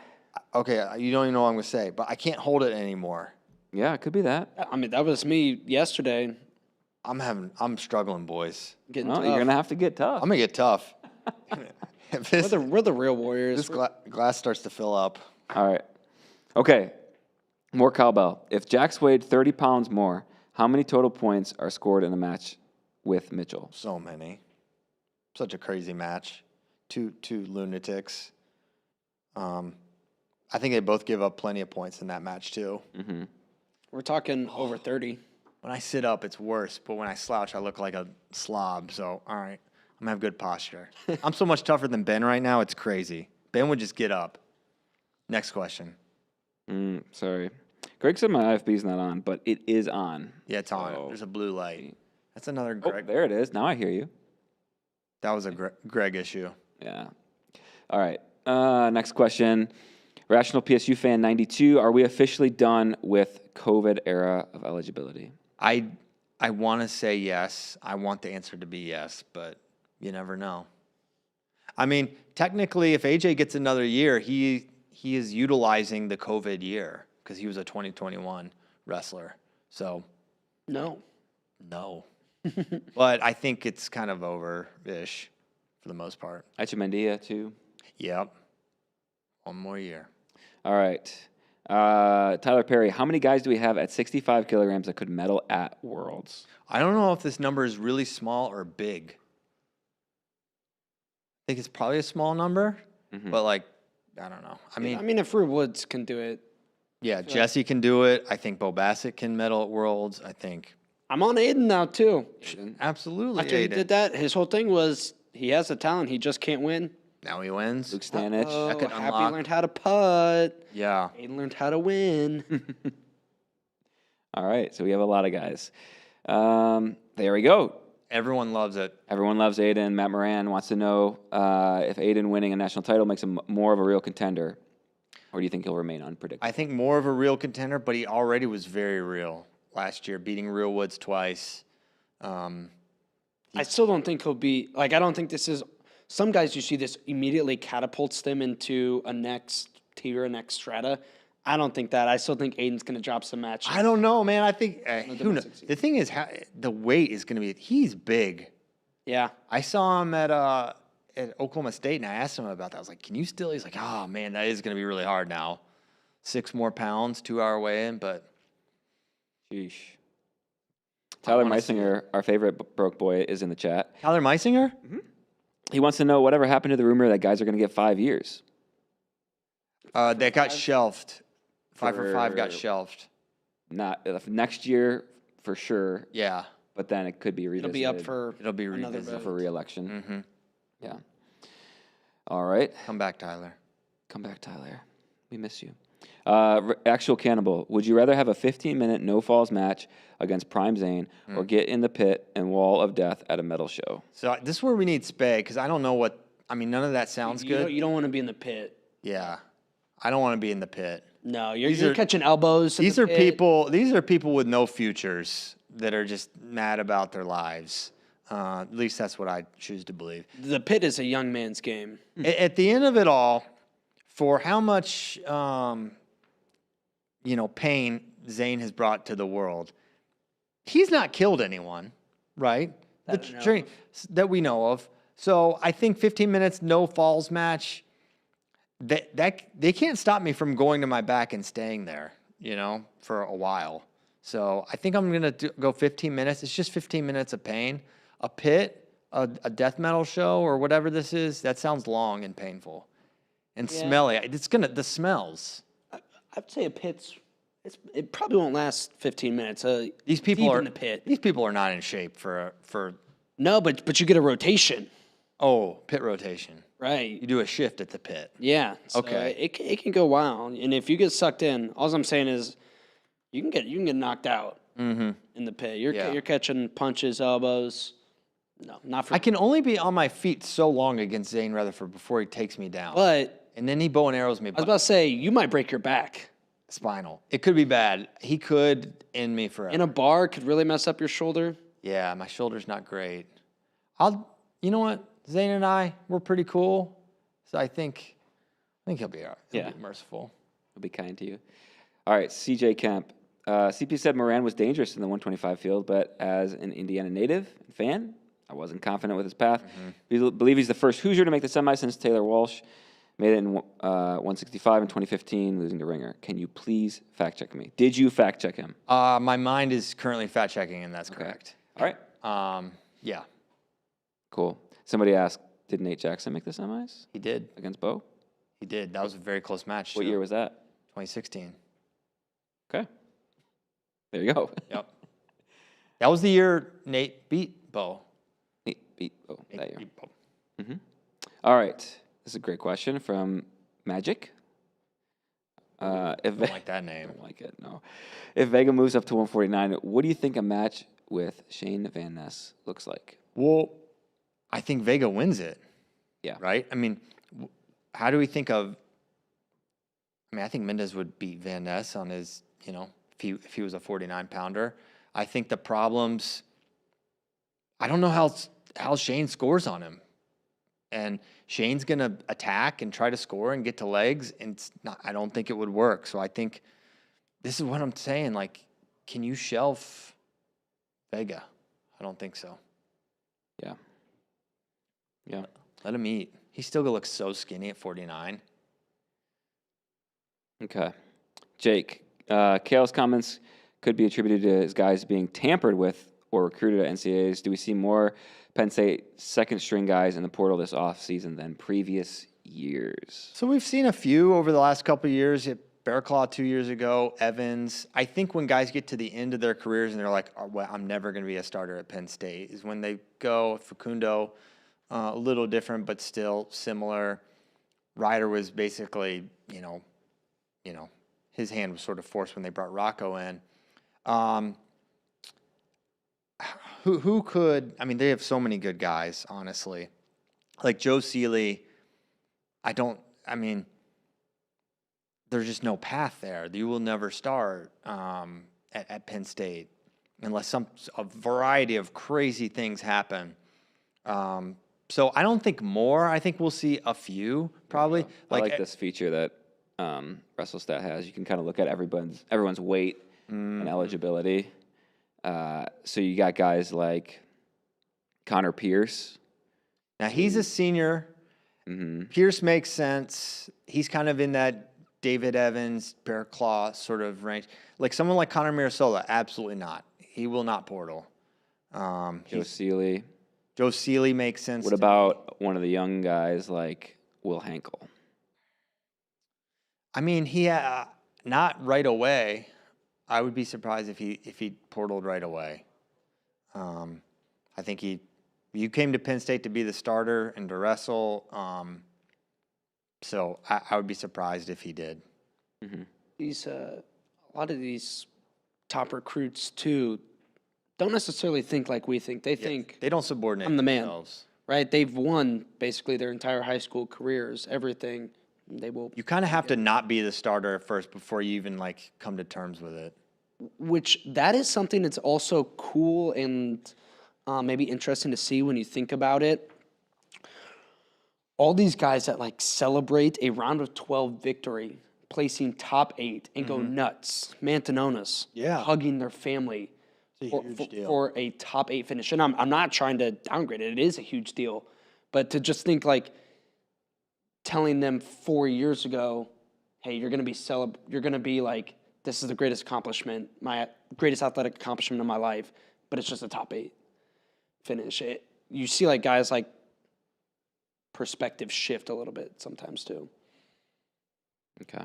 okay, you don't even know what I'm gonna say, but I can't hold it anymore. Yeah, it could be that. I mean, that was me yesterday. I'm struggling, boys. Getting Well, tough. you're gonna have to get tough. I'm gonna get tough. If this we're the real warriors. this glass starts to fill up. All right. Okay. More cowbell. If Jax weighed 30 pounds more, how many total points are scored in a match with Mitchell? So many. Such a crazy match. Two lunatics. I think they both give up plenty of points in that match too. Mm-hmm. We're talking over 30. When I sit up, it's worse, but when I slouch, I look like a slob. So, all right, I'm gonna have good posture. I'm so much tougher than Ben right now. It's crazy. Ben would just get up. Next question. Sorry. Greg said my IFB's not on, but it is on. Yeah, it's on. Oh. There's a blue light. That's another Oh, Greg. there it is. Now I hear you. That was a Greg issue. Yeah. All right. Next question. Rational PSU fan 92. Are we officially done with COVID era of eligibility? I want to say yes. I want the answer to be yes, but you never know. I mean, technically, if AJ gets another year, he is utilizing the COVID year because he was a 2021 wrestler. So, No. But I think it's kind of over-ish for the most part. Ichimendia too. Yep. One more year. All right. Tyler Perry, how many guys do we have at 65 kilograms that could medal at Worlds? I don't know if this number is really small or big. I think it's probably a small number, but like, I don't know. I mean, if Rue Woods can do it, yeah, Jesse can do it. I think Bo Bassett can medal at Worlds. I think I'm on Aiden now too. absolutely. After he Aiden. did that, his whole thing was he has the talent, he just can't win. Now he wins. Luke Stanich. Oh, could Happy unlock. learned how to putt. Yeah. Aiden learned how to win. All right. So we have a lot of guys. There we go. Everyone loves it. Everyone loves Aiden. Matt Moran wants to know if Aiden winning a national title makes him more of a real contender, or do you think he'll remain unpredictable? I think more of a real contender, but he already was very real last year, beating Real Woods twice. I still don't think he'll be like. I don't think this is. Some guys you see this immediately catapults them into a next tier, a next strata. I don't think that. I still think Aiden's going to drop some matches. I don't know, man. I think who knows? domestic scene. The thing is, the weight is going to be. He's big. Yeah. I saw him at Oklahoma State, and I asked him about that. I was like, "Can you still?" He's like, "Oh man, that is going to be really hard now. 6 more pounds, 2-hour weigh-in." But Sheesh. Tyler wanna see Meisinger, our favorite broke boy, is in the chat. Tyler Meisinger, He wants to know whatever happened to the rumor that guys are going to get 5 years. that got shelved. 5 for 5 got For- shelved. Not next year for sure, Yeah, but then it could be It'll revisited. be up for it'll be another revisited. for re-election. Mm-hmm. Yeah. All right. Come back, Tyler. Come back, Tyler. We miss you. Actual Cannibal, would you rather have a 15-minute no-falls match against Prime Zane or get in the pit and Wall of Death at a metal show? So this is where we need Spey because I don't know what. I mean, none of that sounds good. You don't want to be in the pit. Yeah, I don't want to be in the pit. No, you're These are- catching elbows. in These the are pit. people. These are people with no futures that are just mad about their lives. At least that's what I choose to believe. The pit is a young man's game. At the end of it all, for how much pain Zane has brought to the world, he's not killed anyone, right? That I know journey that we know of. So I think 15 minutes no falls match. That they can't stop me from going to my back and staying there, for a while. So I think I'm gonna go 15 minutes. It's just 15 minutes of pain. A pit, a death metal show, or whatever this is. That sounds long and painful, and smelly. The smells. I'd say a pit's. It probably won't last 15 minutes. These people deep are in the pit. These people are not in shape for No, but you get a rotation, pit rotation. right? You do a shift at the pit. Yeah. So Okay. It can go wild, and if you get sucked in, all I'm saying is, you can get knocked out in the pit. Yeah. You're catching punches, elbows. No, not for. I can only be on my feet so long against Zane Rutherford before he takes me down. But And then he bow and arrows me. I was about to say, you might break your back. Spinal. It could be bad. He could end me forever. In a bar, could really mess up your shoulder. Yeah, my shoulder's not great. You know what? Zane and we're pretty cool. So I think he'll be all right. He'll be merciful. He'll be kind to you. All right, CJ Kemp. CP said Moran was dangerous in the 125 field, but as an Indiana native and fan, I wasn't confident with his path. We believe he's the first Hoosier to make the semi since Taylor Walsh made it in 165 in 2015, losing to Ringer. Can you please fact check me? Did you fact check him? My mind is currently fact checking, and that's correct. All right. Yeah. Cool. Somebody asked, did Nate Jackson make the semis He did. against Bo? He did. That was a very close match. What year was that? 2016. Okay. There you go. Yep. That was the year Nate beat Bo. Nate beat Bo that year. Beat Bo. All right. This is a great question from Magic. I don't like that name. I don't like it, no. If Vega moves up to 149, what do you think a match with Shane Van Ness looks like? Well, I think Vega wins it. Yeah. Right? I mean, how do we think of... I think Mendez would beat Van Ness on his, if he was a 49-pounder. I think the problems... I don't know how Shane scores on him. And Shane's going to attack and try to score and get to legs, and I don't think it would work. So I think this is what I'm saying. Like, can you shelf Vega? I don't think so. Yeah. Yeah. Let him eat. He's still going to look so skinny at 49. Okay. Jake, Kale's comments could be attributed to his guys being tampered with or recruited at NCAAs. Do we see more Penn State second-string guys in the portal this offseason than previous years? So we've seen a few over the last couple of years. Bearclaw 2 years ago, Evans. I think when guys get to the end of their careers and they're like, oh, well, I'm never going to be a starter at Penn State, is when they go. Facundo, a little different, but still similar. Ryder was basically, his hand was sort of forced when they brought Rocco in. Who could? I mean, they have so many good guys, honestly. Like Joe Seeley, there's just no path there. You will never start at Penn State unless a variety of crazy things happen. So I don't think more. I think we'll see a few probably. I like this feature that WrestleStat has. You can kind of look at everyone's weight and eligibility. So you got guys like Connor Pierce. Now he's a senior. Pierce makes sense. He's kind of in that David Evans, Bearclaw sort of range. Like someone like Connor Mirasola, absolutely not. He will not portal. Joe Seeley. Joe Seeley makes sense. What about one of the young guys like Will Hankel? I mean, not right away. I would be surprised if he portaled right away. I think you came to Penn State to be the starter and to wrestle. So I would be surprised if he did. These a lot of these top recruits too don't necessarily think like we think. They think they don't subordinate I'm the man, themselves. right? They've won basically their entire high school careers, everything. They will. You kind of have to not be the starter at first before you even come to terms with it. Which that is something that's also cool and maybe interesting to see when you think about it. All these guys that celebrate a round of 12 victory, placing top 8 and go nuts. Mantanonis, hugging their family for a top 8 finish. And I'm not trying to downgrade it. It is a huge deal. But to just think telling them 4 years ago, hey, you're going to be this is the greatest accomplishment, my greatest athletic accomplishment of my life, but it's just a top 8 finish. You see guys perspective shift a little bit sometimes too. Okay.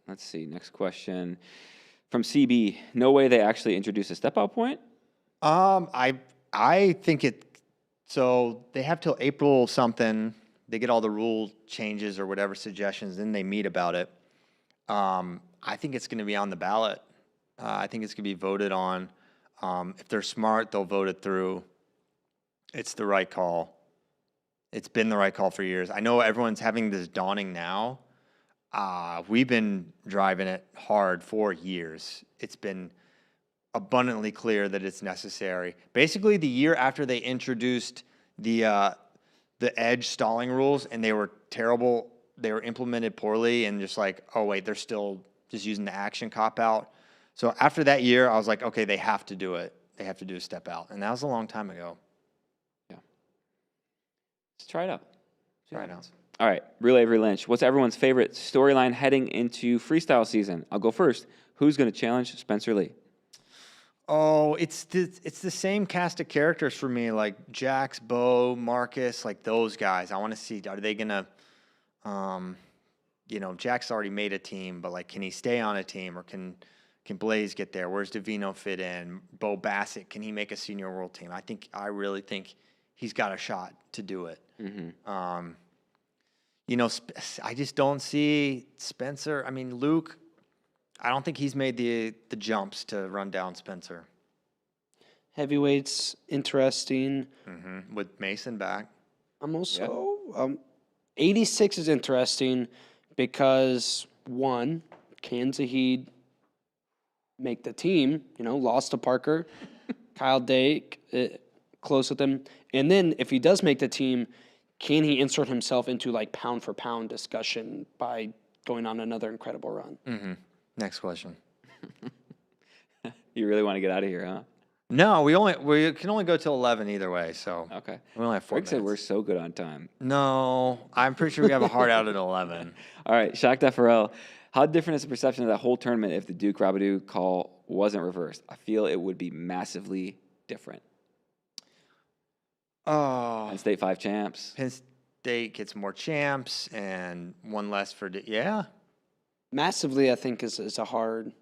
Let's see. Next question from CB. No way they actually introduced a step-out point? I think it. So they have till April something. They get all the rule changes or whatever suggestions, then they meet about it. I think it's going to be on the ballot. I think it's going to be voted on. If they're smart, they'll vote it through. It's the right call. It's been the right call for years. I know everyone's having this dawning now. We've been driving it hard for years. It's been abundantly clear that it's necessary. Basically, the year after they introduced the edge stalling rules, and they were terrible, they were implemented poorly, and just like, oh wait, they're still just using the action cop out. So after that year, I was like, okay, they have to do it. They have to do a step out, and that was a long time ago. Yeah. Let's try it out. Try it out. All right, Real Avery Lynch. What's everyone's favorite storyline heading into freestyle season? I'll go first. Who's going to challenge Spencer Lee? Oh, it's the same cast of characters for me, like Jax, Bo, Marcus, like those guys. I want to see, are they going to, Jax already made a team, but like, can he stay on a team, or can Blaze get there? Where's Davino fit in? Bo Bassett, can he make a senior world team? I really think he's got a shot to do it. Mm-hmm. I just don't see Spencer. I mean, Luke, I don't think he's made the jumps to run down Spencer. Heavyweights, interesting. Mm-hmm. With Mason back. I'm also 86 is interesting because, one, can Zahid make the team? Lost to Parker, Kyle Dake, close with him. And then if he does make the team, can he insert himself into like pound for pound discussion by going on another incredible run? Mm-hmm. Next question. You really want to get out of here, huh? No, we can only go till 11 either way. So okay, we only have 4 minutes. Said we're so good on time. No, I'm pretty sure we have a hard out at 11. All right, Shocked FRL. How different is the perception of that whole tournament if the Duke Rabadou call wasn't reversed? I feel it would be massively different. Oh, Penn State 5 champs. Penn State gets more champs and one less for yeah. Massively, I think is a hard.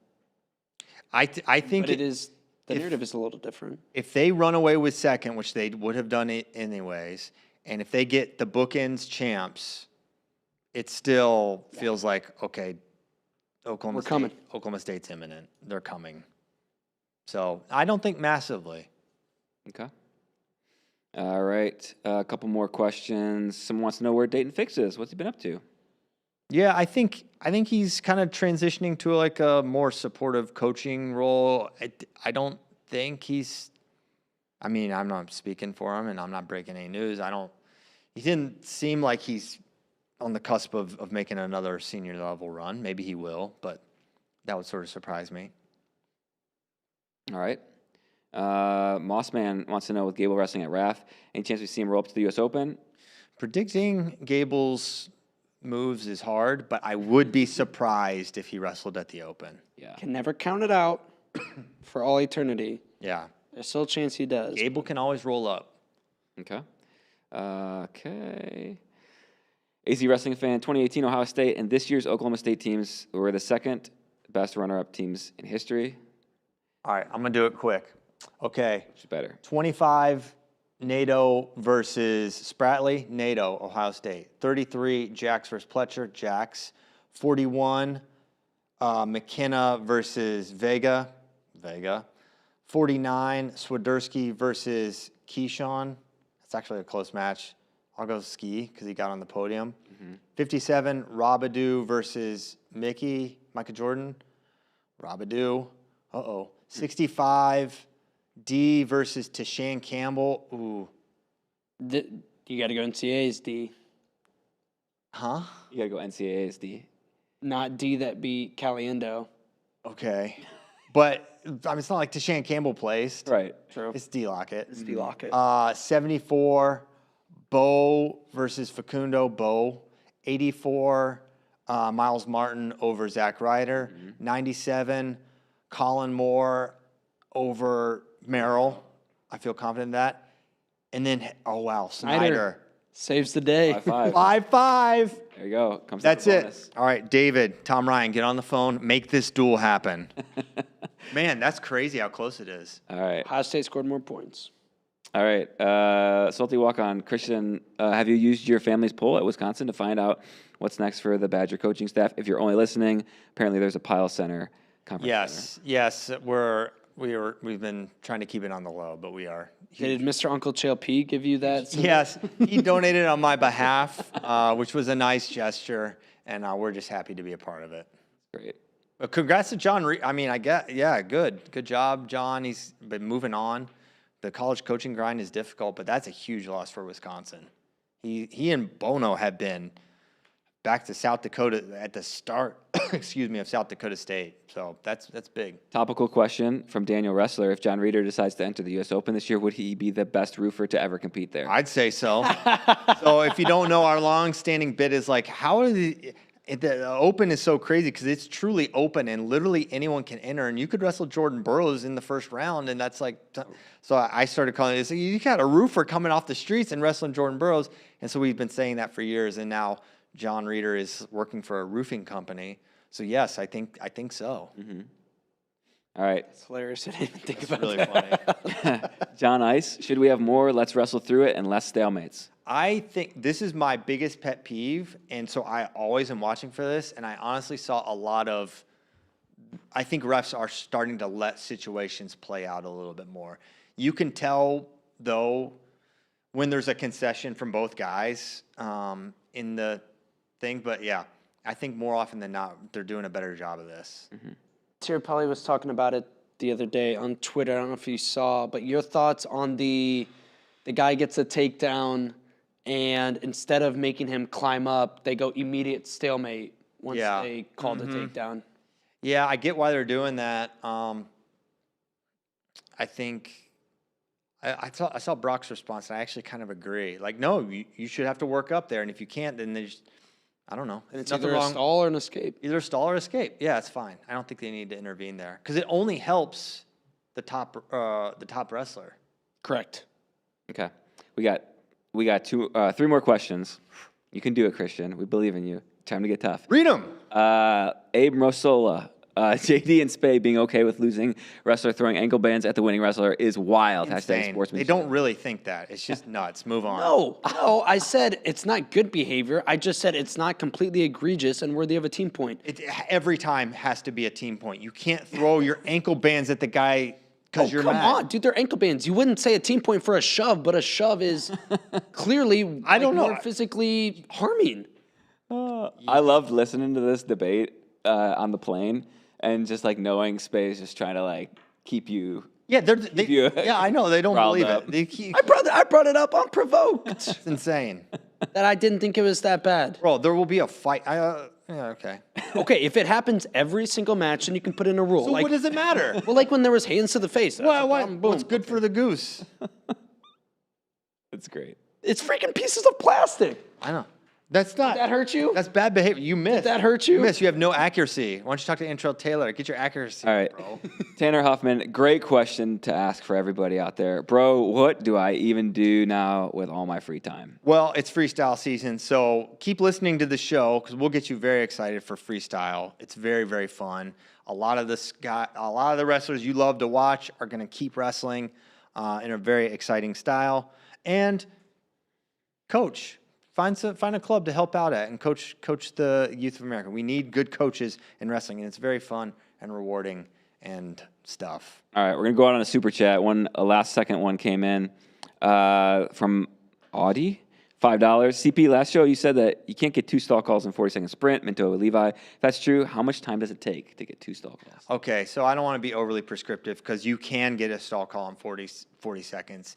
I think but it is. The narrative is a little different. If they run away with second, which they would have done it anyways, and if they get the bookends champs, it still feels like, okay, Oklahoma State's imminent. They're coming. So I don't think massively. Okay. All right. A couple more questions. Someone wants to know where Dayton Fix is. What's he been up to? Yeah, I think he's kind of transitioning to like a more supportive coaching role. I don't think he's. I mean, I'm not speaking for him, and I'm not breaking any news. He didn't seem like he's on the cusp of making another senior level run. Maybe he will, but that would sort of surprise me. All right. Mossman wants to know with Gable wrestling at RAF, any chance we see him roll up to the U.S. Open? Predicting Gable's moves is hard, but I would be surprised if he wrestled at the Open. Yeah. Can never count it out for all eternity. Yeah. There's still a chance he does. Gable can always roll up. Okay. Okay. AZ Wrestling Fan, 2018 Ohio State and this year's Oklahoma State teams were the second best runner-up teams in history. All right, I'm going to do it quick. Okay. Which is better? 25, NATO versus Spratley, NATO, Ohio State. 33, Jax versus Pletcher, Jax. 41, McKenna versus Vega, Vega. 49, Swiderski versus Keyshawn. That's actually a close match. I'll go Ski because he got on the podium. Mm-hmm. 57, Rabadou versus Micah Jordan. Rabadou. 65, D versus Tashan Campbell. Ooh. You got to go NCAAs, D. Huh? You got to go NCAAs, D. Not D that beat Caliendo. Okay. But I mean, it's not like Tashan Campbell placed. Right. True. It's D Lockett. It's D Lockett. 74, Bo versus Facundo, Bo. 84, Miles Martin over Zach Ryder. Mm-hmm. 97, Colin Moore over Merrill. I feel confident in that. And then, Snyder. Saves the day. 5-5. 5-5. There you go. That's it. All right, David, Tom Ryan, get on the phone. Make this duel happen. Man, that's crazy how close it is. All right. Ohio State scored more points. All right. Salty Walk On. Christian, have you used your family's poll at Wisconsin to find out what's next for the Badger coaching staff? If you're only listening, apparently there's a Pyle Center conference. Yes. We're we've been trying to keep it on the low, but we are. Did Mr. Uncle JLP give you that? Yes, he donated on my behalf, which was a nice gesture, and we're just happy to be a part of it. Great. Well, congrats to John. I mean, good job, John. He's been moving on. The college coaching grind is difficult, but that's a huge loss for Wisconsin. He and Bono have been back to South Dakota at the start, of South Dakota State. So that's big. Topical question from Daniel Wrestler. If John Reeder decides to enter the U.S. Open this year, would he be the best roofer to ever compete there? I'd say so. So if you don't know, our long-standing bit is like, how are the Open is so crazy because it's truly open and literally anyone can enter. And you could wrestle Jordan Burroughs in the first round, and that's like, so I started calling it, you got a roofer coming off the streets and wrestling Jordan Burroughs. And so we've been saying that for years, and now John Reeder is working for a roofing company. So yes, I think so. Mm-hmm. All right. It's hilarious. I didn't even think about Really that. funny. John Ice, should we have more Let's Wrestle Through It and less stalemates? I think this is my biggest pet peeve, and so I always am watching for this, and I honestly saw a lot of, I think refs are starting to let situations play out a little bit more. You can tell, though, when there's a concession from both guys in the thing, but yeah, I think more often than not, they're doing a better job of this. Mm-hmm. Tirapelli was talking about it the other day on Twitter. I don't know if you saw, but your thoughts on the guy gets a takedown, and instead of making him climb up, they go immediate stalemate once they call the takedown. Yeah, I get why they're doing that. I think I saw Brock's response, and I actually kind of agree. Like, no, you should have to work up there, and if you can't, then there's, I don't know. And it's either a stall or an escape. Either a stall or escape. Yeah, it's fine. I don't think they need to intervene there because it only helps the top wrestler. Correct. Okay. We got 3 more questions. You can do it, Christian. We believe in you. Time to get tough. Read them. Abe Rosola. JD and Spey being okay with losing wrestler throwing ankle bands at the winning wrestler is wild. Insane. #sportsmanship. They don't really think that. It's just nuts. Move on. No, I said it's not good behavior. I just said it's not completely egregious and worthy of a team point. It every time has to be a team point. You can't throw your ankle bands at the guy because you're come mad. on, dude, they're ankle bands. You wouldn't say a team point for a shove, but a shove is clearly I don't know. more physically harming. I loved listening to this debate on the plane and just like knowing Spey is just trying to like keep you. Yeah, you yeah, I know. They don't riled believe up. it. They keep, I brought it up unprovoked. it's insane. That I didn't think it was that bad. Bro, there will be a fight. Yeah, okay. Okay, if it happens every single match, then you can put in a rule. So like, what does it matter? well, like when there was hands to the face. That's a problem, boom. What's good for the goose? It's great. It's freaking pieces of plastic. I know. That's not. Did that hurt you? That's bad behavior. You missed. Did that hurt you? You missed. You have no accuracy. Why don't you talk to Antrell Taylor? Get your accuracy, All right. bro. Tanner Huffman, great question to ask for everybody out there. Bro, what do I even do now with all my free time? Well, it's freestyle season, so keep listening to the show because we'll get you very excited for freestyle. It's very, very fun. A lot of the wrestlers you love to watch are going to keep wrestling in a very exciting style. And coach. Find a club to help out at and coach the youth of America. We need good coaches in wrestling, and it's very fun and rewarding and stuff. All right, we're going to go out on a super chat. A last-second one came in from Audie, $5. CP, last show you said that you can't get 2 stall calls in 40-second sprint. Minto Levi. If that's true, how much time does it take to get 2 stall calls? Okay, so I don't want to be overly prescriptive because you can get a stall call in 40 seconds.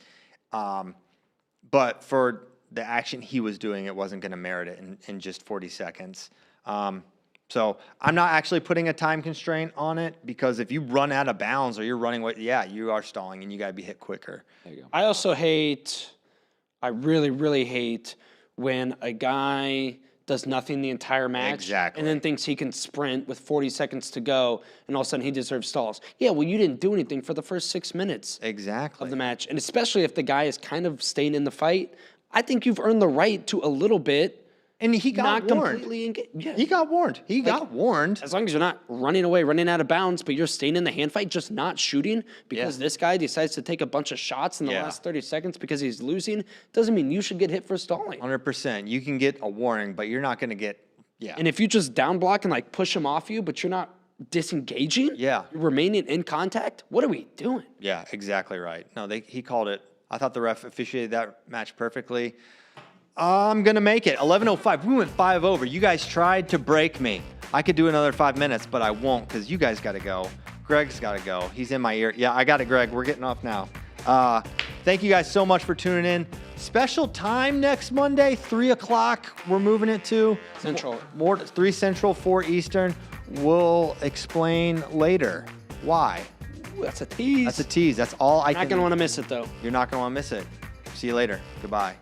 But for the action he was doing, it wasn't going to merit it in just 40 seconds. So I'm not actually putting a time constraint on it because if you run out of bounds or you're running away, yeah, you are stalling and you got to be hit quicker. There you go. I really, really hate when a guy does nothing the entire match Exactly. and then thinks he can sprint with 40 seconds to go and all of a sudden he deserves stalls. Yeah, well, you didn't do anything for the first 6 minutes Exactly. of the match. And especially if the guy is kind of staying in the fight, I think you've earned the right to a little bit. And he got not warned. completely engaged. Yeah. He got warned. He got warned. As long as you're not running away, running out of bounds, but you're staying in the hand fight, just not shooting because this guy decides to take a bunch of shots in the last 30 seconds because he's losing, doesn't mean you should get hit for stalling. 100%. You can get a warning, but you're not going to get, And if you just down block and like push him off you, but you're not disengaging? Yeah. Remaining in contact? What are we doing? Yeah, exactly right. No, he called it. I thought the ref officiated that match perfectly. I'm going to make it. 11:05. We went 5 over. You guys tried to break me. I could do another 5 minutes, but I won't because you guys got to go. Greg's got to go. He's in my ear. Yeah, I got it, Greg. We're getting off now. Thank you guys so much for tuning in. Special time next Monday, 3 o'clock. We're moving it to Central. 3 Central, 4 Eastern. We'll explain later why. Ooh, that's a tease. That's a tease. That's all I Not going to want to miss it, though. You're not going to want to miss it. See you later. Goodbye.